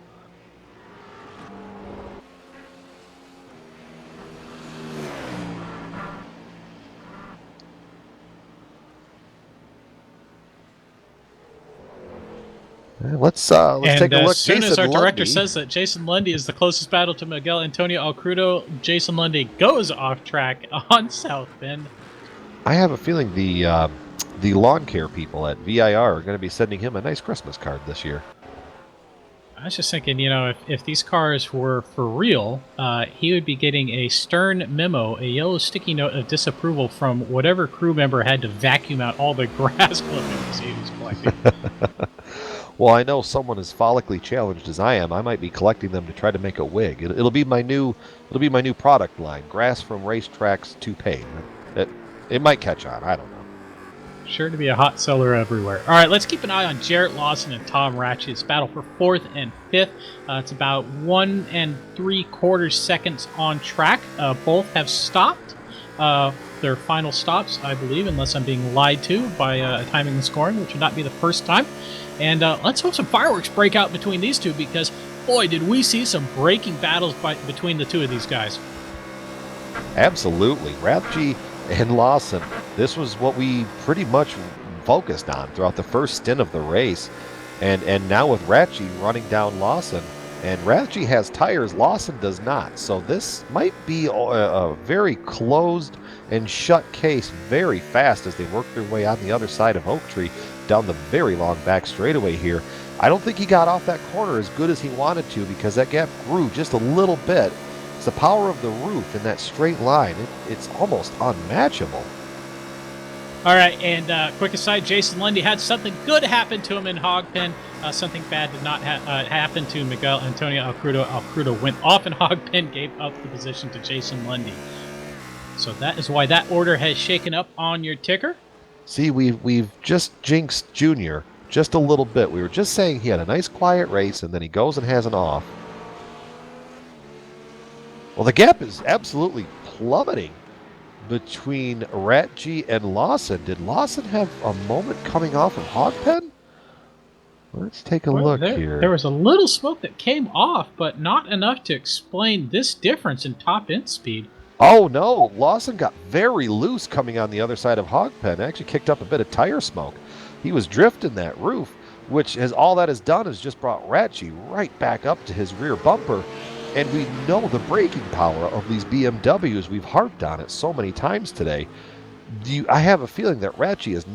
Speaker 4: Let's take a look.
Speaker 1: As soon as
Speaker 4: Jason
Speaker 1: our director
Speaker 4: Lundy.
Speaker 1: says that Jason Lundy is the closest battle to Miguel Antonio Alcrudo, Jason Lundy goes off track on South Bend.
Speaker 4: I have a feeling the lawn care people at VIR are going to be sending him a nice Christmas card this year.
Speaker 1: I was just thinking, if these cars were for real, he would be getting a stern memo, a yellow sticky note of disapproval from whatever crew member had to vacuum out all the grass clippings he was collecting.
Speaker 4: Well, I know someone as follically challenged as I am. I might be collecting them to try to make a wig. It'll be my new product line: grass from racetracks to pay. It might catch on. I don't know.
Speaker 1: Sure to be a hot seller everywhere. All right, let's keep an eye on Jarrett Lawson and Tom Ratchett's battle for 4th and 5th. It's about 1 3/4 seconds on track. Both have stopped their final stops, I believe, unless I'm being lied to by timing and scoring, which would not be the first time. And let's hope some fireworks break out between these two, because, boy, did we see some breaking battles between the two of these guys.
Speaker 4: Absolutely. Ratche and Lawson, this was what we pretty much focused on throughout the first stint of the race. And now with Ratche running down Lawson, and Ratche has tires, Lawson does not. So this might be a very closed and shut case very fast as they work their way on the other side of Oak Tree down the very long back straightaway here. I don't think he got off that corner as good as he wanted to, because that gap grew just a little bit. It's the power of the roof in that straight line. It's almost unmatchable.
Speaker 1: All right, and quick aside, Jason Lundy had something good happen to him in Hogpen. Something bad did not happen to Miguel Antonio Alcrudo. Alcrudo went off in Hogpen, gave up the position to Jason Lundy. So that is why that order has shaken up on your ticker.
Speaker 4: See, we've just jinxed Junior just a little bit. We were just saying he had a nice quiet race, and then he goes and has an off. Well, the gap is absolutely plummeting between Ratche and Lawson. Did Lawson have a moment coming off of Hogpen? Let's take a look here.
Speaker 1: There was a little smoke that came off, but not enough to explain this difference in top end speed.
Speaker 4: Oh, no. Lawson got very loose coming on the other side of Hogpen. Actually kicked up a bit of tire smoke. He was drifting that roof, which all that has done is just brought Ratche right back up to his rear bumper. And we know the braking power of these BMWs. We've harped on it so many times today. I have a feeling that Ratche is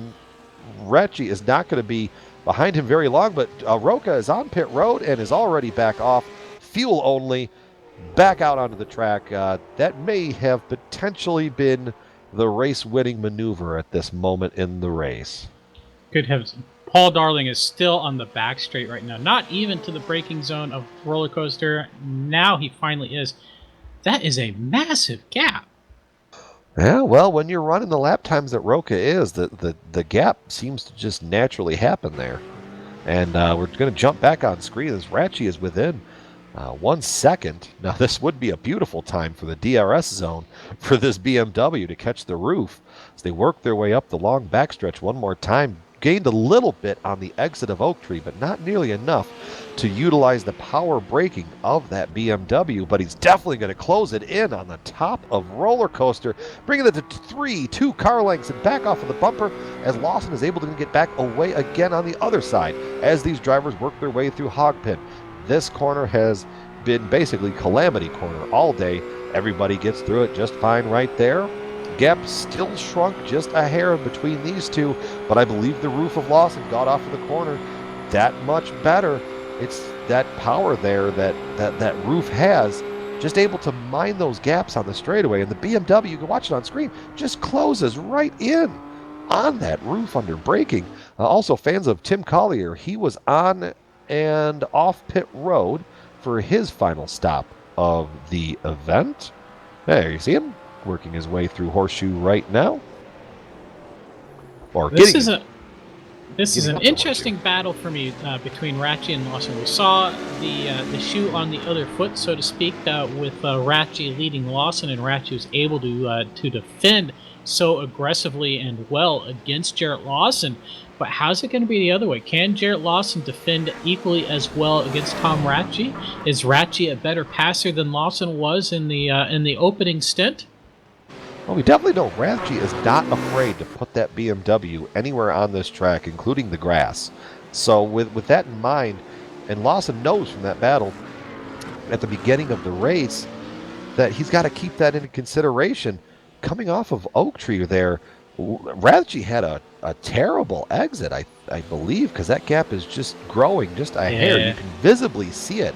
Speaker 4: not going to be behind him very long, but Roca is on pit road and is already back off, fuel only, back out onto the track. That may have potentially been the race-winning maneuver at this moment in the race.
Speaker 1: Could have. Paul Darling is still on the back straight right now, not even to the braking zone of roller coaster. Now he finally is. That is a massive gap.
Speaker 4: Yeah, well, when you're running the lap times that Roca is, the gap seems to just naturally happen there. And we're going to jump back on screen as Ratche is within 1 second. Now, this would be a beautiful time for the DRS zone for this BMW to catch the roof as they work their way up the long backstretch one more time. gained a little bit on the exit of Oak Tree, but not nearly enough to utilize the power braking of that BMW, but he's definitely going to close it in on the top of Roller Coaster, bringing it to 2 car lengths and back off of the bumper as Lawson is able to get back away again on the other side as these drivers work their way through Hogpen. This corner has been basically calamity corner all day. Everybody gets through it just fine right there. Gap still shrunk just a hair between these two, but I believe the roof of Lawson got off of the corner that much better. It's that power there that roof has, just able to mine those gaps on the straightaway, and the BMW, you can watch it on screen, just closes right in on that roof under braking. Also, fans of Tim Collier, he was on and off pit road for his final stop of the event. There, you see him working his way through Horseshoe right now. Or
Speaker 1: This
Speaker 4: getting
Speaker 1: is an interesting battle for me between Ratchy and Lawson. We saw the shoe on the other foot, so to speak, with Ratchy leading Lawson, and Ratchy was able to defend so aggressively and well against Jarrett Lawson. But how's it going to be the other way? Can Jarrett Lawson defend equally as well against Tom Ratchy? Is Ratchy a better passer than Lawson was in the opening stint?
Speaker 4: Well, we definitely know Ratchy is not afraid to put that BMW anywhere on this track, including the grass. So with that in mind, and Lawson knows from that battle at the beginning of the race that he's got to keep that into consideration. Coming off of Oak Tree there, Ratchy had a terrible exit, I believe, because that gap is just growing just a hair. You can visibly see it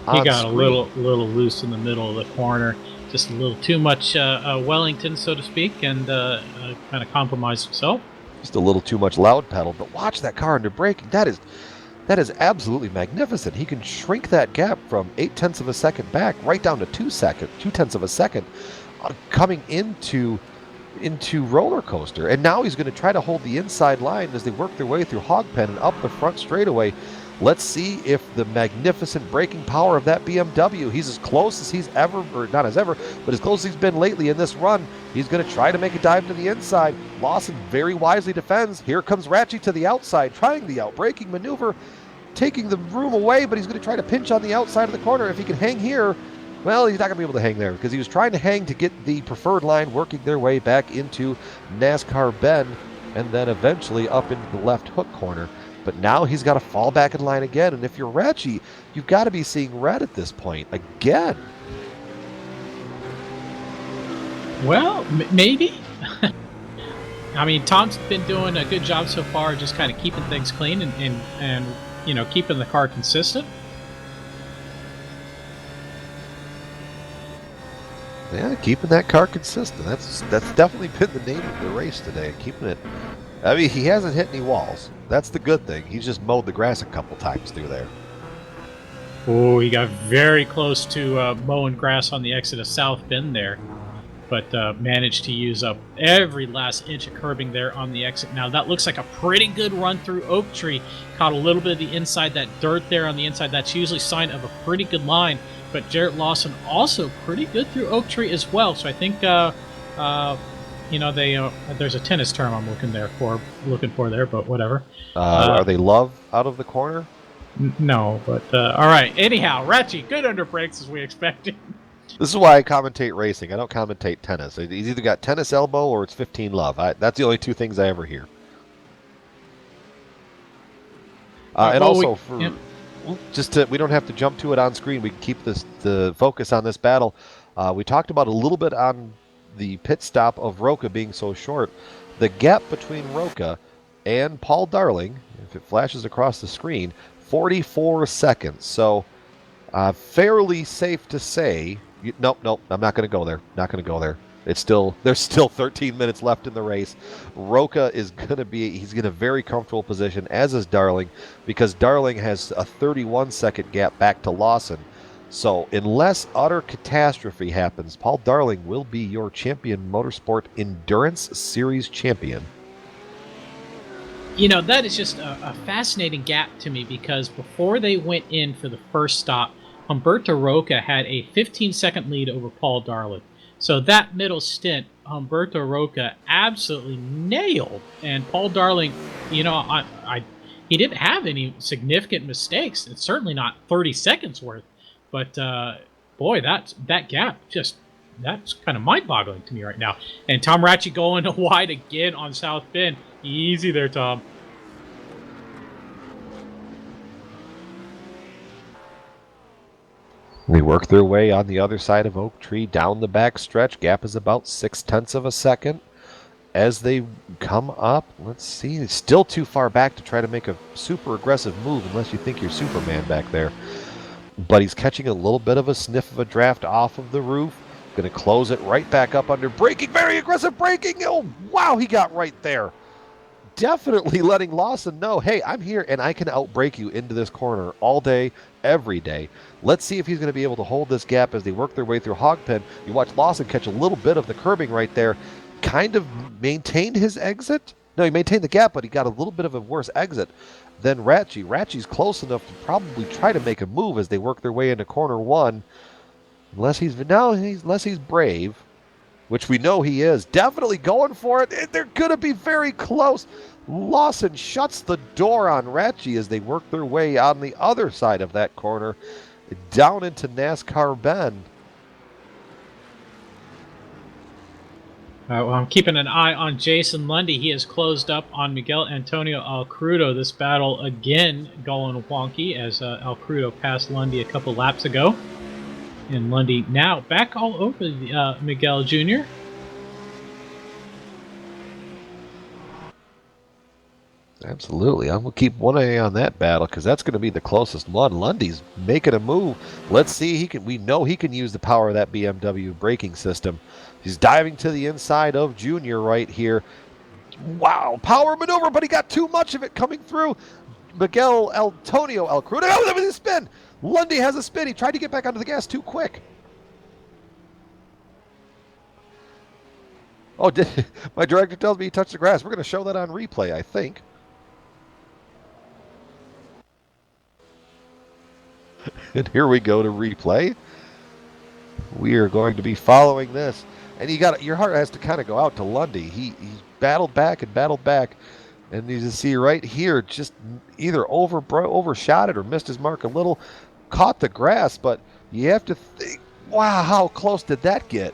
Speaker 4: on
Speaker 1: He got
Speaker 4: screen.
Speaker 1: a little loose in the middle of the corner. Just a little too much Wellington, so to speak, and kind of compromised himself.
Speaker 4: Just a little too much loud pedal, but watch that car under braking. That is absolutely magnificent. He can shrink that gap from 0.8 of a second back right down to 0.2 of a second, coming into Roller Coaster. And now he's going to try to hold the inside line as they work their way through Hogpen and up the front straightaway. Let's see if the magnificent braking power of that BMW, he's as close as he's ever, or not as ever, but as close as he's been lately in this run. He's going to try to make a dive to the inside. Lawson very wisely defends. Here comes Ratchy to the outside, trying the out-braking maneuver, taking the room away, but he's going to try to pinch on the outside of the corner. If he can hang here, well, he's not going to be able to hang there because he was trying to hang to get the preferred line, working their way back into NASCAR Bend, and then eventually up into the left hook corner. But now he's got to fall back in line again. And if you're Ratchy, you've got to be seeing red at this point again.
Speaker 1: Well, maybe. I mean, Tom's been doing a good job so far, just kind of keeping things clean and you know, keeping the car consistent.
Speaker 4: Yeah, keeping that car consistent. That's definitely been the name of the race today. Keeping it. I mean, he hasn't hit any walls. That's the good thing. He's just mowed the grass a couple times through there.
Speaker 1: Oh, he got very close to mowing grass on the exit of South Bend there, but managed to use up every last inch of curbing there on the exit. Now, that looks like a pretty good run through Oak Tree. Caught a little bit of the inside, that dirt there on the inside. That's usually a sign of a pretty good line, but Jarrett Lawson also pretty good through Oak Tree as well. So I think you know, there's a tennis term I'm looking for there, but whatever.
Speaker 4: Are they love out of the corner?
Speaker 1: No, but all right. Anyhow, Ratchy, good under brakes as we expected.
Speaker 4: This is why I commentate racing. I don't commentate tennis. He's either got tennis elbow or it's 15 love. That's the only two things I ever hear. And
Speaker 1: well,
Speaker 4: also, we don't have to jump to it on screen. We can keep the focus on this battle. We talked about a little bit on the pit stop of Roca being so short. The gap between Roca and Paul Darling, if it flashes across the screen, 44 seconds. So fairly safe to say, nope, I'm not going to go there. Not going to go there. There's still 13 minutes left in the race. Roca he's in a very comfortable position, as is Darling, because Darling has a 31-second gap back to Lawson. So, unless utter catastrophe happens, Paul Darling will be your Champion Motorsport Endurance Series champion.
Speaker 1: You know, that is just a fascinating gap to me, because before they went in for the first stop, Humberto Roca had a 15-second lead over Paul Darling. So that middle stint, Humberto Roca absolutely nailed. And Paul Darling, he didn't have any significant mistakes. It's certainly not 30 seconds worth. But boy, that gap that's kind of mind-boggling to me right now. And Tom Ratchey going wide again on South Bend. Easy there, Tom.
Speaker 4: They work their way on the other side of Oak Tree down the back stretch. Gap is about 0.6 of a second. As they come up, let's see, it's still too far back to try to make a super aggressive move unless you think you're Superman back there. But he's catching a little bit of a sniff of a draft off of the roof. Going to close it right back up under braking. Very aggressive braking. Oh, wow, he got right there. Definitely letting Lawson know, hey, I'm here and I can outbrake you into this corner all day, every day. Let's see if he's going to be able to hold this gap as they work their way through Hogpen. You watch Lawson catch a little bit of the curbing right there. Kind of maintained his exit. No, he maintained the gap, but he got a little bit of a worse exit than Ratchey. Ratchey's close enough to probably try to make a move as they work their way into corner one. Unless he's brave, which we know he is. Definitely going for it. They're going to be very close. Lawson shuts the door on Ratchey as they work their way on the other side of that corner down into NASCAR Bend.
Speaker 1: Well, I'm keeping an eye on Jason Lundy. He has closed up on Miguel Antonio Alcrudo. This battle again going wonky as Alcrudo passed Lundy a couple laps ago. And Lundy now back all over Miguel Jr.
Speaker 4: Absolutely. I'm going to keep one eye on that battle because that's going to be the closest one. Lundy's making a move. Let's see. We know he can use the power of that BMW braking system. He's diving to the inside of Junior right here. Wow. Power maneuver, but he got too much of it coming through. Miguel Antonio Alcrudo. Oh, that was a spin. Lundy has a spin. He tried to get back onto the gas too quick. Oh, my director tells me he touched the grass. We're going to show that on replay, I think. And here we go to replay. We are going to be following this. And your heart has to kind of go out to Lundy. He's battled back. And you just see right here, just either overshot it or missed his mark a little. Caught the grass, but you have to think, wow, how close did that get?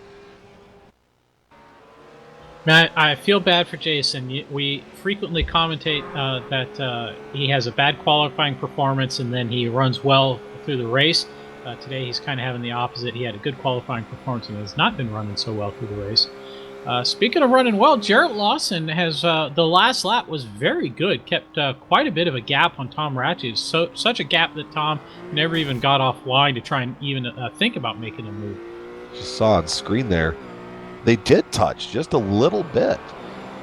Speaker 1: Man, I feel bad for Jason. We frequently commentate that he has a bad qualifying performance and then he runs well through the race. Today he's kind of having the opposite. He had a good qualifying performance and has not been running so well through the race. Speaking of running well, Jarrett Lawson has the last lap was very good. Kept quite a bit of a gap on Tom Ratchey. Such a gap that Tom never even got offline to try and even think about making a move.
Speaker 4: Just saw on screen there. They did touch just a little bit.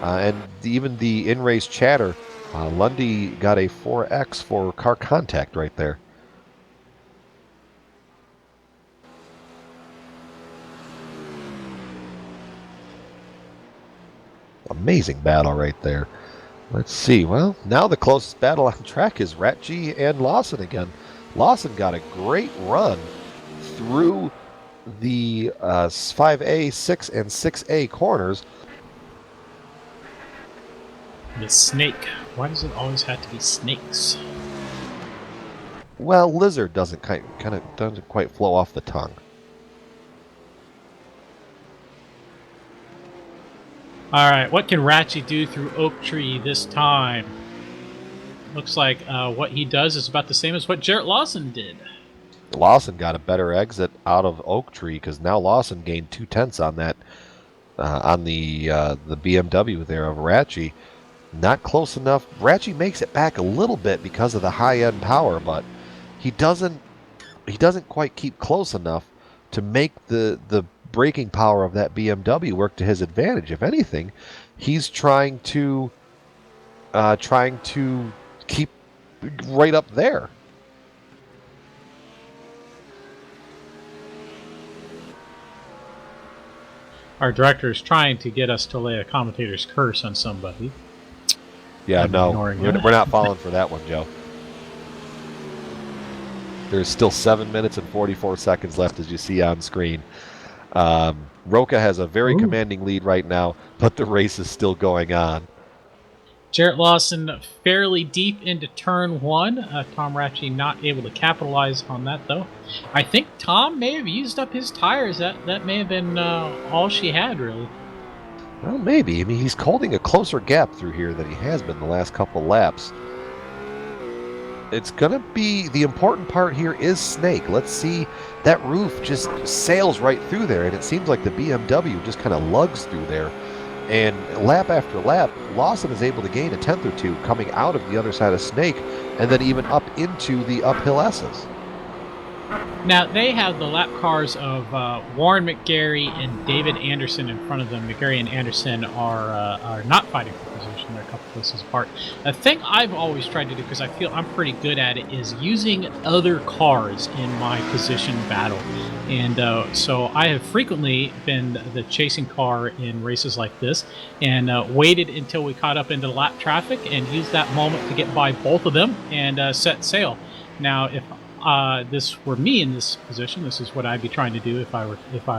Speaker 4: And even the in-race chatter, Lundy got a 4X for car contact right there. Amazing battle right there. Let's see. Well, now the closest battle on track is Ratchey and Lawson again. Lawson got a great run through the 5A, 6, and 6A corners.
Speaker 1: The snake. Why does it always have to be snakes?
Speaker 4: Well, lizard doesn't quite flow off the tongue.
Speaker 1: All right, what can Ratchey do through Oak Tree this time? Looks like what he does is about the same as what Jarrett Lawson did.
Speaker 4: Lawson got a better exit out of Oak Tree because now Lawson gained 0.2 on that on the BMW there of Ratchey. Not close enough. Ratchey makes it back a little bit because of the high-end power, but he doesn't quite keep close enough to make the braking power of that BMW work to his advantage. If anything, he's trying to keep right up there.
Speaker 1: Our director is trying to get us to lay a commentator's curse on somebody.
Speaker 4: Yeah, no, we're not falling for that one, Joe. There's still 7 minutes and 44 seconds left, as you see on screen. Roca has a very commanding lead right now, but the race is still going on.
Speaker 1: Jarrett Lawson fairly deep into turn one. Tom Ratchey not able to capitalize on that, though. I think Tom may have used up his tires. That may have been all she had, really.
Speaker 4: Well, maybe. I mean, he's holding a closer gap through here than he has been the last couple laps. It's going to be, the important part here is Snake. Let's see, that roof just sails right through there, and it seems like the BMW just kind of lugs through there. And lap after lap, Lawson is able to gain a tenth or two coming out of the other side of Snake, and then even up into the uphill S's.
Speaker 1: Now, they have the lap cars of Warren McGarry and David Anderson in front of them. McGarry and Anderson are not fighting for position. They're a couple places apart. A thing I've always tried to do, because I feel I'm pretty good at it, is using other cars in my position battle. And so I have frequently been the chasing car in races like this, and waited until we caught up into the lap traffic and used that moment to get by both of them and set sail. Now, if this were me in this position, this is what I'd be trying to do if I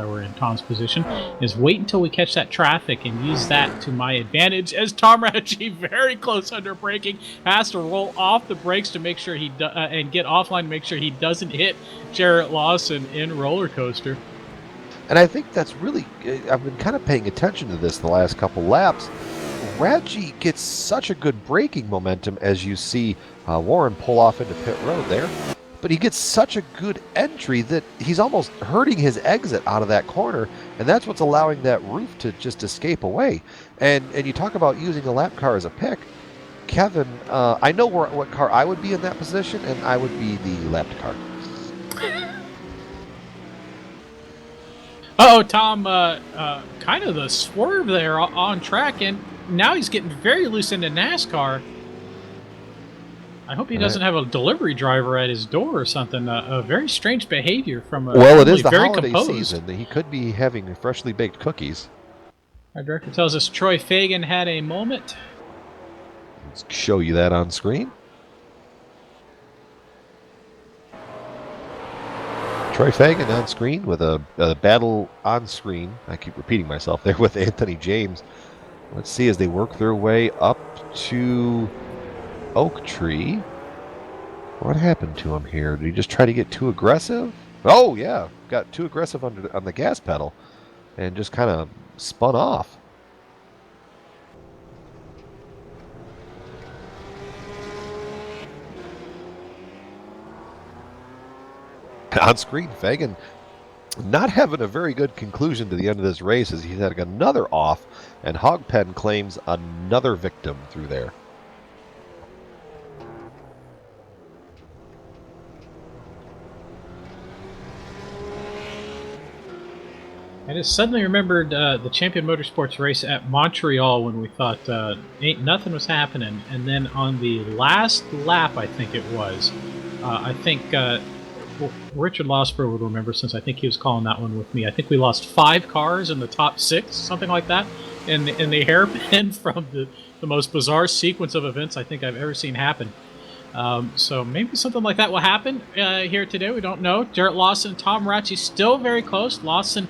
Speaker 1: were in Tom's position, is wait until we catch that traffic and use that to my advantage, as Tom Ratchey, very close under braking, has to roll off the brakes to make sure he and get offline to make sure he doesn't hit Jarrett Lawson in roller coaster.
Speaker 4: And I think that's really, I've been kind of paying attention to this the last couple laps. Ratchey gets such a good braking momentum as you see Warren pull off into pit road there. But he gets such a good entry that he's almost hurting his exit out of that corner, and that's what's allowing that roof to just escape away. And you talk about using a lap car as a pick. Kevin, I know what car I would be in that position, and I would be the lapped car.
Speaker 1: Uh-oh, Tom, kind of the swerve there on track, and now he's getting very loose into NASCAR. I hope he doesn't have a delivery driver at his door or something. A very strange behavior from a
Speaker 4: well, it is the
Speaker 1: very
Speaker 4: holiday
Speaker 1: composed
Speaker 4: season. He could be having freshly baked cookies.
Speaker 1: Our director tells us Troy Fagan had a moment.
Speaker 4: Let's show you that on screen. Troy Fagan on screen with a battle on screen. I keep repeating myself there with Anthony James. Let's see as they work their way up to Oak Tree. What happened to him here? Did he just try to get too aggressive? Oh, yeah. Got too aggressive on the gas pedal and just kind of spun off. On screen, Fagan not having a very good conclusion to the end of this race as he's had another off, and Hogpen claims another victim through there.
Speaker 1: I just suddenly remembered the Champion Motorsports race at Montreal when we thought ain't nothing was happening. And then on the last lap, I think it was, I think Richard Losper would remember since I think he was calling that one with me. I think we lost 5 cars in the top 6, something like that, in the hairpin from the most bizarre sequence of events I think I've ever seen happen. So maybe something like that will happen here today. We don't know. Jarrett Lawson and Tom Ratchey still very close. Lawson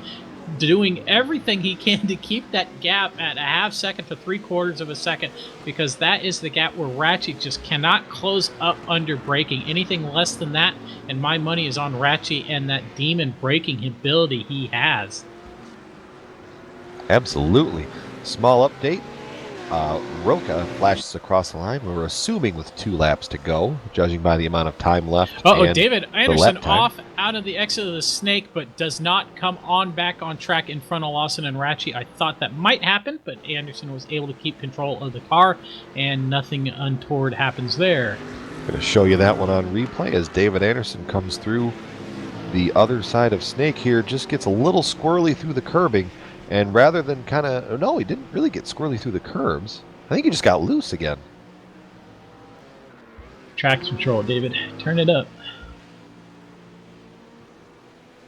Speaker 1: doing everything he can to keep that gap at a half second to 3/4 of a second, because that is the gap where Ratchey just cannot close up under braking. Anything less than that, and my money is on Ratchey and that demon braking ability he has.
Speaker 4: Absolutely. Small update. Roca flashes across the line. We're assuming with 2 laps to go, judging by the amount of time left.
Speaker 1: Oh, David Anderson off out of the exit of the Snake, but does not come on back on track in front of Lawson and Ratchey. I thought that might happen, but Anderson was able to keep control of the car, and nothing untoward happens there.
Speaker 4: I'm going to show you that one on replay as David Anderson comes through the other side of Snake here, just gets a little squirrely through the curbing. And rather than kind of, no, he didn't really get squirrely through the curbs. I think he just got loose again.
Speaker 1: Track control, David. Turn it up.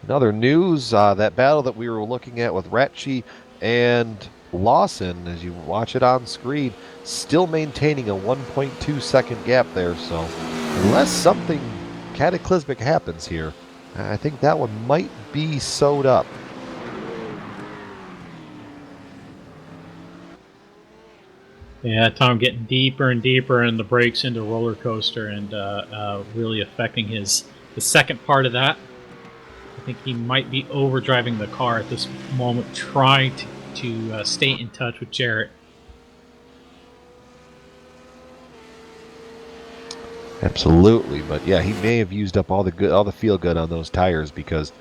Speaker 4: In other news, that battle that we were looking at with Ratchey and Lawson, as you watch it on screen, still maintaining a 1.2 second gap there. So unless something cataclysmic happens here, I think that one might be sewed up.
Speaker 1: Yeah, Tom getting deeper and deeper in the brakes into roller coaster and really affecting the second part of that. I think he might be overdriving the car at this moment, trying to stay in touch with Jarrett.
Speaker 4: Absolutely, but yeah, he may have used up all the feel good on those tires because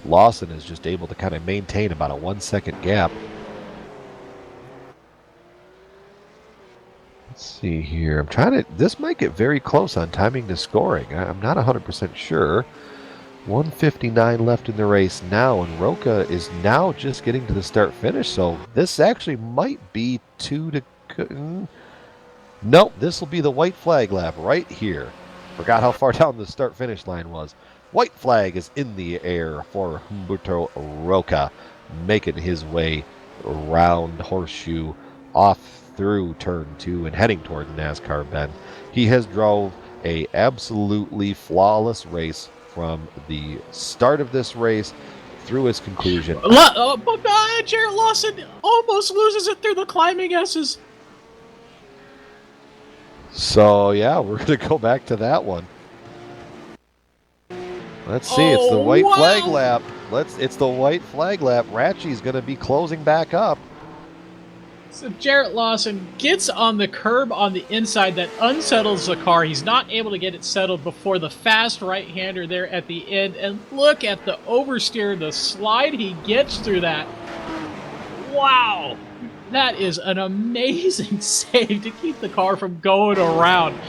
Speaker 4: Lawson is just able to kind of maintain about a 1 second gap. Let's see here. This might get very close on timing to scoring. I'm not 100% sure. 159 left in the race now, and Roca is now just getting to the start finish, so this actually might be Nope, this will be the white flag lap right here. Forgot how far down the start finish line was. White flag is in the air for Humberto Roca, making his way around Horseshoe off through turn 2 and heading toward the NASCAR bend. He has drove a absolutely flawless race from the start of this race through its conclusion.
Speaker 1: Jarrett Lawson almost loses it through the climbing S's.
Speaker 4: So yeah, we're going to go back to that one. Let's see. It's the white flag lap. It's the white flag lap. Ratchie's going to be closing back up.
Speaker 1: So Jarrett Lawson gets on the curb on the inside that unsettles the car. He's not able to get it settled before the fast right-hander there at the end. And look at the oversteer, the slide he gets through that. Wow! That is an amazing save to keep the car from going around.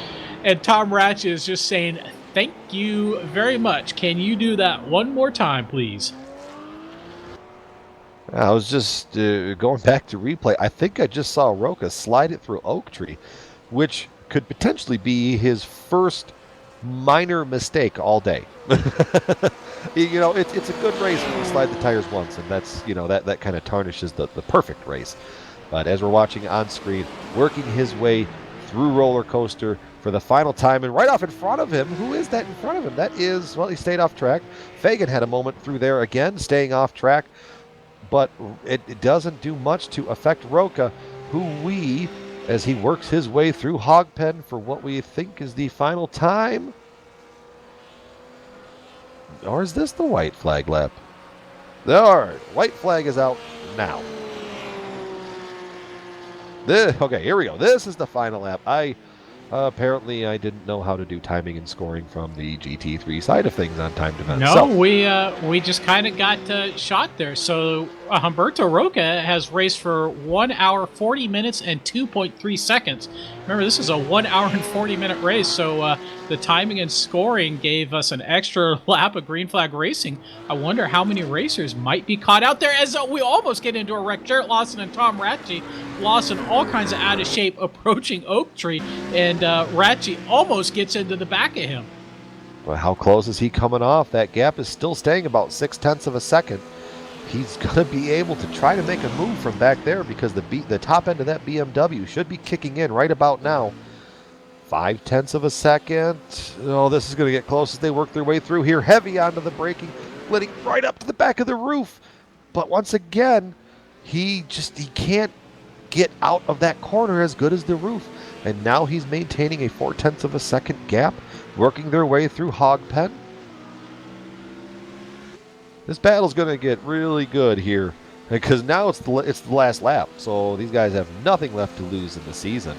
Speaker 1: And Tom Ratchet is just saying, thank you very much. Can you do that one more time, please?
Speaker 4: I was just going back to replay. I think I just saw Roca slide it through Oak Tree, which could potentially be his first minor mistake all day. It's a good race when you slide the tires once, and that's that kind of tarnishes the perfect race. But as we're watching on screen, working his way through roller coaster for the final time, and right off in front of him, who is that in front of him? That is, well, he stayed off track. Fagan had a moment through there again, staying off track. But it doesn't do much to affect Roca, as he works his way through Hogpen for what we think is the final time. Or is this the white flag lap? All right, white flag is out now. Okay, here we go. This is the final lap. Apparently, I didn't know how to do timing and scoring from the GT3 side of things on timed events.
Speaker 1: No, we just kind of got shot there. So Humberto Roca has raced for 1 hour, 40 minutes, and 2.3 seconds. Remember, this is a 1 hour and 40-minute race, so the timing and scoring gave us an extra lap of green flag racing. I wonder how many racers might be caught out there as we almost get into a wreck. Jarrett Lawson and Tom Ratchie. Lawson all kinds of out of shape approaching Oak Tree, and Ratchie almost gets into the back of him.
Speaker 4: Well, how close is he coming off? That gap is still staying about 0.6 of a second. He's going to be able to try to make a move from back there because the top end of that BMW should be kicking in right about now. 0.5 of a second. Oh, this is going to get close as they work their way through here. Heavy onto the braking, letting right up to the back of the roof. But once again, he can't get out of that corner as good as the roof. And now he's maintaining a 0.4 of a second gap, working their way through Hogpen. This battle's going to get really good here because now it's the last lap, so these guys have nothing left to lose in the season.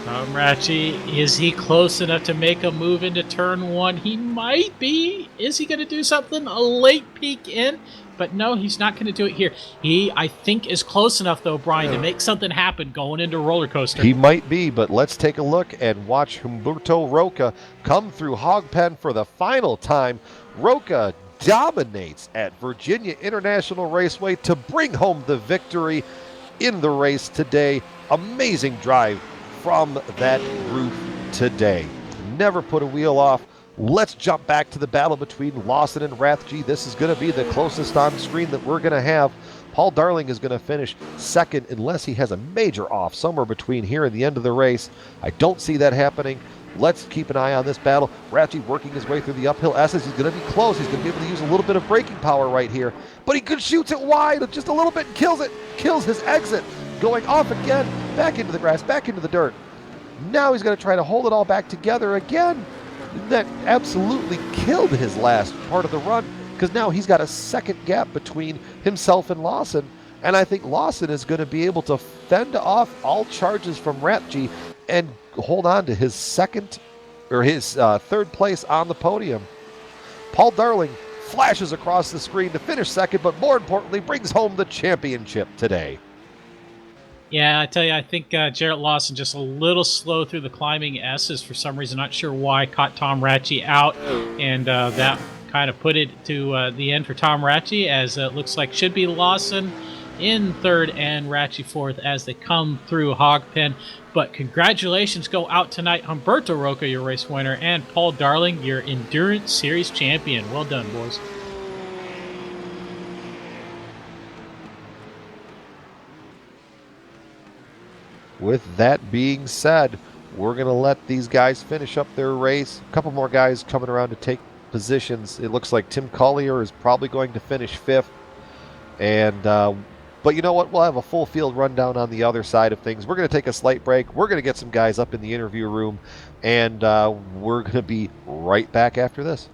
Speaker 1: Tom Ratchie, is he close enough to make a move into turn 1? He might be. Is he going to do something? A late peek in? But no, he's not going to do it here. He, I think, is close enough, though, Brian, to make something happen going into roller coaster.
Speaker 4: He might be, but let's take a look and watch Humberto Roca come through Hogpen for the final time. Roca dominates at Virginia International Raceway to bring home the victory in the race today. Amazing drive from that roof today. Never put a wheel off. Let's jump back to the battle between Lawson and Rathje. This is going to be the closest on screen that we're going to have. Paul Darling is going to finish second unless he has a major off somewhere between here and the end of the race. I don't see that happening. Let's keep an eye on this battle. Rathje working his way through the uphill S's. He's going to be close. He's going to be able to use a little bit of braking power right here. But he shoots it wide just a little bit and kills it. Kills his exit. going off again, back into the grass, back into the dirt. Now he's going to try to hold it all back together again. That absolutely killed his last part of the run, because now he's got a second gap between himself and Lawson. And I think Lawson is going to be able to fend off all charges from Ratji and hold on to his third place on the podium. Paul Darling flashes across the screen to finish second, but more importantly, brings home the championship today.
Speaker 1: Yeah, I tell you, I think Jarrett Lawson just a little slow through the climbing S's for some reason. Not sure why. Caught Tom Ratchie out, and that kind of put it to the end for Tom Ratchie, as it looks like should be Lawson in third and Ratchie fourth as they come through Hogpen. But congratulations go out tonight, Humberto Roca, your race winner, and Paul Darling, your Endurance Series champion. Well done, boys.
Speaker 4: With that being said, we're going to let these guys finish up their race. A couple more guys coming around to take positions. It looks like Tim Collier is probably going to finish fifth. And but you know what? We'll have a full field rundown on the other side of things. We're going to take a slight break. We're going to get some guys up in the interview room, and we're going to be right back after this.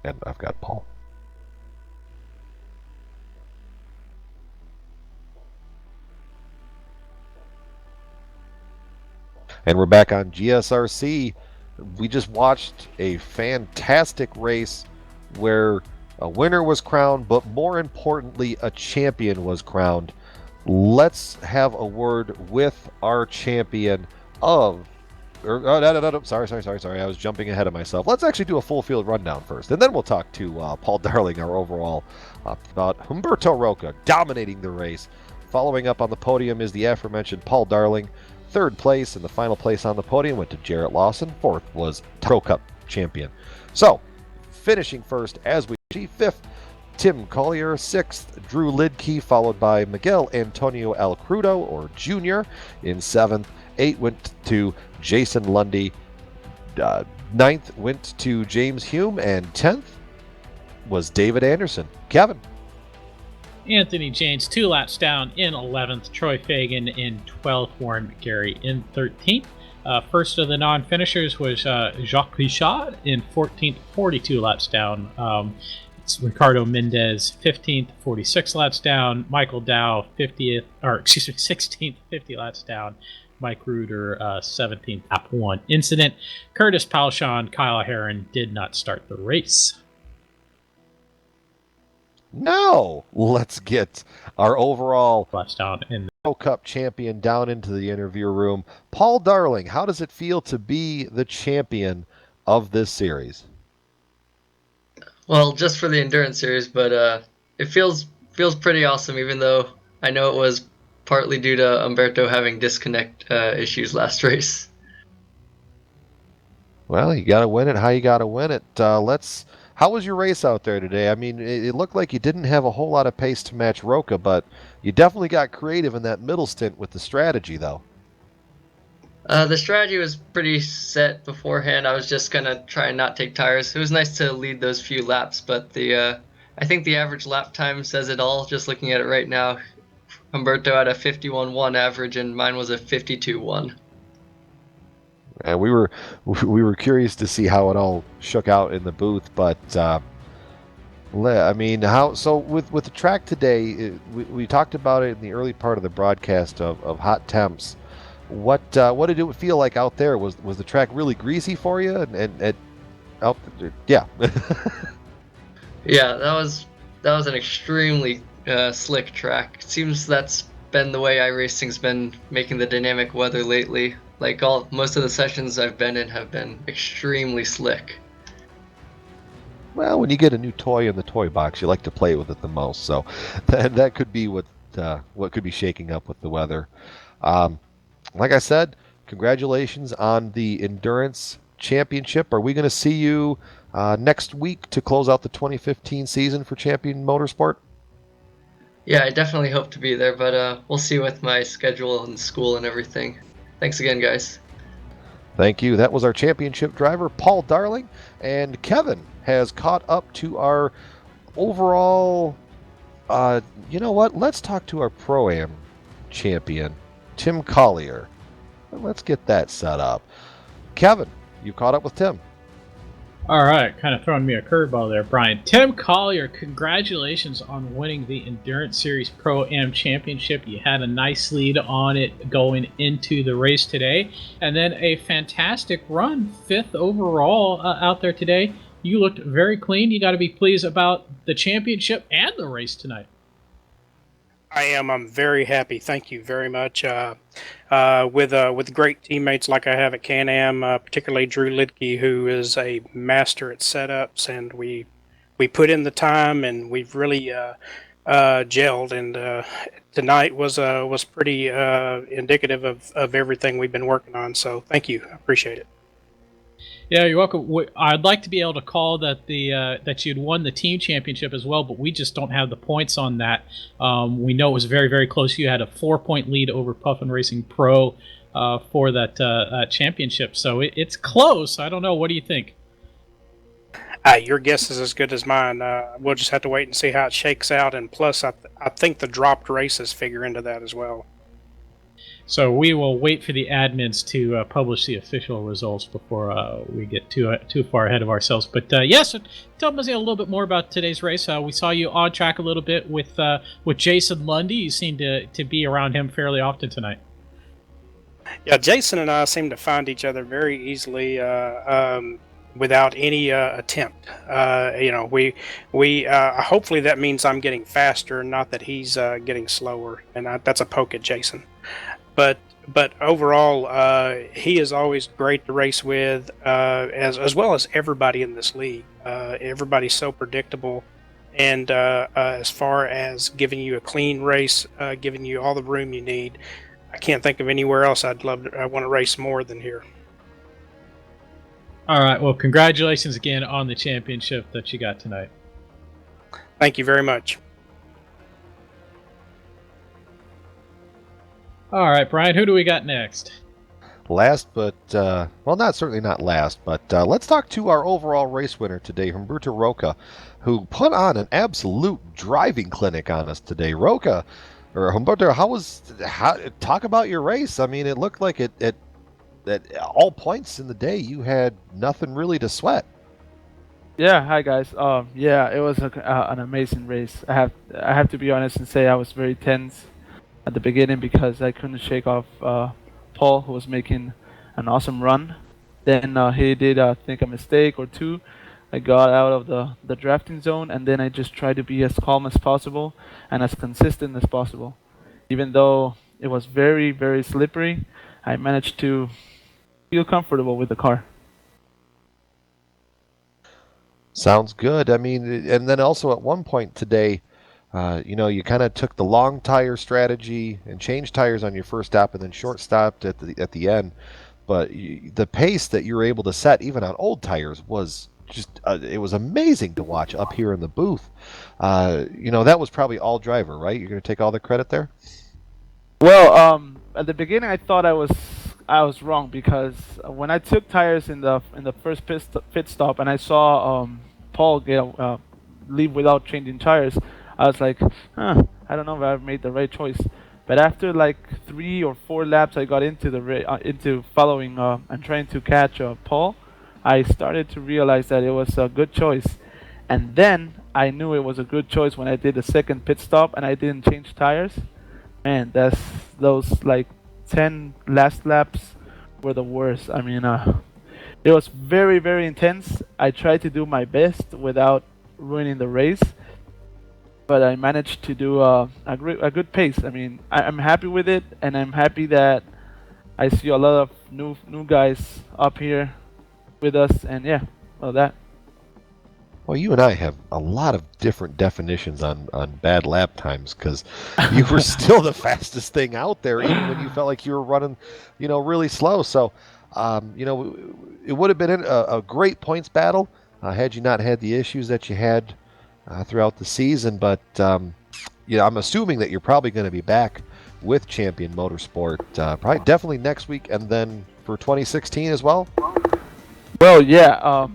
Speaker 4: And I've got Paul. And we're back on GSRC. We just watched a fantastic race where a winner was crowned, but more importantly, a champion was crowned. Let's have a word with our champion of... no, sorry. I was jumping ahead of myself. Let's actually do a full field rundown first, and then we'll talk to Paul Darling, our overall, about Humberto Roca dominating the race. Following up on the podium is the aforementioned Paul Darling. Third place and the final place on the podium went to Jarrett Lawson. Fourth was Pro Cup champion. So, finishing first as we see, fifth, Tim Collier. Sixth, Drew Lidke, followed by Miguel Antonio Alcrudo, or Jr. In seventh. 8 went to Jason Lundy. 9th went to James Hume. And 10th was David Anderson. Kevin.
Speaker 1: Anthony James 2 laps down in 11th. Troy Fagan in 12th. Warren McGarry in 13th. First of the non-finishers was Jacques Richard in 14th, 42 laps down. It's Ricardo Mendez 15th, 46 laps down. Michael Dow 16th, 50 laps down. Mike Reuter 17th, lap 1 incident. Curtis Palshaw, Kyle Herron did not start the race.
Speaker 4: Now, let's get our overall
Speaker 1: Laps down in
Speaker 4: Pro Cup champion down into the interview room. Paul Darling, how does it feel to be the champion of this series?
Speaker 5: Well, just for the endurance series, but it feels pretty awesome, even though I know it was partly due to Humberto having disconnect issues last race.
Speaker 4: Well, you got to win it how you got to win it. How was your race out there today? I mean, it looked like you didn't have a whole lot of pace to match Roca, but you definitely got creative in that middle stint with the strategy, though.
Speaker 5: The strategy was pretty set beforehand. I was just gonna try and not take tires. It was nice to lead those few laps, but I think the average lap time says it all. Just looking at it right now, Humberto had a 51.1 average, and mine was a 52.1.
Speaker 4: And we were curious to see how it all shook out in the booth, but I mean, how so with the track today? We talked about it in the early part of the broadcast of hot temps. What did it feel like out there? Was the track really greasy for you? Yeah.
Speaker 5: Yeah, that was an extremely slick track. It seems that's been the way iRacing's been making the dynamic weather lately. Like most of the sessions I've been in have been extremely slick.
Speaker 4: Well, when you get a new toy in the toy box, you like to play with it the most. So that could be what could be shaking up with the weather. Like I said, congratulations on the Endurance Championship. Are we going to see you next week to close out the 2015 season for Champion Motorsport?
Speaker 5: Yeah, I definitely hope to be there, but we'll see with my schedule and school and everything. Thanks again, guys.
Speaker 4: Thank you. That was our championship driver, Paul Darling. And Kevin has caught up to our overall... you know what? Let's talk to our Pro-Am champion, Tim Collier. Let's get that set up. Kevin, you caught up with Tim.
Speaker 1: All right, kind of throwing me a curveball there, Brian. Tim Collier, congratulations on winning the Endurance Series Pro-Am Championship. You had a nice lead on it going into the race today, and then a fantastic run, 5th overall out there today. You looked very clean. You got to be pleased about the championship and the race tonight.
Speaker 6: I am. I'm very happy. Thank you very much. With great teammates like I have at Can-Am, particularly Drew Lidke, who is a master at setups, and we put in the time, and we've really gelled. And tonight was pretty indicative of everything we've been working on. So thank you. I appreciate it.
Speaker 1: Yeah, you're welcome. I'd like to be able to call that that you'd won the team championship as well, but we just don't have the points on that. We know it was very, very close. You had a 4-point lead over Puffin Racing Pro for that championship, so it's close. I don't know. What do you think?
Speaker 6: Your guess is as good as mine. We'll just have to wait and see how it shakes out, and plus, I think the dropped races figure into that as well.
Speaker 1: So we will wait for the admins to publish the official results before we get too far ahead of ourselves. But yes, so tell us a little bit more about today's race. We saw you on track a little bit with Jason Lundy. You seem to be around him fairly often tonight.
Speaker 6: Yeah, Jason and I seem to find each other very easily without any attempt. We hopefully that means I'm getting faster, not that he's getting slower, and that's a poke at Jason. But overall, he is always great to race with, as well as everybody in this league. Everybody's so predictable, and as far as giving you a clean race, giving you all the room you need. I can't think of anywhere else I want to race more than here.
Speaker 1: All right. Well, congratulations again on the championship that you got tonight.
Speaker 6: Thank you very much.
Speaker 1: All right, Brian, who do we got next?
Speaker 4: Last, but, certainly not last, but let's talk to our overall race winner today, Humberto Roca, who put on an absolute driving clinic on us today. Roca, or Humberto, talk about your race. I mean, it looked like at all points in the day you had nothing really to sweat.
Speaker 7: Yeah, hi guys. Yeah, it was an amazing race. I have to be honest and say I was very tense at the beginning because I couldn't shake off Paul, who was making an awesome run. Then he did, I think, a mistake or two. I got out of the drafting zone, and then I just tried to be as calm as possible and as consistent as possible. Even though it was very, very slippery, I managed to feel comfortable with the car.
Speaker 4: Sounds good. I mean, and then also at one point today, you kind of took the long tire strategy and changed tires on your first stop and then short stopped at the end. But the pace that you were able to set, even on old tires, was just it was amazing to watch up here in the booth. That was probably all driver, right? You're going to take all the credit there?
Speaker 7: Well, at the beginning, I thought I was wrong because when I took tires in the first pit stop and I saw Paul leave without changing tires, I was like, I don't know if I've made the right choice. But after like 3 or 4 laps, I got into into following and trying to catch Paul. I started to realize that it was a good choice, and then I knew it was a good choice when I did the second pit stop and I didn't change tires. Man, those like 10 last laps were the worst. I mean, it was very, very intense. I tried to do my best without ruining the race, but I managed to do a good pace. I mean, I'm happy with it, and I'm happy that I see a lot of new guys up here with us, and yeah, well that.
Speaker 4: Well, you and I have a lot of different definitions on bad lap times because you were still the fastest thing out there, even when you felt like you were running, really slow. So, it would have been a great points battle had you not had the issues that you had throughout the season. But, I'm assuming that you're probably going to be back with Champion Motorsport, probably definitely next week, and then for 2016 as well.
Speaker 7: Well, yeah.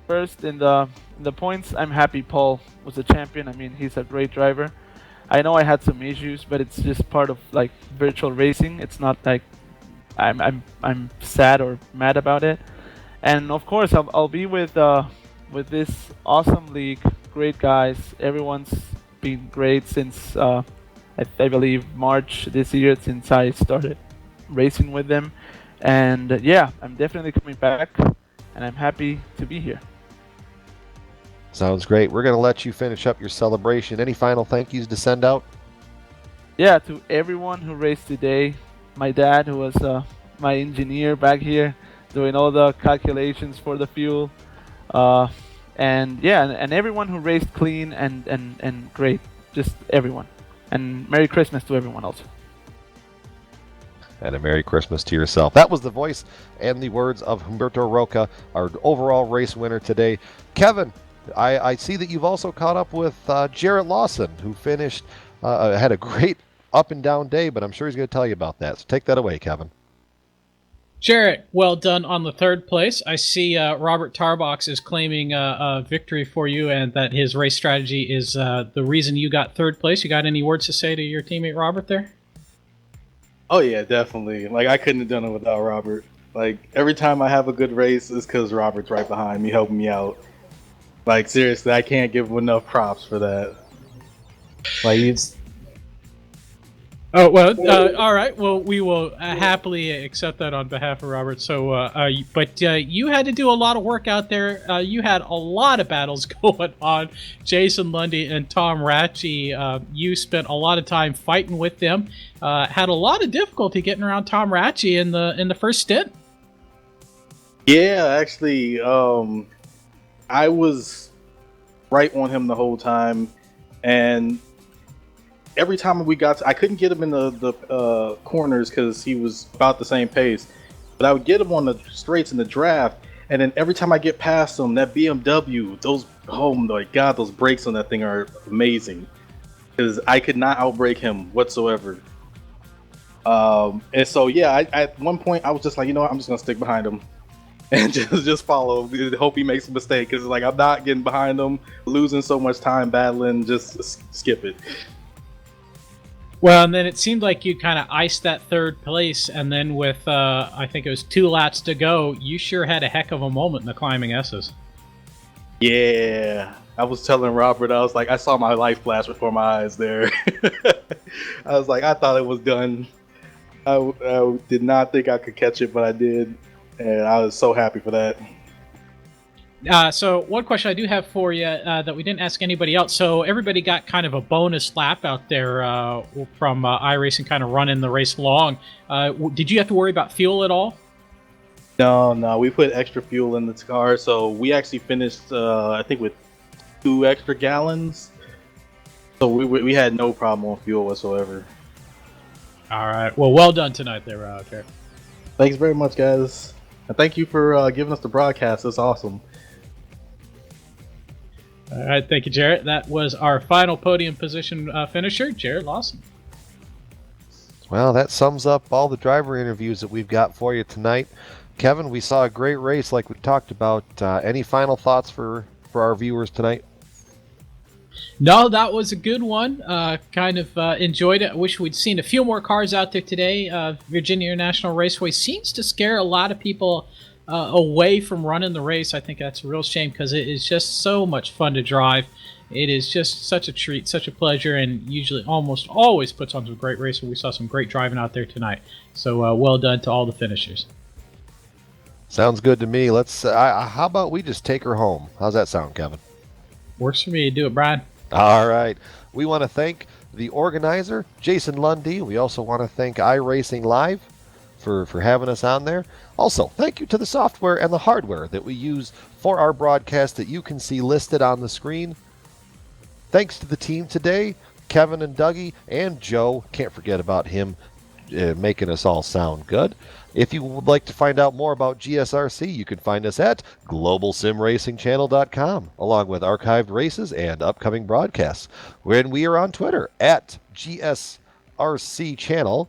Speaker 7: First in the points, I'm happy Paul was a champion. I mean, he's a great driver. I know I had some issues, but it's just part of like virtual racing. It's not like I'm sad or mad about it. And of course, I'll be with this awesome league. Great guys. Everyone's been great since I believe March this year, since I started racing with them. And yeah, I'm definitely coming back, and I'm happy to be here.
Speaker 4: Sounds great. We're going to let you finish up your celebration. Any final thank yous to send out?
Speaker 7: Yeah, to everyone who raced today. My dad, who was my engineer back here, doing all the calculations for the fuel. And everyone who raced clean and great. Just everyone. And Merry Christmas to everyone also.
Speaker 4: And a Merry Christmas to yourself. That was the voice and the words of Humberto Roca, our overall race winner today. Kevin, I see that you've also caught up with Jarrett Lawson, who finished, had a great up and down day, but I'm sure he's going to tell you about that. So take that away, Kevin.
Speaker 1: Jarrett, well done on the third place. I see Robert Tarbox is claiming a victory for you and that his race strategy is the reason you got third place. You got any words to say to your teammate Robert there?
Speaker 8: Oh yeah, definitely. Like I couldn't have done it without Robert. Like every time I have a good race, it's because Robert's right behind me, helping me out. Like seriously, I can't give him enough props for that. Like he's
Speaker 1: Oh well, all right. Well, we will happily accept that on behalf of Robert. So, but you had to do a lot of work out there. You had a lot of battles going on. Jason Lundy and Tom Ratchey. You spent a lot of time fighting with them. Had a lot of difficulty getting around Tom Ratchey in the first stint.
Speaker 8: yeah, actually, I was right on him the whole time, and every time we got I couldn't get him in the corners because he was about the same pace, but I would get him on the straights in the draft, and then every time I get past him, that BMW, those oh my god, those brakes on that thing are amazing because I could not outbrake him whatsoever. And so yeah, at one point I was just like, you know what, I'm just gonna stick behind him and just follow. Hope he makes a mistake because like I'm not getting behind him, losing so much time battling. Just skip it.
Speaker 1: Well, and then it seemed like you kind of iced that third place, and then with I think it was 2 laps to go, you sure had a heck of a moment in the climbing S's.
Speaker 8: Yeah, I was telling Robert, I was like, I saw my life flash before my eyes there. I was like, I thought it was done. I did not think I could catch it, but I did, and I was so happy for that.
Speaker 1: So one question I do have for you that we didn't ask anybody else. So everybody got kind of a bonus lap out there from iRacing, kind of running the race long. Did you have to worry about fuel at all?
Speaker 8: No, we put extra fuel in the car, so we actually finished, I think, with 2 extra gallons. So we had no problem on fuel whatsoever.
Speaker 1: All right. Well, well done tonight there, Jared.
Speaker 8: Thanks very much, guys. And thank you for giving us the broadcast. It's awesome.
Speaker 1: All right. Thank you, Jarrett. That was our final podium position finisher, Jarrett Lawson.
Speaker 4: Well, that sums up all the driver interviews that we've got for you tonight. Kevin, we saw a great race like we talked about. Any final thoughts for our viewers tonight?
Speaker 1: No, that was a good one. Kind of enjoyed it. I wish we'd seen a few more cars out there today. Virginia International Raceway seems to scare a lot of people away from running the race. I think that's a real shame because it is just so much fun to drive. It is just such a treat, such a pleasure, and usually almost always puts on some great racing. We saw some great driving out there tonight. So well done to all the finishers.
Speaker 4: Sounds good to me. Let's. How about we just take her home? How's that sound, Kevin?
Speaker 1: Works for me. Do it, Brian.
Speaker 4: All right. We want to thank the organizer, Jason Lundy. We also want to thank iRacing Live for having us on there. Also, thank you to the software and the hardware that we use for our broadcast that you can see listed on the screen. Thanks to the team today, Kevin and Dougie and Joe. Can't forget about him making us all sound good. If you would like to find out more about GSRC, you can find us at globalsimracingchannel.com, along with archived races and upcoming broadcasts. When we are on Twitter at GSRC Channel,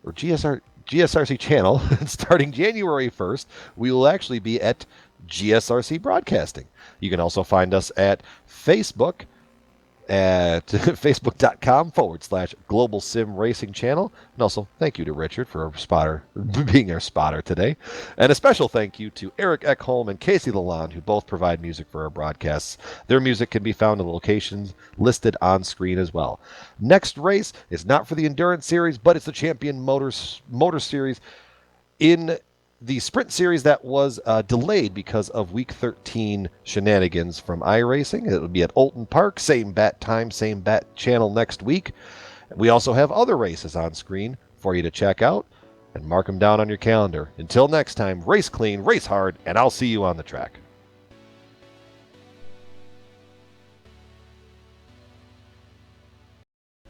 Speaker 4: or GSRC Channel, starting January 1st, we will actually be at GSRC Broadcasting. You can also find us at Facebook at facebook.com/Global Sim Racing Channel. And also, thank you to Richard for being our spotter today. And a special thank you to Eric Ekholm and Casey Lalonde, who both provide music for our broadcasts. Their music can be found in locations listed on screen as well. Next race is not for the Endurance Series, but it's the Champion Motor Series in the Sprint Series that was delayed because of Week 13 shenanigans from iRacing. It will be at Olton Park, same bat time, same bat channel next week. We also have other races on screen for you to check out and mark them down on your calendar. Until next time, race clean, race hard, and I'll see you on the track.